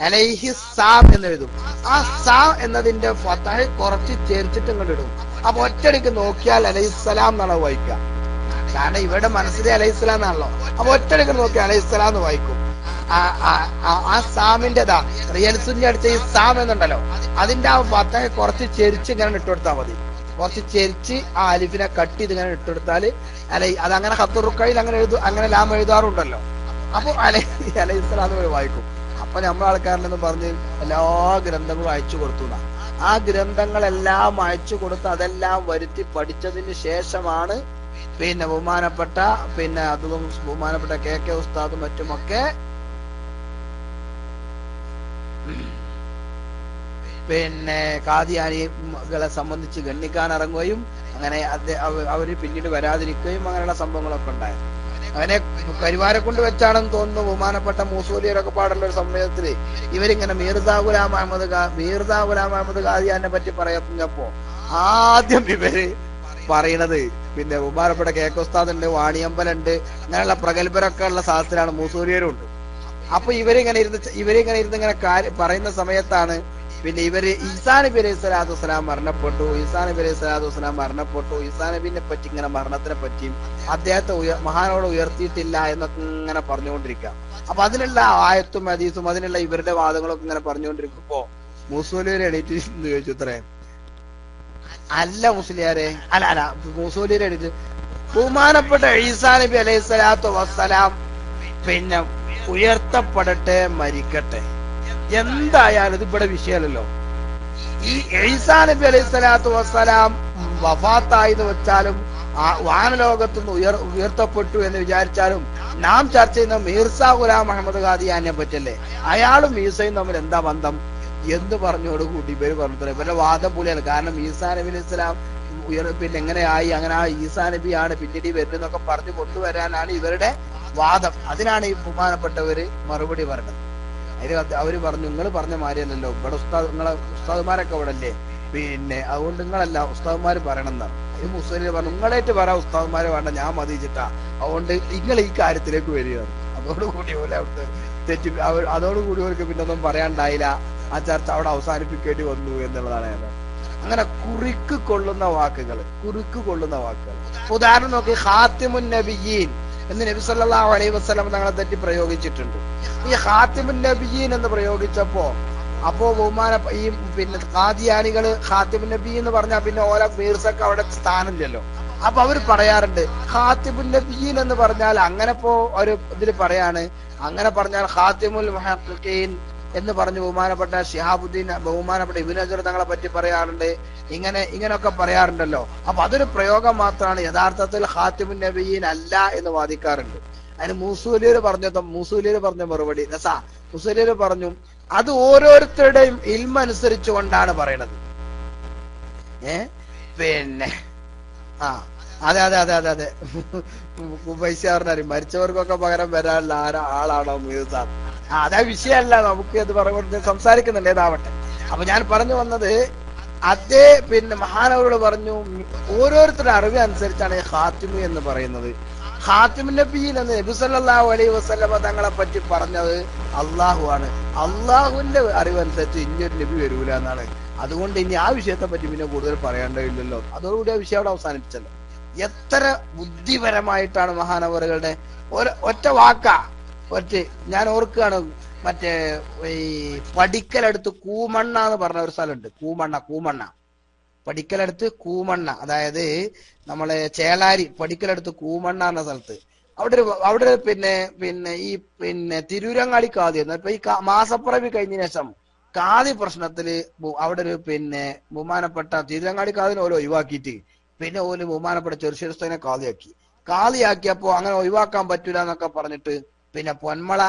അലൈഹി സാം എന്ന് എഴുതും. ആ സാ എന്നതിന്റെ ഫതഹ് കുറച്ച് ചേരിച്ചിട്ട് ഇങ്ങോട്ട് ഇടും. അപ്പൊ ഒറ്റടിക്ക് നോക്കിയാൽ അലൈഹിസ്സലാം എന്നാണ് വായിക്കുക. കാരണം ഇവിടെ മനസ്സിലെ അലൈഹിസ്സലാം എന്നാണല്ലോ. അപ്പൊ ഒറ്റടിക്ക് നോക്കിയാൽ അലൈഹിസ്സലാം എന്ന് വായിക്കും. ആ സാമിന്റെതാ റിയൽസിന്റെ അടുത്ത് ഈ സാം എന്നുണ്ടല്ലോ, അതിന്റെ ആ ഫതഹ് കുറച്ച് ചെരിച്ച് ഇങ്ങനെ ഇട്ടുകൊടുത്താൽ മതി. കുറച്ച് ചെരിച്ച് ആ അലിഫിനെ കട്ട് ചെയ്ത് ഇങ്ങനെ ഇട്ടെടുത്താല് അതങ്ങനെ ഖത്തുറുക്കയിൽ അങ്ങനെ അങ്ങനെ ലാം എഴുതാറുണ്ടല്ലോ. അപ്പൊ അലൈഹിസ്സലാം വായിക്കും. അപ്പൊ നമ്മളെ ആൾക്കാരിലെന്ന് പറഞ്ഞ് എല്ലാ ഗ്രന്ഥങ്ങളും അയച്ചു കൊടുത്തു. ആ ഗ്രന്ഥങ്ങളെല്ലാം അയച്ചു കൊടുത്ത് അതെല്ലാം വരുത്തി പഠിച്ചതിന് ശേഷമാണ് പിന്നെ ബഹുമാനപ്പെട്ട അതും ബഹുമാനപ്പെട്ട കെ ഉസ്താദും മറ്റുമൊക്കെ ഖാദിയാനികളെ സംബന്ധിച്ച് ഗണ്ണിക്കാൻ ഇറങ്ങുകയും അങ്ങനെ അവര് പിന്നീട് വരാതിരിക്കുകയും അങ്ങനെയുള്ള സംഭവങ്ങളൊക്കെ ഉണ്ടായിരുന്നു. അങ്ങനെ കരിവാരെ കൊണ്ട് വെച്ചാണെന്ന് തോന്നുന്നു ബഹുമാനപ്പെട്ട മൂസൂലിയരൊക്കെ പാടുള്ള ഒരു സമയത്തില് ഇവരിങ്ങനെ മീർസാ ഗുലാം അഹമ്മദ് ഖാദിയാനെ പറ്റി പറഞ്ഞപ്പോ ആദ്യം ഇവര് പറയണത് ബഹുമാനപ്പെട്ട കെ ഉസ്താദുണ്ട്, വാണിയമ്പലുണ്ട്, അങ്ങനെയുള്ള പ്രഗത്ഭരൊക്കെ ഉള്ള സാഹസത്തിലാണ് മൂസൂലിയരും ഉണ്ട്. അപ്പൊ ഇവരിങ്ങനെ ഇരുന്ന് ഇങ്ങനെ പറയുന്ന സമയത്താണ് ഇവര് ഈസാ നബി അലൈഹി സ്വലാത്തു വസ്സലാം മരണപ്പെട്ടു, ഈസാ നബിനെ പറ്റി ഇങ്ങനെ മരണത്തിനെ പറ്റിയും അദ്ദേഹത്തെ മഹാനോട് ഉയർത്തിയിട്ടില്ല എന്നൊക്കെ ഇങ്ങനെ പറഞ്ഞുകൊണ്ടിരിക്കുക. അപ്പൊ അതിനുള്ള ആയത്തും ഹദീസും അതിനുള്ള ഇവരുടെ വാദങ്ങളൊക്കെ ഇങ്ങനെ പറഞ്ഞുകൊണ്ടിരിക്കുമ്പോ മൂസൂലിയർ എണീറ്റ് ചോദിച്ചു, ഇത്രേ അല്ല മുസ്ലിയാരെ അല്ല മൂസൂലിയർ എണീറ്റ് ബഹുമാനപ്പെട്ട ഈസാ നബി അലൈഹി സ്വലാത്തു വസ്സലാം ഉയർത്തപ്പെടട്ടെ, മരിക്കട്ടെ, എന്തായാലും ഇത് ഇവിടെ വിഷയമല്ലല്ലോ. ഈ ഈസാ നബി അലൈഹി സ്വലാത്തു വസ്സലാം വഫാത്തായി എന്ന് വെച്ചാലും വാനലോകത്തുനിന്ന് ഉയർത്തപ്പെട്ടു എന്ന് വിചാരിച്ചാലും നാം ചർച്ച ചെയ്യുന്ന മീർസാ ഗുലാം അഹമ്മദ് ഖാദിയാനെ പറ്റല്ലേ. അയാളും ഈസയും തമ്മിൽ എന്താ ബന്ധം എന്ന് പറഞ്ഞോടുകൂടി ഇവര് പറഞ്ഞു. ഇവരുടെ വാദം പോലെയാണ്. കാരണം ഈസാ നബി അലൈഹി സ്വലാം എങ്ങനെയായി, അങ്ങനെ ആ ഈസാ നബിയാണ് പിന്നീട് വരുന്നതൊക്കെ പറഞ്ഞു കൊണ്ടുവരാനാണ് ഇവരുടെ വാദം. അതിനാണ് ഈ ബഹുമാനപ്പെട്ടവര് മറുപടി പറഞ്ഞത്. അവര് പറഞ്ഞു, നിങ്ങൾ പറഞ്ഞ മാതിരിയല്ലല്ലോ, ഇവിടെ നിങ്ങളെ ഉസ്താദുമാരൊക്കെ ഇവിടെ അല്ലേ, അതുകൊണ്ട് നിങ്ങളല്ല ഉസ്താദുമാര് പറയണം എന്നാണ്. ഈ മുസ്ലിം പറഞ്ഞു, നിങ്ങളായിട്ട് പറയാം ഉസ്താദുമാര് വേണ്ട, ഞാൻ മതിച്ചിട്ടാ, അതുകൊണ്ട് നിങ്ങൾ ഈ കാര്യത്തിലേക്ക് വരികയാണ്. അതോടുകൂടി അവർക്ക് പിന്നൊന്നും പറയാണ്ടായില്ല. ആ ചർച്ച അവിടെ അവസാനിപ്പിക്കേണ്ടി വന്നു എന്നുള്ളതാണ്. അങ്ങനെ കുറിക്ക് കൊള്ളുന്ന വാക്കുകൾ. ഉദാഹരണം നോക്കി, ഖാത്തിമുൻ നബിയീൻ എന്ന് നബി സല്ലല്ലാഹു അലൈഹി വസല്ലം തങ്ങളെ തെറ്റി പ്രയോഗിച്ചിട്ടുണ്ട്. ഈ ഖാത്തിമുൻ നബിയീൻ എന്ന് പ്രയോഗിച്ചപ്പോ ബഹുമാന ഈ ഖാദിയാനികള് ഖാത്തിമുൻ നബി എന്ന് പറഞ്ഞാൽ ഓല മീർസക്ക് അവിടെ സ്ഥാനമില്ലല്ലോ. അപ്പൊ അവര് പറയാറുണ്ട് ഖാത്തിമുൻ നബിയീൻ എന്ന് പറഞ്ഞാൽ അങ്ങനെ ഒരു ഇതിൽ പറയാണ്, അങ്ങനെ പറഞ്ഞാൽ ഖാത്തിമുൽ മുഹഖ്ഖീൻ എന്ന് പറഞ്ഞു ബഹുമാനപ്പെട്ട ശിഹാബുദ്ദീൻ ബഹുമാനപ്പെട്ട ഇബ്നു ഹജർ തങ്ങളെ പറ്റി പറയാറുണ്ട്. ഇങ്ങനെയൊക്കെ പറയാറുണ്ടല്ലോ. അപ്പൊ അതൊരു പ്രയോഗം മാത്രമാണ്, യഥാർത്ഥത്തിൽ ഖാത്തിമുൻ നബിയീൻ അല്ല എന്ന് വാദിക്കാറുണ്ട്. അതിന് മൂസൂലിയർ പറഞ്ഞ മറുപടി മൂസൂലിയർ പറഞ്ഞു, അത് ഓരോരുത്തരുടെയും ഇൽമ അനുസരിച്ചു കൊണ്ടാണ് പറയണത്. അതെ പൈസ പറഞ്ഞാൽ മരിച്ചവർക്കൊക്കെ പകരം വരാനുള്ള ആളാണോ മീർസ? അതാ വിഷയമല്ല, നമുക്ക് അത് പറഞ്ഞുകൊണ്ട് സംസാരിക്കുന്നുണ്ട്, ഏതാവട്ടെ. അപ്പൊ ഞാൻ പറഞ്ഞു വന്നത്, അതേ മഹാനവരോട് പറഞ്ഞു, ഓരോരുത്തരുടെ അറിവ് അനുസരിച്ചാണ് ഖാത്തിമു എന്ന് പറയുന്നത്. ഖാത്തിമുൻ നബിയീൻ എന്ന് നബി സല്ലല്ലാഹു അലൈഹി വസല്ലമ തങ്ങളെ പറ്റി പറഞ്ഞത് അള്ളാഹു ആണ്. അള്ളാഹുവിന്റെ അറിവനുസരിച്ച് ഇനിയൊരു നബി വരൂല എന്നാണ്. അതുകൊണ്ട് ഇനി ആ വിഷയത്തെ പറ്റി പിന്നെ കൂടുതൽ പറയേണ്ടതില്ലല്ലോ. അതോടുകൂടി ആ വിഷയം അവിടെ അവസാനിപ്പിച്ചല്ലോ. എത്ര ബുദ്ധിപരമായിട്ടാണ് മഹാനവറുകളുടെ ഒറ്റ വാക്കാ ഞാൻ ഓർക്കുകയാണ്. മറ്റേ ഈ പടിക്കലടുത്ത് കൂമണ്ണ എന്ന് പറഞ്ഞ ഒരു സ്ഥലമുണ്ട്. കൂമണ്ണ പടിക്കലടുത്ത് കൂമണ്ണ, അതായത് നമ്മളെ ചേളാരി പടിക്കലടുത്ത് കൂമണ്ണ എന്ന സ്ഥലത്ത് അവിടെ ഈ തിരൂരങ്ങാടി കാതി ഇപ്പൊ ഈ മാസപ്പിറവി കഴിഞ്ഞ ശേഷം കാതി പ്രശ്നത്തില് അവിടെ ഒരു ബഹുമാനപ്പെട്ട തിരൂരങ്ങാടി കാതിനെ ഓരോ ഒഴിവാക്കിയിട്ട് ഓല് ബഹുമാനപ്പെട്ട ചെറുശ്ശേരിസ്ഥനെ കാതിയാക്കിയപ്പോ അങ്ങനെ ഒഴിവാക്കാൻ പറ്റൂല എന്നൊക്കെ പറഞ്ഞിട്ട് പൊന്മള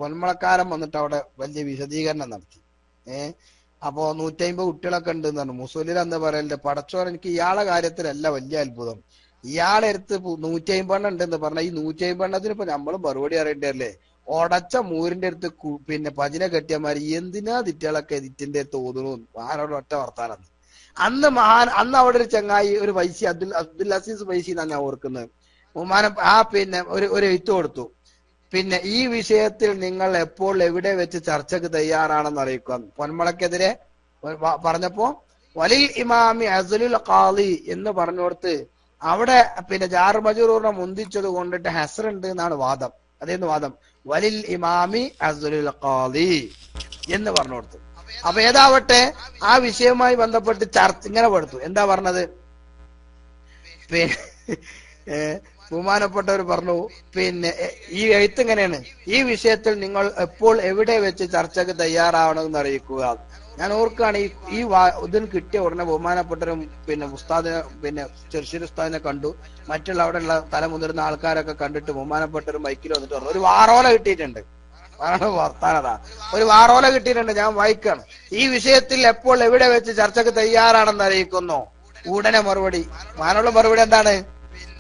പൊന്മളക്കാരൻ വന്നിട്ട് അവിടെ വലിയ വിശദീകരണം നടത്തി. അപ്പോ 150 കുട്ടികളൊക്കെ ഉണ്ട് എന്ന് പറഞ്ഞു. മുസ്ലിം എന്ന് പറയല്ലേ, പടച്ചോൻ എനിക്ക് ഇയാളെ കാര്യത്തിലല്ല വലിയ അത്ഭുതം, ഇയാളെ അടുത്ത് 150 ഉണ്ടെന്ന് പറഞ്ഞ ഈ 150 ഇപ്പൊ നമ്മള് മറുപടി അറിയേണ്ടല്ലേ. ഒടച്ച മൂരിന്റെ അടുത്ത് പതിനെ കെട്ടിയമാര് എന്തിനാ തിറ്റകളൊക്കെ തിറ്റിന്റെ അടുത്ത് ഓതുന്നു ആരോട് ഒറ്റ വർത്താനം. അന്ന് അവിടെ ഒരു ചങ്ങായി, ഒരു വൈസി, അബ്ദുൽ അസീസ് വൈസി എന്നാണ് ഞാൻ ഓർക്കുന്നത്. ബഹുമാനം പിന്നെ ഒരു എഴുത്ത് കൊടുത്തു. പിന്നെ ഈ വിഷയത്തിൽ നിങ്ങൾ എപ്പോൾ എവിടെ വെച്ച് ചർച്ചക്ക് തയ്യാറാണെന്ന് അറിയിക്കുക. പൊന്മളക്കെതിരെ പറഞ്ഞപ്പോ വലിൽ ഇമാമി അസ്ലുൽ ഖാളി എന്ന് പറഞ്ഞോടത്ത് അവിടെ പിന്നെ ജാർ മജറൂറിനെ മുന്തിച്ചത് കൊണ്ടിട്ട് ഹസറുണ്ട് എന്നാണ് വാദം. അതേന്ന് വാദം വലിൽ ഇമാമി അസ്ലുൽ ഖാളി എന്ന് പറഞ്ഞോടത്ത്. അപ്പൊ ഏതാവട്ടെ ആ വിഷയവുമായി ബന്ധപ്പെട്ട് ചർച്ച ഇങ്ങനെ പെടുത്തു. എന്താ പറഞ്ഞത്? ബഹുമാനപ്പെട്ടവർ പറഞ്ഞു, പിന്നെ ഈ എഴുത്ത് ഇങ്ങനെയാണ്: ഈ വിഷയത്തിൽ നിങ്ങൾ എപ്പോൾ എവിടെ വെച്ച് ചർച്ചക്ക് തയ്യാറാവണമെന്ന് അറിയിക്കുക. ഞാൻ ഓർക്കാണ് ഈ ഇതിന് കിട്ടിയ ഉടനെ ബഹുമാനപ്പെട്ടവരും പിന്നെ ഉസ്താദിനെ, പിന്നെ ചെറുശ്ശേരി ഉസ്താദിനെ കണ്ടു. മറ്റുള്ള അവിടെയുള്ള തലമുതിർന്ന ആൾക്കാരൊക്കെ കണ്ടിട്ട് ബഹുമാനപ്പെട്ടവരും ബൈക്കിൽ വന്നിട്ട് പറഞ്ഞു, ഒരു വാറോല കിട്ടിയിട്ടുണ്ട്. വർത്താനതാ, ഒരു വാറോല കിട്ടിയിട്ടുണ്ട്, ഞാൻ വായിക്കാണ്. ഈ വിഷയത്തിൽ എപ്പോൾ എവിടെ വെച്ച് ചർച്ചക്ക് തയ്യാറാണെന്ന് അറിയിക്കുന്നു. ഉടനെ മറുപടി, മാനുള്ള മറുപടി എന്താണ്?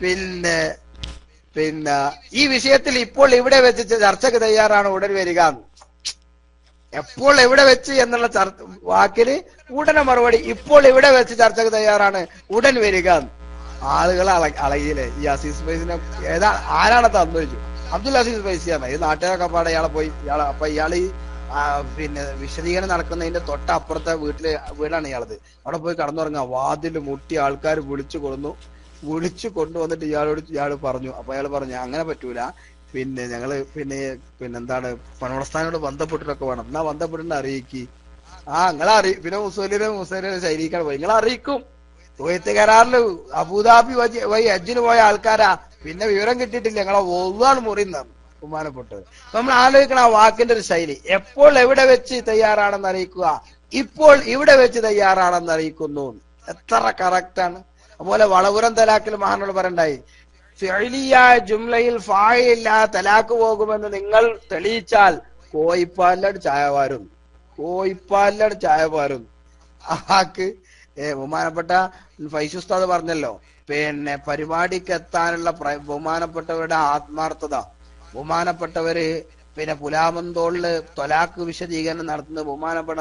പിന്നെ ഈ വിഷയത്തിൽ ഇപ്പോൾ ഇവിടെ വെച്ച് ചർച്ചക്ക് തയ്യാറാണ്, ഉടൻ വരിക. എപ്പോൾ എവിടെ വെച്ച് എന്നുള്ള വാക്കിന് ഉടനെ മറുപടി, ഇപ്പോൾ ഇവിടെ വെച്ച് ചർച്ചക്ക് തയ്യാറാണ്, ഉടൻ വരിക. ആളുകൾ അളകിയില്ലേ? ഈ അസീസ് ഫൈസിനെ ആരാണ് തന്നു ചോദിച്ചു. അബ്ദുൽ അസീസ് ഫൈസിയാണ്. ഈ നാട്ടുകാരൊക്കെ പാടെ ഇയാളെ പോയി അപ്പൊ ഇയാള് പിന്നെ വിശദീകരണം നടക്കുന്നതിന്റെ തൊട്ടപ്പുറത്തെ വീടാണ് ഇയാളത്. അവിടെ പോയി കടന്നുറങ്ങുക. വാതിൽ മുട്ടി ആൾക്കാർ വിളിച്ചു കൊണ്ടുവന്നിട്ട് ഇയാള് പറഞ്ഞു. അപ്പൊ അയാൾ പറഞ്ഞു, അങ്ങനെ പറ്റൂല, പിന്നെ ഞങ്ങള് എന്താണ് പണവസ്ഥാനോട് ബന്ധപ്പെട്ടിട്ടൊക്കെ വേണം. എന്നാ ബന്ധപ്പെട്ടിട്ട് അറിയിക്കി. നിങ്ങളെ പിന്നെ മുസ്ലിം ശൈലിക്കാണ് പോയി, നിങ്ങളെ അറിയിക്കും. കുവൈത്ത് കരാറില് അബുദാബി വഴി ഹജ്ജിന് പോയ ആൾക്കാരാ, പിന്നെ വിവരം കിട്ടിയിട്ടില്ല, ഞങ്ങളെ ഒന്നാണ് മുറിയുന്നത്. ബഹുമാനപ്പെട്ടത് നമ്മൾ ആലോചിക്കണം ആ വാക്കിന്റെ ഒരു ശൈലി. എപ്പോൾ എവിടെ വെച്ച് തയ്യാറാണെന്ന് അറിയിക്കുക, ഇപ്പോൾ ഇവിടെ വെച്ച് തയ്യാറാണെന്ന് അറിയിക്കുന്നു. എത്ര കറക്റ്റാണ്. അതുപോലെ വളപുരം തലാക്കിൽ മഹാനോട് പറയണ്ടായി, ഫിഅലിയായ ജുംലയിൽ ഫായിലില്ലാതെ തലാക്ക് പോകുമെന്ന് നിങ്ങൾ തെളിയിച്ചാൽ കോയിപ്പാലിലാണ് ചായ വാരും. ആക്ക് ബഹുമാനപ്പെട്ട ഫൈസി ഉസ്താദ് പറഞ്ഞല്ലോ, പിന്നെ പരിപാടിക്ക് എത്താനുള്ള ബഹുമാനപ്പെട്ടവരുടെ ആത്മാർത്ഥത. ബഹുമാനപ്പെട്ടവര് പിന്നെ പുലാമന്തോളില് തൊലാക്ക് വിശദീകരണം നടത്തുന്ന ബഹുമാനപ്പെട്ട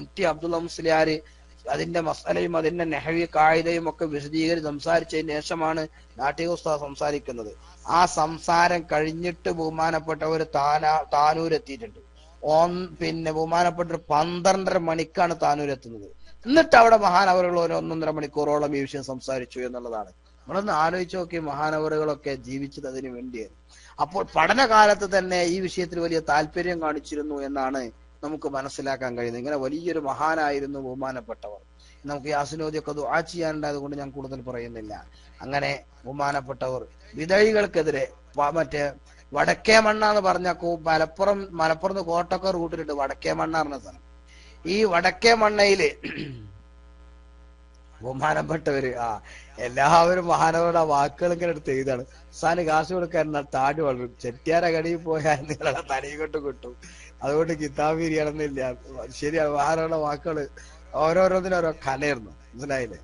MT അബ്ദുള്ള മുസ്ലിയാര് അതിന്റെ മസലയും അതിന്റെ നെഹവി കായികയും ഒക്കെ വിശദീകരിച്ച് സംസാരിച്ചതിന് ശേഷമാണ് നാട്ടിക ഉസ്താദ് സംസാരിക്കുന്നത്. ആ സംസാരം കഴിഞ്ഞിട്ട് ബഹുമാനപ്പെട്ടവർ താനൂരെത്തിയിട്ടുണ്ട്. പിന്നെ ബഹുമാനപ്പെട്ട 12:30 മണിക്കാണ് താനൂരെത്തുന്നത്. എന്നിട്ട് അവിടെ മഹാനവറുകൾ 1.5 മണിക്കൂറോളം ഈ വിഷയം സംസാരിച്ചു എന്നുള്ളതാണ്. നമ്മളൊന്ന് ആലോചിച്ച് നോക്കി, മഹാനവറുകളൊക്കെ ജീവിച്ചത് അതിനു വേണ്ടിയായിരുന്നു. അപ്പോൾ പഠനകാലത്ത് തന്നെ ഈ വിഷയത്തിൽ വലിയ താല്പര്യം കാണിച്ചിരുന്നു എന്നാണ് നമുക്ക് മനസ്സിലാക്കാൻ കഴിയുന്നത്. ഇങ്ങനെ വലിയൊരു മഹാനായിരുന്നു ബഹുമാനപ്പെട്ടവർ. നമുക്ക് യാസിനോദിയൊക്കെ ദുആ ചെയ്യാനുണ്ടായത് കൊണ്ട് ഞാൻ കൂടുതൽ പറയുന്നില്ല. അങ്ങനെ ബഹുമാനപ്പെട്ടവർ വിദഴികൾക്കെതിരെ മറ്റേ വടക്കേ മണ്ണ എന്ന് പറഞ്ഞ മലപ്പുറം കോട്ടക്കർ റൂട്ടിലുണ്ട് വടക്കേ മണ്ണ പറഞ്ഞ സ്ഥലം. ഈ വടക്കേ മണ്ണയില് ബഹുമാനപ്പെട്ടവര് എല്ലാവരും മഹാനവരുടെ വാക്കുകൾ ഇങ്ങനെ എടുത്ത് എഴുതാണ്. സാന് കാശ് കൊടുക്കാൻ താടി വളരും, ചെട്ടിയാര കടിയിൽ പോയാൽ നിങ്ങളുടെ തലയിങ്ങോട്ട് കിട്ടും, അതുകൊണ്ട് കിതാബ് ഇരിയണമെന്നില്ല. ശരിയാണ്, മഹാനവരുടെ വാക്കുകൾ ഓരോന്നിനും ഓരോ കലയായിരുന്നു. മനസ്സിലായില്ലേ?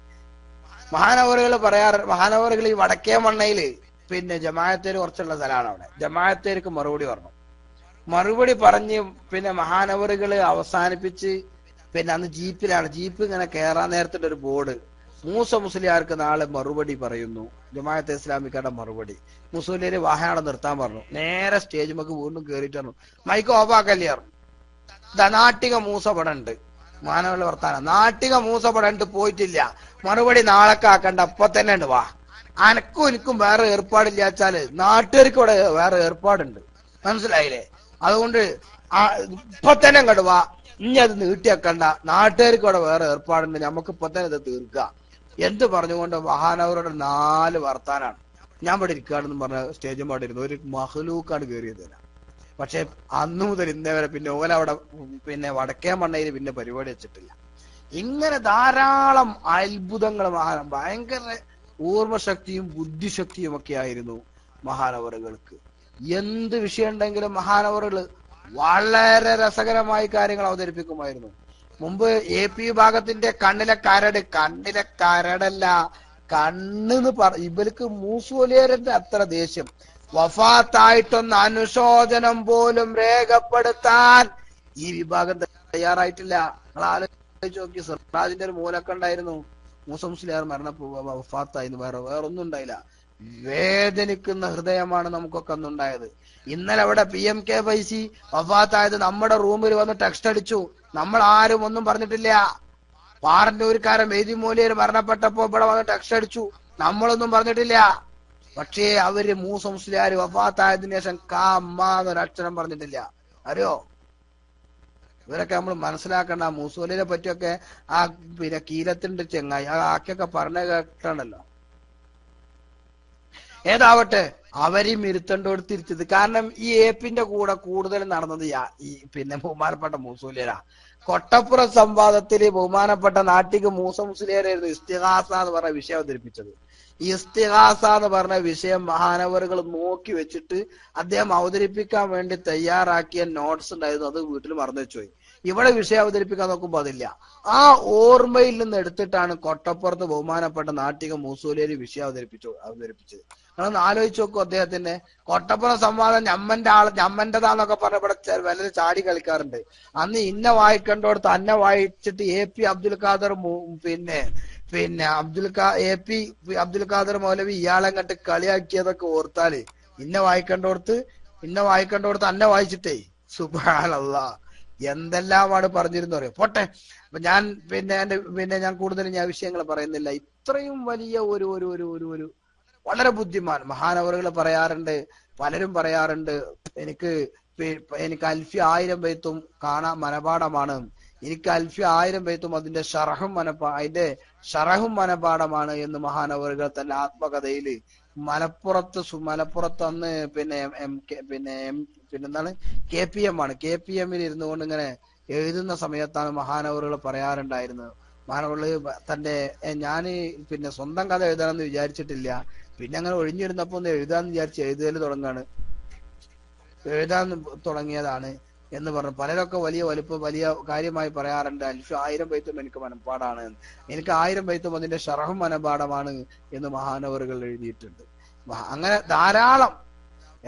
മഹാനവറുകൾ ഈ വടക്കേ മണ്ണയില് പിന്നെ ജമാഅത്തേര് കുറച്ചുള്ള സ്ഥലമാണ്. അവിടെ ജമാഅത്തേർക്ക് മറുപടി പറഞ്ഞ് പിന്നെ മഹാനവറുകള് അവസാനിപ്പിച്ച്, പിന്നെ അന്ന് ജീപ്പ് ഇങ്ങനെ കയറാൻ നേരത്തിന്റെ ഒരു ബോർഡ്, മൂസ മുസ്ലിയാർക്ക് നാളെ മറുപടി പറയുന്നു, ജമാഅത്തെ ഇസ്ലാമിക്കാരുടെ മറുപടി. മുസ്ലിയാര് വാഹനം നിർത്താൻ പറഞ്ഞു. നേരെ സ്റ്റേജുമൊക്കെ വീണ്ടും കയറിയിട്ട് പറഞ്ഞു, മൈക്ക് ഓഫാക്കല്ലേ പറഞ്ഞു. നാട്ടിക മൂസപട ഉണ്ട്, മാനവരുടെ വർത്താനം. നാട്ടിക മൂസപട ഉണ്ട്, പോയിട്ടില്ല, മറുപടി നാളൊക്കെ ആക്കണ്ട, അപ്പൊ തന്നെ ഉണ്ട്, വാ. എനിക്കും വേറെ ഏർപ്പാടില്ലാച്ചാല് നാട്ടുകാർക്ക് ഇവിടെ വേറെ ഏർപ്പാടുണ്ട്. മനസ്സിലായില്ലേ? അതുകൊണ്ട് ഇപ്പൊ തന്നെ അങ്ങോട്ട് വാ, ഇനി അത് നീട്ടിയാക്കണ്ട, നാട്ടുകാർക്ക് ഇവിടെ വേറെ ഏർപ്പാടുണ്ട്, നമുക്ക് ഇപ്പൊ തന്നെ ഇത് തീർക്കുക എന്ത് പറഞ്ഞുകൊണ്ട് മഹാനവരുടെ 4 വർത്താനാണ്. ഞാൻ ഇവിടെ ഇരിക്കുകയാണെന്ന് പറഞ്ഞ സ്റ്റേജും പാടിരുന്നു. ഒരു മഹ്ലൂക്കാണ് കയറിയത്. പക്ഷെ അന്നു മുതൽ ഇന്നേ വരെ പിന്നെ ഓലവിടെ പിന്നെ വടക്കേ മണ്ണയിൽ പിന്നെ പരിപാടി വെച്ചിട്ടില്ല. ഇങ്ങനെ ധാരാളം അത്ഭുതങ്ങൾ ഭയങ്കര ഓർമ്മശക്തിയും ബുദ്ധിശക്തിയും ഒക്കെ ആയിരുന്നു മഹാനവറുകൾക്ക്. എന്ത് വിഷയം ഉണ്ടെങ്കിലും മഹാനവറുകൾ വളരെ രസകരമായി കാര്യങ്ങൾ അവതരിപ്പിക്കുമായിരുന്നു. മുമ്പ് AP വിഭാഗത്തിന്റെ കണ്ണിലെ കരടല്ല, കണ്ണെന്ന് ഇവർക്ക് മൂസോലിയറിന്റെ അത്ര ദേഷ്യം. വഫാത്തായിട്ടൊന്ന് അനുശോചനം പോലും രേഖപ്പെടുത്താൻ ഈ വിഭാഗം തയ്യാറായിട്ടില്ല. ആലോചിച്ച് നോക്കി. സിറാജിന്റെ ഒരു മൂലൊക്കെ ഉണ്ടായിരുന്നു. മൂസ മുസ്ലിയാർ വഫാത്തായിരുന്നു. വേറൊന്നും ഉണ്ടായില്ല. വേദനിക്കുന്ന ഹൃദയമാണ് നമുക്കൊക്കെ അന്നുണ്ടായത്. ഇന്നലെ അവിടെ PMK ഫൈസി വഫാത്തായത് നമ്മുടെ റൂമിൽ വന്ന് ടെക്സ്റ്റ് അടിച്ചു. നമ്മൾ ആരും ഒന്നും പറഞ്ഞിട്ടില്ല. പാറന്നൂർക്കാരൻ മെയ്തി മൂലിയർ മരണപ്പെട്ടപ്പോ ഇവിടെ വന്ന് ടെക്സ്റ്റ് അടിച്ചു. നമ്മളൊന്നും പറഞ്ഞിട്ടില്ല. പക്ഷേ അവര് മൂസ മുസ്ലിയാർ വഫാത്തായതിനു ശേഷം എന്നൊരക്ഷരം പറഞ്ഞിട്ടില്ല. അറിയോ? ഇവരൊക്കെ നമ്മൾ മനസ്സിലാക്കേണ്ട. മൂസൂലിനെ പറ്റിയൊക്കെ ആ പിന്നെ കീലത്തിന്റെ ചെങ്ങായി ആക്കിയൊക്കെ പറഞ്ഞ കേട്ടണല്ലോ. ഏതാവട്ടെ, അവരെയും ഇരുത്തണ്ടോട് തിരിച്ചത്. കാരണം ഈ ഏപ്പിന്റെ കൂടെ കൂടുതൽ നടന്നത് ഈ പിന്നെ ബഹുമാനപ്പെട്ട മൂസൂലിയരാ. കൊട്ടപ്പുറം സംവാദത്തില് ബഹുമാനപ്പെട്ട നാട്ടിക്ക് മൂസ മുസ്ലിയാരായിരുന്നു ഇസ്തിഗാസ എന്ന് പറഞ്ഞ വിഷയം അവതരിപ്പിച്ചത്. ഈ ഇസ്തിഗാസ എന്ന് പറഞ്ഞ വിഷയം മഹാനവറുകൾ നോക്കി വെച്ചിട്ട് അദ്ദേഹം അവതരിപ്പിക്കാൻ വേണ്ടി തയ്യാറാക്കിയ നോട്ട്സ് ഉണ്ടായിരുന്നു. അത് വീട്ടിൽ മറന്നു വെച്ചുപോയി. ഇവിടെ വിഷയം അവതരിപ്പിക്കാൻ നോക്കുമ്പോ അതില്ല. ആ ഓർമ്മയിൽ നിന്ന് എടുത്തിട്ടാണ് കൊട്ടപ്പുറത്ത് ബഹുമാനപ്പെട്ട നാട്ടിക മൂസൂലിയര് വിഷയം അവതരിപ്പിച്ചത്. നിങ്ങളൊന്ന് ആലോചിച്ച് നോക്കൂ. അദ്ദേഹത്തിന്റെ കൊട്ടപ്പുറം സംവാദം ഞമ്മന്റെതാന്നൊക്കെ പറഞ്ഞ ഇവിടെ വല്ലത് ചാടി കളിക്കാറുണ്ട്. അന്ന് ഇന്ന വായിക്കേണ്ടോടത്ത് അന്ന വായിച്ചിട്ട് AP അബ്ദുൽ ഖാദർ പിന്നെ AP അബ്ദുൽ ഖാദർ മൗലവി ഇയാളെ കണ്ട് കളിയാക്കിയതൊക്കെ ഓർത്താല് ഇന്ന വായിക്കേണ്ടോടത്ത് അന്ന വായിച്ചിട്ടേ സുബ്ഹാനല്ലാഹ് എന്തെല്ലാമാണ് പറഞ്ഞിരുന്നു അറിയോ. പോട്ടെ, അപ്പൊ ഞാൻ ഞാൻ കൂടുതൽ ഞാൻ വിഷയങ്ങൾ പറയുന്നില്ല. ഇത്രയും വലിയ ഒരു വളരെ ബുദ്ധിമാൻ മഹാനവറുകൾ പറയാറുണ്ട്, പലരും പറയാറുണ്ട്, എനിക്ക് അൽഫി 1000 ബൈത്തും കാണാൻ മനപാഠമാണ്, എനിക്ക് അൽഫി 1000 ബൈത്തും അതിന്റെ ഷറഹും മനപാഠമാണ് എന്ന് മഹാനവറുകൾ തന്റെ ആത്മകഥയില് മലപ്പുറത്ത് അന്ന് പിന്നെന്താണ് KPM ആണ്. KPM ഇരുന്നു കൊണ്ട് ഇങ്ങനെ എഴുതുന്ന സമയത്താണ് മഹാനവറുകൾ പറയാറുണ്ടായിരുന്നത്. മഹാനവറുകൾ ഞാന് സ്വന്തം കഥ എഴുതണമെന്ന് വിചാരിച്ചിട്ടില്ല. പിന്നെ അങ്ങനെ ഒഴിഞ്ഞിരുന്നപ്പോ ഒന്ന് എഴുതാന്ന് വിചാരിച്ച് എഴുതാൻ തുടങ്ങിയതാണ് എന്ന് പറഞ്ഞു. പലരൊക്കെ വലിയ കാര്യമായി പറയാറുണ്ട്. അൽഫി 1000 ബൈത്തും എനിക്ക് മനപ്പാടാണ്, എനിക്ക് 1000 ബൈത്തും അതിന്റെ ഷറഹും മനപാഠമാണ് എന്ന് മഹാനവറുകൾ എഴുതിയിട്ടുണ്ട്. അങ്ങനെ ധാരാളം.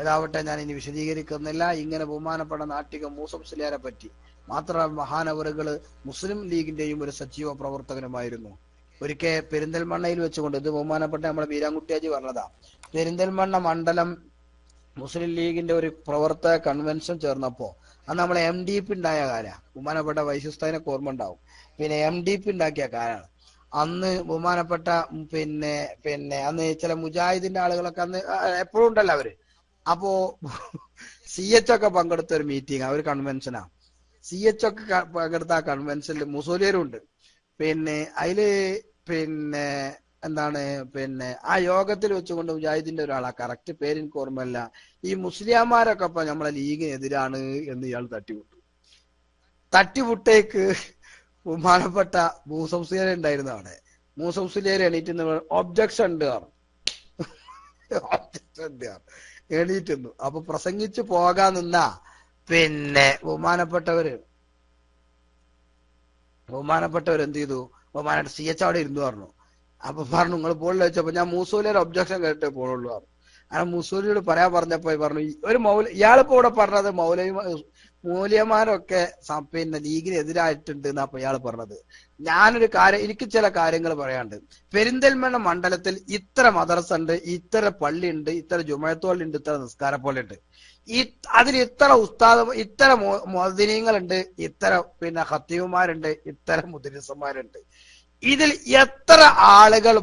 ഏതാവട്ടെ, ഞാൻ ഇനി വിശദീകരിക്കുന്നില്ല. ഇങ്ങനെ ബഹുമാനപ്പെട്ട നാട്ടിക മൂസ മുസ്ലിയാരെ പറ്റി മാത്രമല്ല മഹാനവറുകൾ മുസ്ലിം ലീഗിന്റെയും ഒരു സജീവ പ്രവർത്തകനുമായിരുന്നു. ഒരിക്കൽ പെരിന്തൽമണ്ണയിൽ വെച്ചുകൊണ്ട്, ഇത് ബഹുമാനപ്പെട്ട നമ്മുടെ ബീരാൻകുട്ടിയാജി പറഞ്ഞതാ, പെരിന്തൽമണ്ണ മണ്ഡലം മുസ്ലിം ലീഗിന്റെ ഒരു പ്രവർത്തക കൺവെൻഷൻ ചേർന്നപ്പോ അന്ന് നമ്മളെ MDP ഉണ്ടായ കാലാണ്. ബഹുമാനപ്പെട്ട വൈശുസ്താദിനൊക്കെ ഓർമ്മ ഉണ്ടാവും. MDP ഉണ്ടാക്കിയ കാലാണ്. അന്ന് ബഹുമാനപ്പെട്ട അന്ന് ചില മുജാഹിദിന്റെ ആളുകളൊക്കെ അന്ന് എപ്പോഴും ഉണ്ടല്ലോ അവര്. അപ്പോ CH ഒക്കെ പങ്കെടുത്ത ഒരു മീറ്റിംഗ്, ഒരു കൺവെൻഷനാ. CH ഒക്കെ പങ്കെടുത്ത ആ കൺവെൻഷനിൽ മുസോലിയരും ഉണ്ട്. അതില് എന്താണ് ആ യോഗത്തിൽ വെച്ചുകൊണ്ട് മുജാഹിദിന്റെ ഒരാളാ, കറക്റ്റ് പേര് എനിക്ക് ഓർമ്മയില്ല, ഈ മുസ്ലിയാമാരൊക്കെ ഇപ്പൊ നമ്മളെ ലീഗിനെതിരാണ് എന്ന് ഇയാൾ തട്ടിവിട്ടേക്ക് ബഹുമാനപ്പെട്ട മൂസ മുസ്ലിയാർ ഉണ്ടായിരുന്നു അവിടെ. മൂസ മുസ്ലിയാർ എണീറ്റ് ഒബ്ജക്ഷൻ ഉണ്ട് എണീറ്റുന്നു. അപ്പൊ പ്രസംഗിച്ചു പോകാൻ നിന്ന ബഹുമാനപ്പെട്ടവര് എന്ത് ചെയ്തു, ബഹുമാനപ്പെട്ട CH അവിടെ ഇരുന്നു പറഞ്ഞു. അപ്പൊ പറഞ്ഞു, നിങ്ങൾ പോളിൽ വെച്ചപ്പോ ഞാൻ മൂസൂലിയുടെ ഒബ്ജക്ഷൻ കേട്ടേ പോളുള്ളൂ പറഞ്ഞു. അങ്ങനെ മൂസൂലിയോട് പറയാൻ പറഞ്ഞപ്പോ പറഞ്ഞു, ഇയാളിപ്പോ ഇവിടെ പറഞ്ഞത് മൗലവിമാരൊക്കെ ലീഗിനെതിരായിട്ടുണ്ട് എന്നാ അപ്പൊ ഇയാൾ പറഞ്ഞത്. ഞാനൊരു കാര്യം, എനിക്ക് ചില കാര്യങ്ങൾ പറയാണ്ട്. പെരിന്തൽമണ്ണ മണ്ഡലത്തിൽ ഇത്ര മദ്രസ ഉണ്ട്, ഇത്ര പള്ളി ഉണ്ട്, ഇത്ര ജുമഅത്ത് ഉണ്ട്, ഇത്ര നിസ്കാരപ്പള്ളി ഉണ്ട്, അതിൽ ഇത്ര ഇത്ര മുഅദ്ദിനീങ്ങളുണ്ട്, ഇത്ര ഖത്തീബുമാരുണ്ട്, ഇത്ര മുദരിസന്മാരുണ്ട്. ഇതിൽ എത്ര ആളുകൾ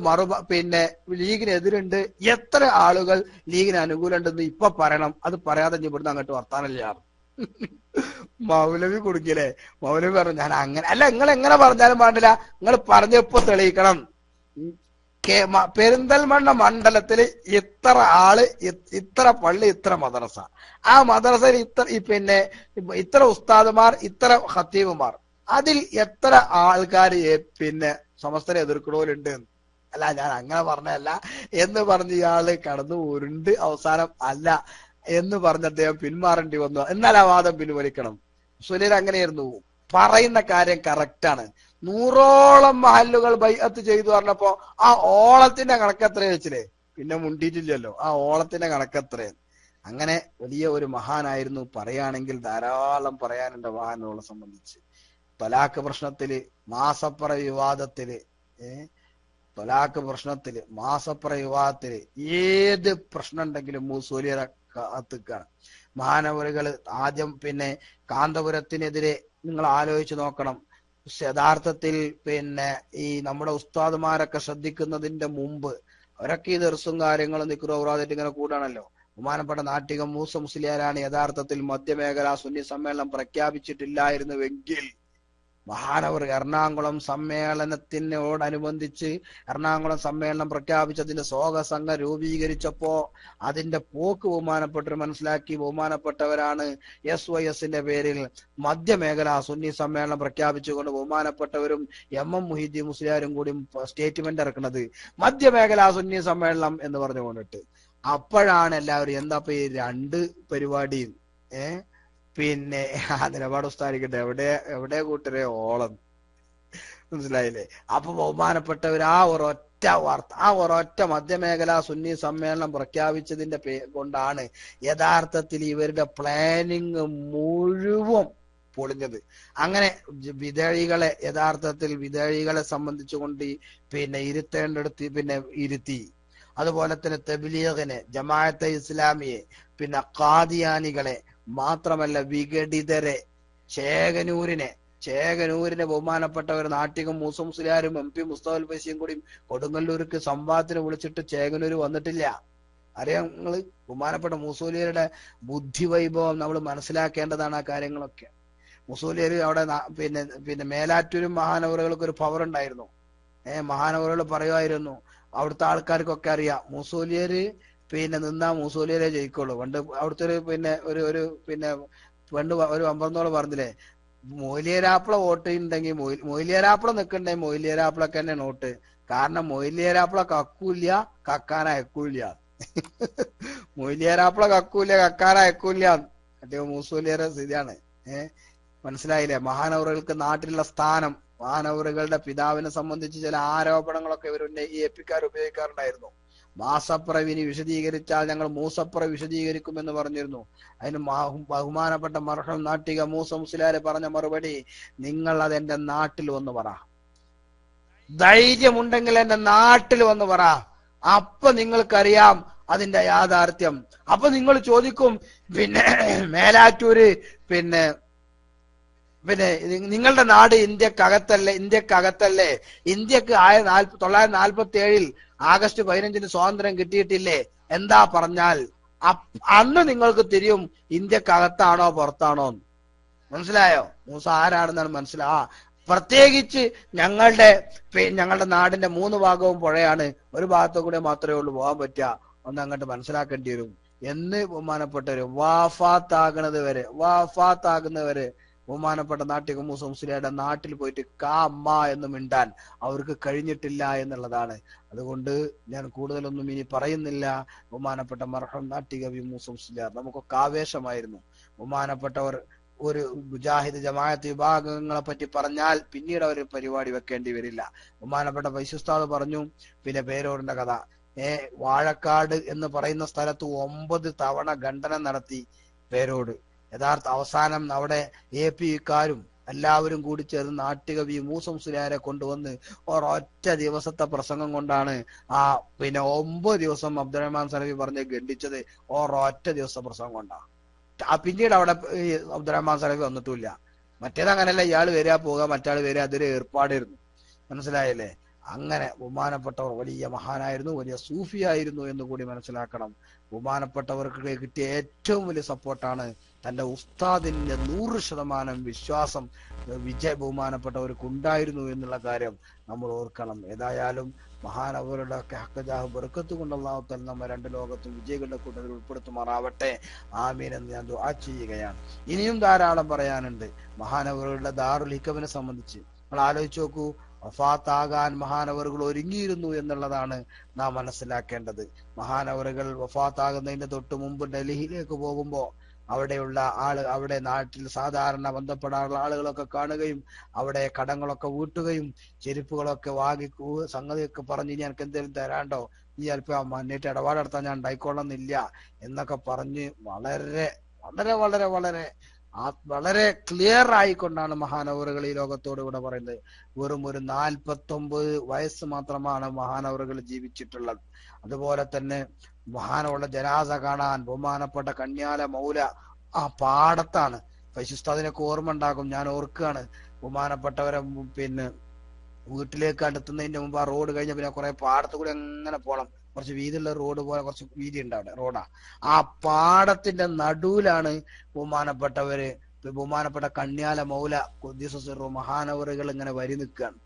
ലീഗിനെതിരുണ്ട്, എത്ര ആളുകൾ ലീഗിന് അനുകൂലമുണ്ടെന്ന് ഇപ്പൊ പറയണം. അത് പറയാതെ ഇവിടുന്ന് അങ്ങോട്ട് വർത്താനല്ല. മൗലവി കുടുങ്ങില്ലേ. മൗലവി പറഞ്ഞു, ഞാൻ അങ്ങനെ അല്ല, നിങ്ങൾ എങ്ങനെ പറഞ്ഞാലും പാടില്ല, നിങ്ങൾ പറഞ്ഞപ്പോ തെളിയിക്കണം. പെരിന്തൽമണ്ണ മണ്ഡലത്തില് ഇത്ര ആള്, ഇത്ര പള്ളി, ഇത്ര മദ്രസ, ആ മദ്രസയിൽ ഇത്ര ഉസ്താദുമാർ, ഇത്ര ഖത്തീബുമാർ, അതിൽ എത്ര ആൾക്കാർ സമസ്തരെ എതിർക്കണോലുണ്ട്. അല്ല, ഞാൻ അങ്ങനെ പറഞ്ഞല്ല എന്ന് പറഞ്ഞ് ഇയാള് കടന്നു ഉരുണ്ട് അവസാനം അല്ല എന്ന് പറഞ്ഞ് അദ്ദേഹം പിന്മാറേണ്ടി വന്നു. എന്നാൽ ആ വാദം പിൻവലിക്കണം. സുലൈൽ അങ്ങനെയായിരുന്നു, പറയുന്ന കാര്യം കറക്റ്റാണ്. 100ഓളം മഹല്ലുകൾ ബൈഅത്ത് ചെയ്തു പറഞ്ഞപ്പോ ആ ഓളത്തിന്റെ കണക്കെത്ര വെച്ചില്ലേ, പിന്നെ മുണ്ടിയിട്ടില്ലല്ലോ, ആ ഓളത്തിന്റെ കണക്കെത്ര. അങ്ങനെ വലിയ ഒരു മഹാനായിരുന്നു. പറയുകയാണെങ്കിൽ ധാരാളം പറയാനുണ്ട് മഹാനുകളെ സംബന്ധിച്ച്. തൊലാക്ക് പ്രശ്നത്തില്, മാസപ്പറ വിവാദത്തില്, തൊലാക്ക് പ്രശ്നത്തില്, മാസപ്പറ വിവാദത്തില് ഏത് പ്രശ്നം ഉണ്ടെങ്കിലും മൂസൂലിയറെ കാത്തുക്കാണ്. മഹാനവറുകൾ ആദ്യം പിന്നെ കാന്തപുരത്തിനെതിരെ നിങ്ങൾ ആലോചിച്ച് നോക്കണം. യഥാർത്ഥത്തിൽ പിന്നെ ഈ നമ്മുടെ ഉസ്താദുമാരൊക്കെ ശ്രദ്ധിക്കുന്നതിന്റെ മുമ്പ് അവരൊക്കെ ഈ ദർസും കാര്യങ്ങളും നിക്കുറ ഔറാദായിട്ട് ഇങ്ങനെ കൂടാണല്ലോ. ബഹുമാനപ്പെട്ട നാട്ടികം മൂസ മുസ്ലിയാരാണ് യഥാർത്ഥത്തിൽ മധ്യമേഖലാ സുന്നി സമ്മേളനം പ്രഖ്യാപിച്ചിട്ടില്ലായിരുന്നുവെങ്കിൽ മഹാനവർ എറണാകുളം സമ്മേളനത്തിനോടനുബന്ധിച്ച് എറണാകുളം സമ്മേളനം പ്രഖ്യാപിച്ചതിന്റെ സംഘം രൂപീകരിച്ചപ്പോ അതിന്റെ പോക്ക് ബഹുമാനപ്പെട്ടവർ മനസ്സിലാക്കി. ബഹുമാനപ്പെട്ടവരാണ് SYSന്റെ പേരിൽ മധ്യമേഖലാ സുന്നി സമ്മേളനം പ്രഖ്യാപിച്ചുകൊണ്ട് ബഹുമാനപ്പെട്ടവരും MM മുഹീദ്ദീൻ മുസ്ലിയാരും കൂടി സ്റ്റേറ്റ്മെന്റ് ഇറക്കുന്നത് മധ്യമേഖലാ സുന്നി സമ്മേളനം എന്ന് പറഞ്ഞുകൊണ്ടിട്ട്. അപ്പോഴാണ് എല്ലാവരും എന്താ ഈ രണ്ട് പരിപാടിയും പിന്നെ നിലപാട് ഉസ്താദിക്കട്ടെ എവിടെ കൂട്ടരെ ഓളം, മനസ്സിലായില്ലേ? അപ്പൊ ബഹുമാനപ്പെട്ടവർ ആ ഒരൊറ്റ മധ്യമേഖലാ സുന്നി സമ്മേളനം പ്രഖ്യാപിച്ചതിന്റെ കൊണ്ടാണ് യഥാർത്ഥത്തിൽ ഇവരുടെ പ്ലാനിങ് മുഴുവൻ പൊളിഞ്ഞത്. അങ്ങനെ വിദേഴികളെ സംബന്ധിച്ചുകൊണ്ട് പിന്നെ ഇരുത്തേണ്ടടുത്ത് പിന്നെ ഇരുത്തി. അതുപോലെ തന്നെ തബ്ലീഗിനെ, ജമാഅത്തെ ഇസ്ലാമിയെ, പിന്നെ ഖാദിയാനികളെ, മാത്രമല്ല വിഘടിതരെ, ചേകനൂരിനെ ബഹുമാനപ്പെട്ടവർ നാട്ടികം മൂസ മുസ്ലിയാരും MP മുസ്തഫൽ ഫൈസിയും കൂടി കൊടുങ്ങല്ലൂർക്ക് സംവാദത്തിന് വിളിച്ചിട്ട് ചേകനൂര് വന്നിട്ടില്ല. അറിയാം നിങ്ങള്? ബഹുമാനപ്പെട്ട മൂസൂലിയരുടെ ബുദ്ധി വൈഭവം നമ്മൾ മനസ്സിലാക്കേണ്ടതാണ് ആ കാര്യങ്ങളൊക്കെ. മൂസൂലിയർ അവിടെ പിന്നെ മേലാറ്റൂരും മഹാനവറുകൾക്ക് ഒരു പവർ ഉണ്ടായിരുന്നു. മഹാനവറുകൾ പറയുമായിരുന്നു, അവിടുത്തെ ആൾക്കാർക്കൊക്കെ അറിയാം മൂസൂലിയര് പിന്നെ നിന്നാ മൂസൂലിയരെ ജയിക്കുള്ളൂ. പണ്ട് അവിടുത്തെ ഒരു പണ്ട് ഒരു അമ്പറന്നോളം പറഞ്ഞില്ലേ, മൊയ്ലിയരാപ്പിള വോട്ട് ഉണ്ടെങ്കിൽ മൊയ്ലിയരാപ്പിള നിൽക്കണ്ടേ മൊയ്ലിയരാപ്പിളൊക്കെ തന്നെ നോട്ട്. കാരണം മൊയ്ലിയരാപ്പിള കക്കൂല്ല, കക്കാൻ അയക്കൂല്ല. മൊയ്ലിയരാപ്പിള കക്കൂല്ല, കക്കാൻ അയക്കൂല്ല. മറ്റേ മൂസൂലിയരെ സ്ഥിതിയാണ്. മനസ്സിലായില്ലേ? മഹാനവറുകൾക്ക് നാട്ടിലുള്ള സ്ഥാനം, മഹാനവറുകളുടെ പിതാവിനെ സംബന്ധിച്ച് ചില ആരോപണങ്ങളൊക്കെ ഇവർ APക്കാർ ഉപയോഗിക്കാറുണ്ടായിരുന്നു. മാസപ്രവിനി വിശദീകരിച്ചാൽ ഞങ്ങൾ മൂസപ്ര വിശദീകരിക്കുമെന്ന് പറഞ്ഞിരുന്നു. അതിന് ബഹുമാനപ്പെട്ട മർഹം നാട്ടിക മൂസ മുസ്ലിയാര് പറഞ്ഞ മറുപടി, നിങ്ങൾ അതെന്റെ നാട്ടിൽ വന്ന് പറ, ധൈര്യമുണ്ടെങ്കിൽ എന്റെ നാട്ടിൽ വന്ന് പറ, അപ്പൊ നിങ്ങൾക്കറിയാം അതിന്റെ യാഥാർത്ഥ്യം. അപ്പൊ നിങ്ങൾ ചോദിക്കും, പിന്നെ മേലാറ്റൂര് പിന്നെ നിങ്ങളുടെ നാട് ഇന്ത്യക്കകത്തല്ലേ? ഇന്ത്യക്ക് 1947 ആഗസ്റ്റ് 15 സ്വാതന്ത്ര്യം കിട്ടിയിട്ടില്ലേ? എന്താ പറഞ്ഞാൽ അന്ന് നിങ്ങൾക്ക് തിരിയും ഇന്ത്യക്കകത്താണോ പുറത്താണോ. മനസ്സിലായോ? മൂസ ആരാണെന്നാണ് പ്രത്യേകിച്ച് ഞങ്ങളുടെ നാടിന്റെ 3 ഭാഗവും പുഴയാണ്, ഒരു ഭാഗത്തു കൂടെ മാത്രമേ ഉള്ളൂ പോകാൻ പറ്റുക, ഒന്ന് അങ്ങോട്ട് മനസ്സിലാക്കേണ്ടി വരും എന്ന് ബഹുമാനപ്പെട്ടവര് വാഫാത്താകുന്നവരെ ബഹുമാനപ്പെട്ട നാട്ടിക മൂസ മുസ്ലിയാരുടെ നാട്ടിൽ പോയിട്ട് കാമ്മ എന്ന് മിണ്ടാൻ അവർക്ക് കഴിഞ്ഞിട്ടില്ല എന്നുള്ളതാണ്. അതുകൊണ്ട് ഞാൻ കൂടുതലൊന്നും ഇനി പറയുന്നില്ല. ബഹുമാനപ്പെട്ട മർഹം നാട്ടിക മൂസ മുസ്ലിയാർ നമുക്കൊക്കെ ആവേശമായിരുന്നു. ബഹുമാനപ്പെട്ടവർ ഒരു മുജാഹിദ് ജമാഅത്ത് വിഭാഗങ്ങളെ പറ്റി പറഞ്ഞാൽ പിന്നീട് അവർ പരിപാടി വെക്കേണ്ടി വരില്ല. ബഹുമാനപ്പെട്ട ഫൈസുസ്താദ് പറഞ്ഞു, പിന്നെ പേരോടിന്റെ കഥ, വാഴക്കാട് എന്ന് പറയുന്ന സ്ഥലത്ത് 9 തവണ ഖണ്ഡനം നടത്തി പേരോട്. യഥാർത്ഥ അവസാനം അവിടെ APക്കാരും എല്ലാവരും കൂടി ചേർന്ന് നാട്ടിക മൂസ മുസ്ലിയാരെ കൊണ്ടുവന്ന് ഒരൊറ്റ ദിവസത്തെ പ്രസംഗം കൊണ്ടാണ് പിന്നെ 9 ദിവസം അബ്ദുറഹ്മാൻ സലഫി പറഞ്ഞ് ഖണ്ഡിച്ചത്. ഒരൊറ്റ ദിവസത്തെ പ്രസംഗം കൊണ്ടാണ്. പിന്നീട് അവിടെ അബ്ദുറഹ്മാൻ സലഫി വന്നിട്ടില്ല. മറ്റേത് അങ്ങനെയല്ല, ഇയാൾ വരിക പോവുക, മറ്റാൾ വരിക, അതൊരു ഏർപ്പാടായിരുന്നു. മനസ്സിലായില്ലേ? അങ്ങനെ ബഹുമാനപ്പെട്ടവർ വലിയ മഹാനായിരുന്നു, വലിയ സൂഫിയായിരുന്നു എന്ന് കൂടി മനസ്സിലാക്കണം. ബഹുമാനപ്പെട്ടവർക്ക് കിട്ടിയ ഏറ്റവും വലിയ സപ്പോർട്ടാണ് തന്റെ ഉസ്താദിന്റെ 100% വിശ്വാസം ബഹുമാനപ്പെട്ടവർക്ക് ഉണ്ടായിരുന്നു എന്നുള്ള കാര്യം നമ്മൾ ഓർക്കണം. ഏതായാലും മഹാനവരുടെ ഒക്കെ ഹക്കജാഹ് ബർക്കത്ത് കൊണ്ട് അല്ലാഹു തആല നമ്മെ 2 ലോകത്തും വിജയികളുടെ കൂട്ടത്തിൽ ഉൾപ്പെടുത്തുമാറാവട്ടെ. ആമീൻ എന്ന് ഞാൻ ദുആ ചെയ്യുകയാണ്. ഇനിയും ധാരാളം പറയാനുണ്ട് മഹാനവരുടെ ദാറുൽ ഹിക്കമിനെ സംബന്ധിച്ച്. നമ്മൾ ആലോചിച്ച് നോക്കൂ, വഫാത്താകാൻ മഹാനവറുകൾ ഒരുങ്ങിയിരുന്നു എന്നുള്ളതാണ് നാം മനസ്സിലാക്കേണ്ടത്. മഹാനവറുകൾ വഫാത്താകുന്നതിന്റെ തൊട്ട് മുമ്പ് ഡൽഹിയിലേക്ക് പോകുമ്പോ അവിടെ നാട്ടിൽ സാധാരണ ബന്ധപ്പെടാറുള്ള ആളുകളൊക്കെ കാണുകയും അവിടെ കടങ്ങളൊക്കെ വീട്ടുകയും ചെരുപ്പുകളൊക്കെ വാങ്ങി സംഗതിയൊക്കെ പറഞ്ഞ് ഇനി എനിക്ക് എന്തെങ്കിലും തരാണ്ടോ, നീ ചിലപ്പോ മന്നിട്ട് ഇടപാട് നടത്താൻ ഞാൻ ഉണ്ടായിക്കൊള്ളുന്നില്ല എന്നൊക്കെ പറഞ്ഞ് വളരെ വളരെ വളരെ വളരെ വളരെ ക്ലിയർ ആയിക്കൊണ്ടാണ് മഹാനവറുകൾ ഈ ലോകത്തോട് ഇവിടെ പറയുന്നത്. വെറും ഒരു 49 വയസ്സ് മാത്രമാണ് മഹാനവറുകൾ ജീവിച്ചിട്ടുള്ളത്. അതുപോലെ തന്നെ മഹാനുള്ള ജനാസ കാണാൻ ബഹുമാനപ്പെട്ട കണ്യാല മൗല ആ പാടത്താണ്. ഫൈസുസ്താദിനൊക്കെ ഓർമ്മ ഉണ്ടാകും, ഞാൻ ഓർക്കുകയാണ്. ബഹുമാനപ്പെട്ടവരെ പിന്നെ വീട്ടിലേക്ക് അടുത്തുന്നതിന്റെ മുമ്പ് ആ റോഡ് കഴിഞ്ഞ പിന്നെ കുറെ പാടത്ത് കൂടി അങ്ങനെ പോകണം. കുറച്ച് വീതിയുള്ള റോഡ് പോലെ കുറച്ച് വീതി ഉണ്ട് അവിടെ, റോഡാ. ആ പാടത്തിന്റെ നടുവിലാണ് ബഹുമാനപ്പെട്ട കണ്യാല മൗല ഖുദ്ദീസു മഹാനവറുകൾ ഇങ്ങനെ വരി നിൽക്കുകയാണ്.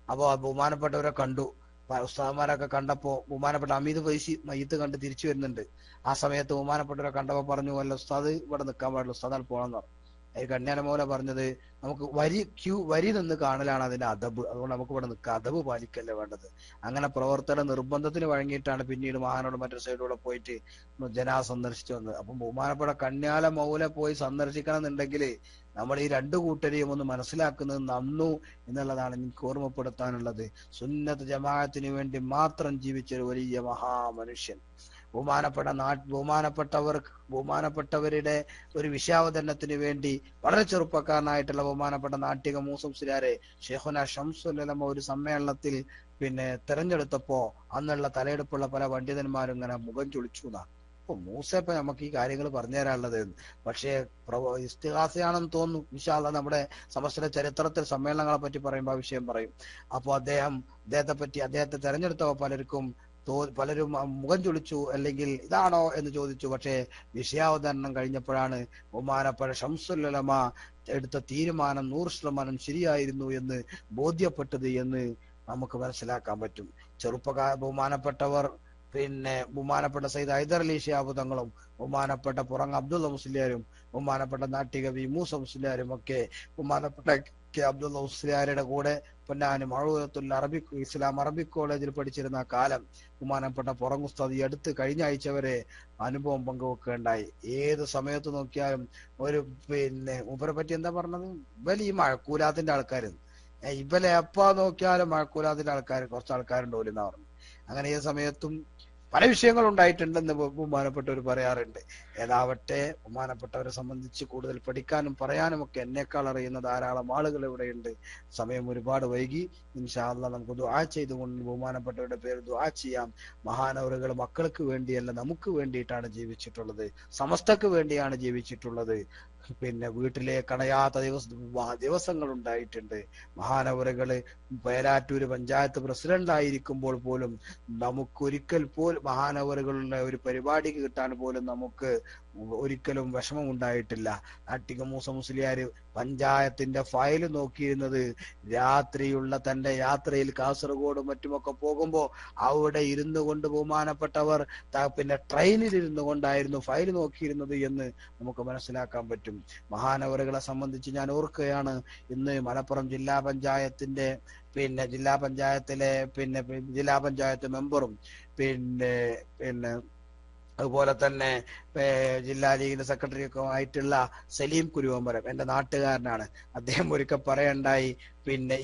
അപ്പൊ ബഹുമാനപ്പെട്ടവരെ കണ്ടു. ഉസ്താദന്മാരൊക്കെ കണ്ടപ്പോ ബഹുമാനപ്പെട്ട അമീദ് ഫൈസി മയ്യത്ത് കണ്ട് തിരിച്ചു വരുന്നുണ്ട്. ആ സമയത്ത് ബഹുമാനപ്പെട്ടവരെ കണ്ടപ്പോ പറഞ്ഞു, അല്ല ഉസ്താദ് ഇവിടെ നിൽക്കാൻ പാടില്ല, ഉസ്താദ് പോകണമെന്ന് പറഞ്ഞു. കണ്യാല മൗല പറഞ്ഞത്, നമുക്ക് വരി നിന്ന് കാണലാണ് അതിന്റെ അദബ്, അതുകൊണ്ട് നമുക്ക് ഇവിടെ നിൽക്കുക, അദബ് പാലിക്കല്ലേ വേണ്ടത്. അങ്ങനെ പ്രവർത്തന നിർബന്ധത്തിന് വഴങ്ങിയിട്ടാണ് പിന്നീട് മഹാനോട് മറ്റൊരു സൈഡിലൂടെ പോയിട്ട് ജനാസ സന്ദർശിച്ചു വന്നത്. അപ്പം ബഹുമാനപ്പെട്ട കണ്യാല മൗല പോയി സന്ദർശിക്കണം എന്നുണ്ടെങ്കിൽ നമ്മൾ ഈ രണ്ടു കൂട്ടരെയും ഒന്ന് മനസ്സിലാക്കുന്നത് നന്നു എന്നുള്ളതാണ് എനിക്ക് ഓർമ്മപ്പെടുത്താനുള്ളത്. സുന്നത്ത് ജമാഅത്തിന് വേണ്ടി മാത്രം ജീവിച്ച ഒരു വലിയ മഹാമനുഷ്യൻ, ബഹുമാനപ്പെട്ടവരുടെ ഒരു വിഷയാവതരണത്തിന് വേണ്ടി വളരെ ചെറുപ്പക്കാരനായിട്ടുള്ള ബഹുമാനപ്പെട്ട നാട്ടിക മൂസംസിലാരെ ഷെയ്ഖുന ഷംസുൽ ഉലമ ഒരു സമ്മേളനത്തിൽ തെരഞ്ഞെടുത്തപ്പോ അന്നുള്ള തലയെടുപ്പുള്ള പല പണ്ഡിതന്മാരും ഇങ്ങനെ മുഖം ചൊളിച്ചു എന്നാണ്. അപ്പൊ മൂസപ്പ നമുക്ക് ഈ കാര്യങ്ങൾ പറഞ്ഞു തരാനുള്ളത്, പക്ഷേ ഇസ്തിഹാസയാണെന്ന് തോന്നുന്നു. ഇൻഷാ അല്ലാഹ് നമ്മുടെ സമസ്തയുടെ ചരിത്രത്തിൽ സമ്മേളനങ്ങളെ പറ്റി പറയുമ്പോൾ ആ വിഷയം പറയും. അപ്പൊ അദ്ദേഹത്തെ തെരഞ്ഞെടുത്തപ്പോ പലരും മുഖം ചൊളിച്ചു, അല്ലെങ്കിൽ ഇതാണോ എന്ന് ചോദിച്ചു. പക്ഷേ വിഷയാവതരണം കഴിഞ്ഞപ്പോഴാണ് ബഹുമാനപ്പെട്ട ഷംസുൽ ഉലമ എടുത്ത തീരുമാനം 100% ശരിയായിരുന്നു എന്ന് ബോധ്യപ്പെട്ടത് എന്ന് നമുക്ക് മനസ്സിലാക്കാൻ പറ്റും. ബഹുമാനപ്പെട്ടവർ ബഹുമാനപ്പെട്ട സയ്യിദ് ഹൈദർ അലി ശിഹാബ് തങ്ങളും ബഹുമാനപ്പെട്ട പുറങ്ങ അബ്ദുള്ള മുസ്ലിയാരും ബഹുമാനപ്പെട്ട നാട്ടികവി മൂസ മുസ്ലിയാരും ഒക്കെ ബഹുമാനപ്പെട്ട കെ അബ്ദുള്ള മുസ്ലിയാരുടെ കൂടെ പൊന്നാനും മഅറൂഫത്തുൽ ഇസ്ലാം അറബിക് കോളേജിൽ പഠിച്ചിരുന്ന കാലം ബഹുമാനപ്പെട്ട പുറങ്ങ് ഉസ്താദ് ഈ അടുത്ത് കഴിഞ്ഞ ആഴ്ച വരെ അനുഭവം പങ്കുവെക്കുകയുണ്ടായി. ഏത് സമയത്ത് നോക്കിയാലും മൂപ്പരെ പറ്റി എന്താ പറഞ്ഞത്, ഈ മഴക്കൂലാത്തിന്റെ ആൾക്കാർ, ഇവലെ എപ്പാ നോക്കിയാലും മഴക്കൂലാത്തിന്റെ ആൾക്കാർ കുറച്ച് ആൾക്കാരുണ്ട് പോലെന്നാ പറഞ്ഞു. അങ്ങനെ ഈ സമയത്തും പല വിഷയങ്ങൾ ഉണ്ടായിട്ടുണ്ടെന്ന് ബഹുമാനപ്പെട്ടവർ പറയാറുണ്ട്. ഏതാവട്ടെ, ബഹുമാനപ്പെട്ടവരെ സംബന്ധിച്ച് കൂടുതൽ പഠിക്കാനും പറയാനും ഒക്കെ എന്നേക്കാൾ അറിയുന്ന ധാരാളം ആളുകൾ ഇവിടെയുണ്ട്. സമയം ഒരുപാട് വൈകി. ഇൻഷാ അല്ലാഹ് നമുക്ക് ദുആ ചെയ്തുകൊണ്ട് ബഹുമാനപ്പെട്ടവരുടെ പേര് ദുആ ചെയ്യാം. മഹാനവറുകൾ മക്കൾക്ക് വേണ്ടിയല്ല, നമുക്ക് വേണ്ടിയിട്ടാണ് ജീവിച്ചിട്ടുള്ളത്, സമസ്തക്ക് വേണ്ടിയാണ് ജീവിച്ചിട്ടുള്ളത്. വീട്ടിലെ കടയാത്ത ദിവസങ്ങൾ ഉണ്ടായിട്ടുണ്ട്. മഹാനവറുകള് പേരാറ്റൂര് പഞ്ചായത്ത് പ്രസിഡന്റ് ആയിരിക്കുമ്പോൾ പോലും നമുക്കൊരിക്കൽ പോലും മഹാനവറുകളുടെ ഒരു പരിപാടിക്ക് കിട്ടാൻ പോലും നമുക്ക് ഒരിക്കലും വിഷമം ഉണ്ടായിട്ടില്ല. നാട്ടിക മൂസ മുസ്ലിയാര് പഞ്ചായത്തിന്റെ ഫയൽ നോക്കിയിരുന്നത് രാത്രിയുള്ള തന്റെ യാത്രയിൽ കാസർഗോഡും മറ്റുമൊക്കെ പോകുമ്പോ അവിടെ ഇരുന്നു കൊണ്ട് ബഹുമാനപ്പെട്ടവർ ട്രെയിനിൽ ഇരുന്നു കൊണ്ടായിരുന്നു ഫയൽ നോക്കിയിരുന്നത് എന്ന് നമുക്ക് മനസ്സിലാക്കാൻ പറ്റും. മഹാനവറുകളെ സംബന്ധിച്ച് ഞാൻ ഓർക്കുകയാണ്, ഇന്ന് മലപ്പുറം ജില്ലാ പഞ്ചായത്തിന്റെ ജില്ലാ പഞ്ചായത്ത് മെമ്പറും അതുപോലെ തന്നെ ജില്ലാ ലീഗിന്റെ സെക്രട്ടറി ഒക്കെ ആയിട്ടുള്ള സലീം കുരുവമ്പലം എന്റെ നാട്ടുകാരനാണ്. അദ്ദേഹം ഒരിക്കൽ പറയണ്ടായി,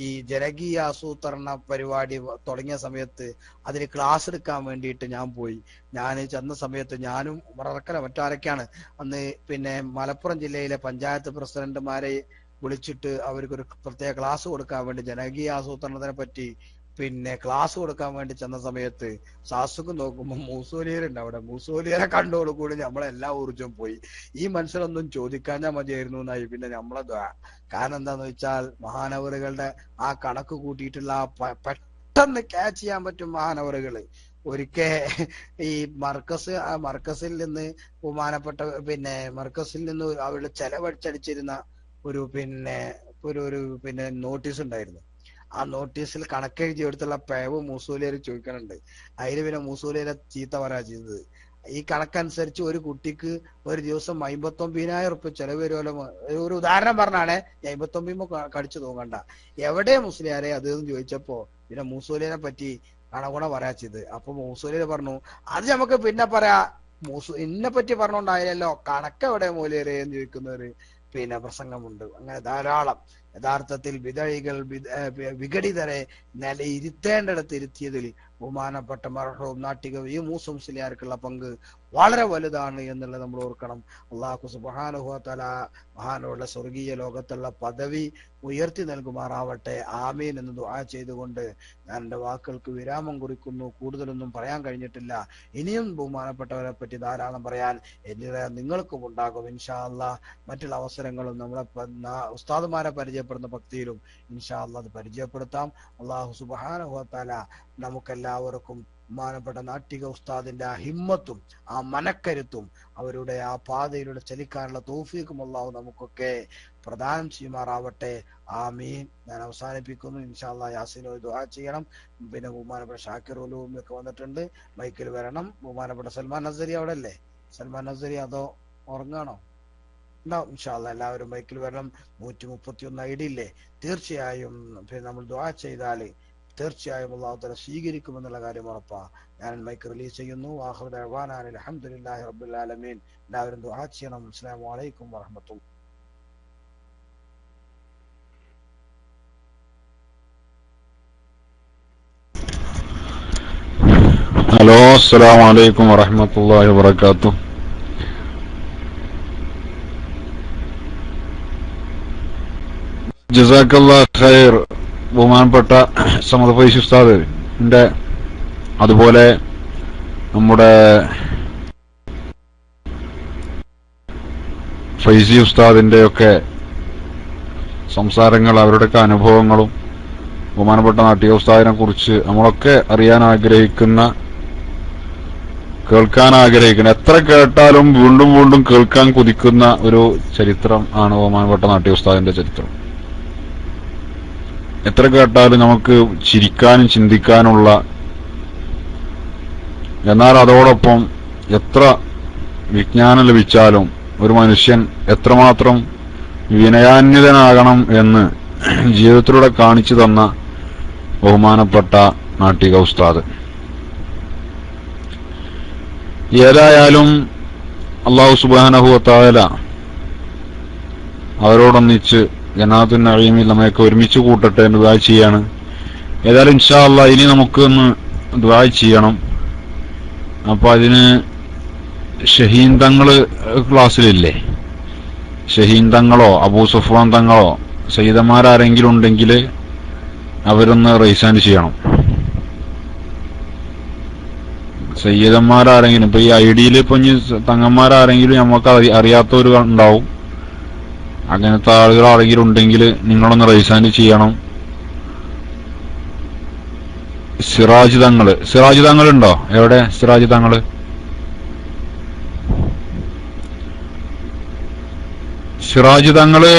ഈ ജനകീയ ആസൂത്രണ പരിപാടി തുടങ്ങിയ സമയത്ത് അതിന് ക്ലാസ് എടുക്കാൻ വേണ്ടിയിട്ട് ഞാൻ ചെന്ന സമയത്ത് ഞാനും മറ്റാരൊക്കെയാണ് അന്ന് മലപ്പുറം ജില്ലയിലെ പഞ്ചായത്ത് പ്രസിഡന്റുമാരെ വിളിച്ചിട്ട് അവർക്കൊരു പ്രത്യേക ക്ലാസ് കൊടുക്കാൻ വേണ്ടി ജനകീയ ആസൂത്രണത്തിനെ പറ്റി ക്ലാസ് കൊടുക്കാൻ വേണ്ടി ചെന്ന സമയത്ത് സാസുക്ക് നോക്കുമ്പോ മൂസോലിയരുണ്ട് അവിടെ. മൂസോലിയരെ കണ്ടോടുകൂടി നമ്മളെല്ലാ ഊർജ്ജവും പോയി. ഈ മനുഷ്യരൊന്നും ചോദിക്കാഞ്ഞാൽ മതിയായിരുന്നു എന്നായി നമ്മളെ കാരണം എന്താന്ന് വെച്ചാൽ മഹാനവറുകളുടെ ആ കണക്ക് കൂട്ടിയിട്ടുള്ള പെട്ടെന്ന് ക്യാച്ച് ചെയ്യാൻ പറ്റും മഹാനവറുകള്. ഒരിക്കൽ ഈ മർക്കസിൽ നിന്ന് ബഹുമാനപ്പെട്ട മർക്കസിൽ നിന്ന് അവരുടെ ചെലവഴിച്ചടിച്ചിരുന്ന ഒരു നോട്ടീസ് ഉണ്ടായിരുന്നു. ആ നോട്ടീസിൽ കണക്കെഴുതി എടുത്തുള്ള പേവ് മൂസൂലിയര് ചോദിക്കണുണ്ട്. അതിന് മൂസൂലിയരെ ചീത്ത പറയാ ചെയ്തത്. ഈ കണക്കനുസരിച്ച് ഒരു കുട്ടിക്ക് ഒരു ദിവസം 59,000 റുപ്യ ചെലവ് വരുമല്ലോ. ഒരു ഉദാഹരണം പറഞ്ഞാണേ, 59 കടിച്ചു തൂങ്ങണ്ട. എവിടെ മുസ്ലിയാരെ അത് എന്ന് ചോദിച്ചപ്പോ മൂസൂലിയനെ പറ്റി കണകുണ പറയാ ചെയ്ത്. അപ്പൊ മൂസൂലിയര് പറഞ്ഞു, അത് നമുക്ക് പിന്നെ പറയാ, ഇന്നെ പറ്റി പറഞ്ഞോണ്ടായാലോ, കണക്കെവിടെ മൂലിയരെ എന്ന് ചോദിക്കുന്നവര് പ്രസംഗമുണ്ട്. അങ്ങനെ ധാരാളം. യഥാർത്ഥത്തിൽ വിദഴികൾ വിഘടിതരെ നിലയിരുത്തേണ്ടിടത്ത് ഇരുത്തിയതിൽ ബഹുമാനപ്പെട്ട മർഹൂം നാട്ടിക ഈ മൂസ മുസ്ലിയാർക്കുള്ള പങ്ക് വളരെ വലുതാണ് എന്നുള്ളത് നമ്മൾ ഓർക്കണം. അല്ലാഹു സുബ്ഹാനഹു വ തആല മഹാനുള്ള സ്വർഗീയ ലോകത്തുള്ള പദവി ഉയർത്തി നൽകുമാറാവട്ടെ. ആമീൻ എന്ന് ദുആ ചെയ്തുകൊണ്ട് ഞാൻ എൻ്റെ വാക്കുകൾക്ക് വിരാമം കുറിക്കുന്നു. കൂടുതലൊന്നും പറയാൻ കഴിഞ്ഞിട്ടില്ല. ഇനിയും ബഹുമാനപ്പെട്ടവരെ പറ്റി ധാരാളം പറയാൻ നിങ്ങൾക്കും ഉണ്ടാകും ഇൻഷാ അല്ലാഹ്. മറ്റുള്ള അവസരങ്ങളും നമ്മളെ ഉസ്താദുമാരെ പരിചയപ്പെടുന്ന ഭക്തിയിലും ഇൻഷാ അല്ലാഹ് അത് പരിചയപ്പെടുത്താം. അല്ലാഹു സുബ്ഹാനഹു വ തആല നമുക്കെല്ലാവർക്കും ബഹുമാനപ്പെട്ട നാട്ടിക ഉസ്താദിന്റെ ആ ഹിമ്മത്തും ആ മനക്കരുത്തും അവരുടെ ആ പാതയിലൂടെ ചലിക്കാനുള്ള തൗഫീഖും അല്ലാഹു നമുക്കൊക്കെ പ്രദാനം ചെയ്യുമാറാവട്ടെ. ആമീൻ. ഞാൻ അവസാനിപ്പിക്കുന്നു. ഇൻഷാ അല്ലാഹ് യാസീനോട് ദുആ ചെയ്യണം. പിന്നെ ബഹുമാനപ്പെട്ട ഷാക്കിർ ഉലൂം ഒക്കെ വന്നിട്ടുണ്ട്, മൈക്കിൽ വരണം. ബഹുമാനപ്പെട്ട സൽമാൻ നസരി അവിടെ അല്ലേ? സൽമാൻ നസരി അതോ ഉറങ്ങാണോ? ഉണ്ടാവും ഇൻഷാ അല്ലാഹ്. എല്ലാവരും മൈക്കിൽ വരണം. 131 ഐഡി ഇല്ലേ? തീർച്ചയായും പിന്നെ നമ്മൾ ദുആ ചെയ്താല് തീർച്ചയായും അല്ലാഹു തആല സ്വീകരിക്കുമെന്നുള്ള കാര്യം ഉറപ്പാ. ഞാൻ മൈക്ക് റിലീസ് ചെയ്യുന്നു. ആഖിറു ദഅവാനാ അൽഹംദുലില്ലാഹി റബ്ബിൽ ആലമീൻ. എല്ലാവരും ദുആ ചെയ്യണം. അസ്സലാമു അലൈക്കും വറഹ്മത്തുള്ളാഹി. ഹലോ, അസ്സലാമു അലൈക്കും വറഹ്മത്തുള്ളാഹി വബറകാതുഹു. ജസാക്കല്ലാഹ് ഖൈർ. ബഹുമാനപ്പെട്ട സമദ് ഫൈസി ഉസ്താദിന്റെ അതുപോലെ നമ്മുടെ ഫൈസി ഉസ്താദിന്റെ ഒക്കെ സംസാരങ്ങൾ, അവരുടെയൊക്കെ അനുഭവങ്ങളും ബഹുമാനപ്പെട്ട നാട്ടിക ഉസ്താദിനെ കുറിച്ച് നമ്മളൊക്കെ അറിയാൻ ആഗ്രഹിക്കുന്ന, കേൾക്കാൻ ആഗ്രഹിക്കുന്ന, എത്ര കേട്ടാലും വീണ്ടും വീണ്ടും കേൾക്കാൻ കൊതിക്കുന്ന ഒരു ചരിത്രം ആണ് ബഹുമാനപ്പെട്ട നാട്ടിക ഉസ്താദിന്റെ ചരിത്രം. എത്ര കേട്ടാലും നമുക്ക് ചിരിക്കാനും ചിന്തിക്കാനുള്ള, എന്നാൽ അതോടൊപ്പം എത്ര വിജ്ഞാനം ലഭിച്ചാലും ഒരു മനുഷ്യൻ എത്രമാത്രം വിനയാന്വിതനാകണം എന്ന് ജീവിതത്തിലൂടെ കാണിച്ചു തന്ന ബഹുമാനപ്പെട്ട നാട്ടിക ഉസ്താദ്. ഏതായാലും അല്ലാഹു സുബ്ഹാനഹു വ തആല അവരോടൊന്നിച്ച് ജന്നാത്തുൻ നഈമിൽ നമ്മയൊക്കെ ഒരുമിച്ച് കൂട്ടട്ടെ എന്ന് ദുആ ചെയ്യാണ്. ഏതായാലും ഇൻഷാ അല്ലാഹ് ഇനി നമുക്കൊന്ന് ദുആ ചെയ്യണം. അപ്പൊ അതിന് ഷഹീൻ തങ്ങള് ക്ലാസ്സിലില്ലേ? ഷഹീൻ തങ്ങളോ അബൂ സുഫ്വാൻ തങ്ങളോ സയ്യിദന്മാരാരെങ്കിലും ഉണ്ടെങ്കിൽ അവരൊന്ന് റൈസാൻഡ് ചെയ്യണം. സയ്യിദന്മാരാരെങ്കിലും ഇപ്പൊ ഈ ഐഡിയിൽ ഇപ്പൊ ഇനി തങ്ങന്മാരാരെങ്കിലും നമുക്ക് അറിയാത്തവർ ഉണ്ടാവും. അങ്ങനത്തെ ആളുകൾ ആരെങ്കിലും ഉണ്ടെങ്കിൽ നിങ്ങളൊന്ന് റൈസാൻഡ് ചെയ്യണം. സിറാജ് തങ്ങൾ ഉണ്ടോ? എവിടെ സിറാജ് തങ്ങള്? സിറാജ് തങ്ങള്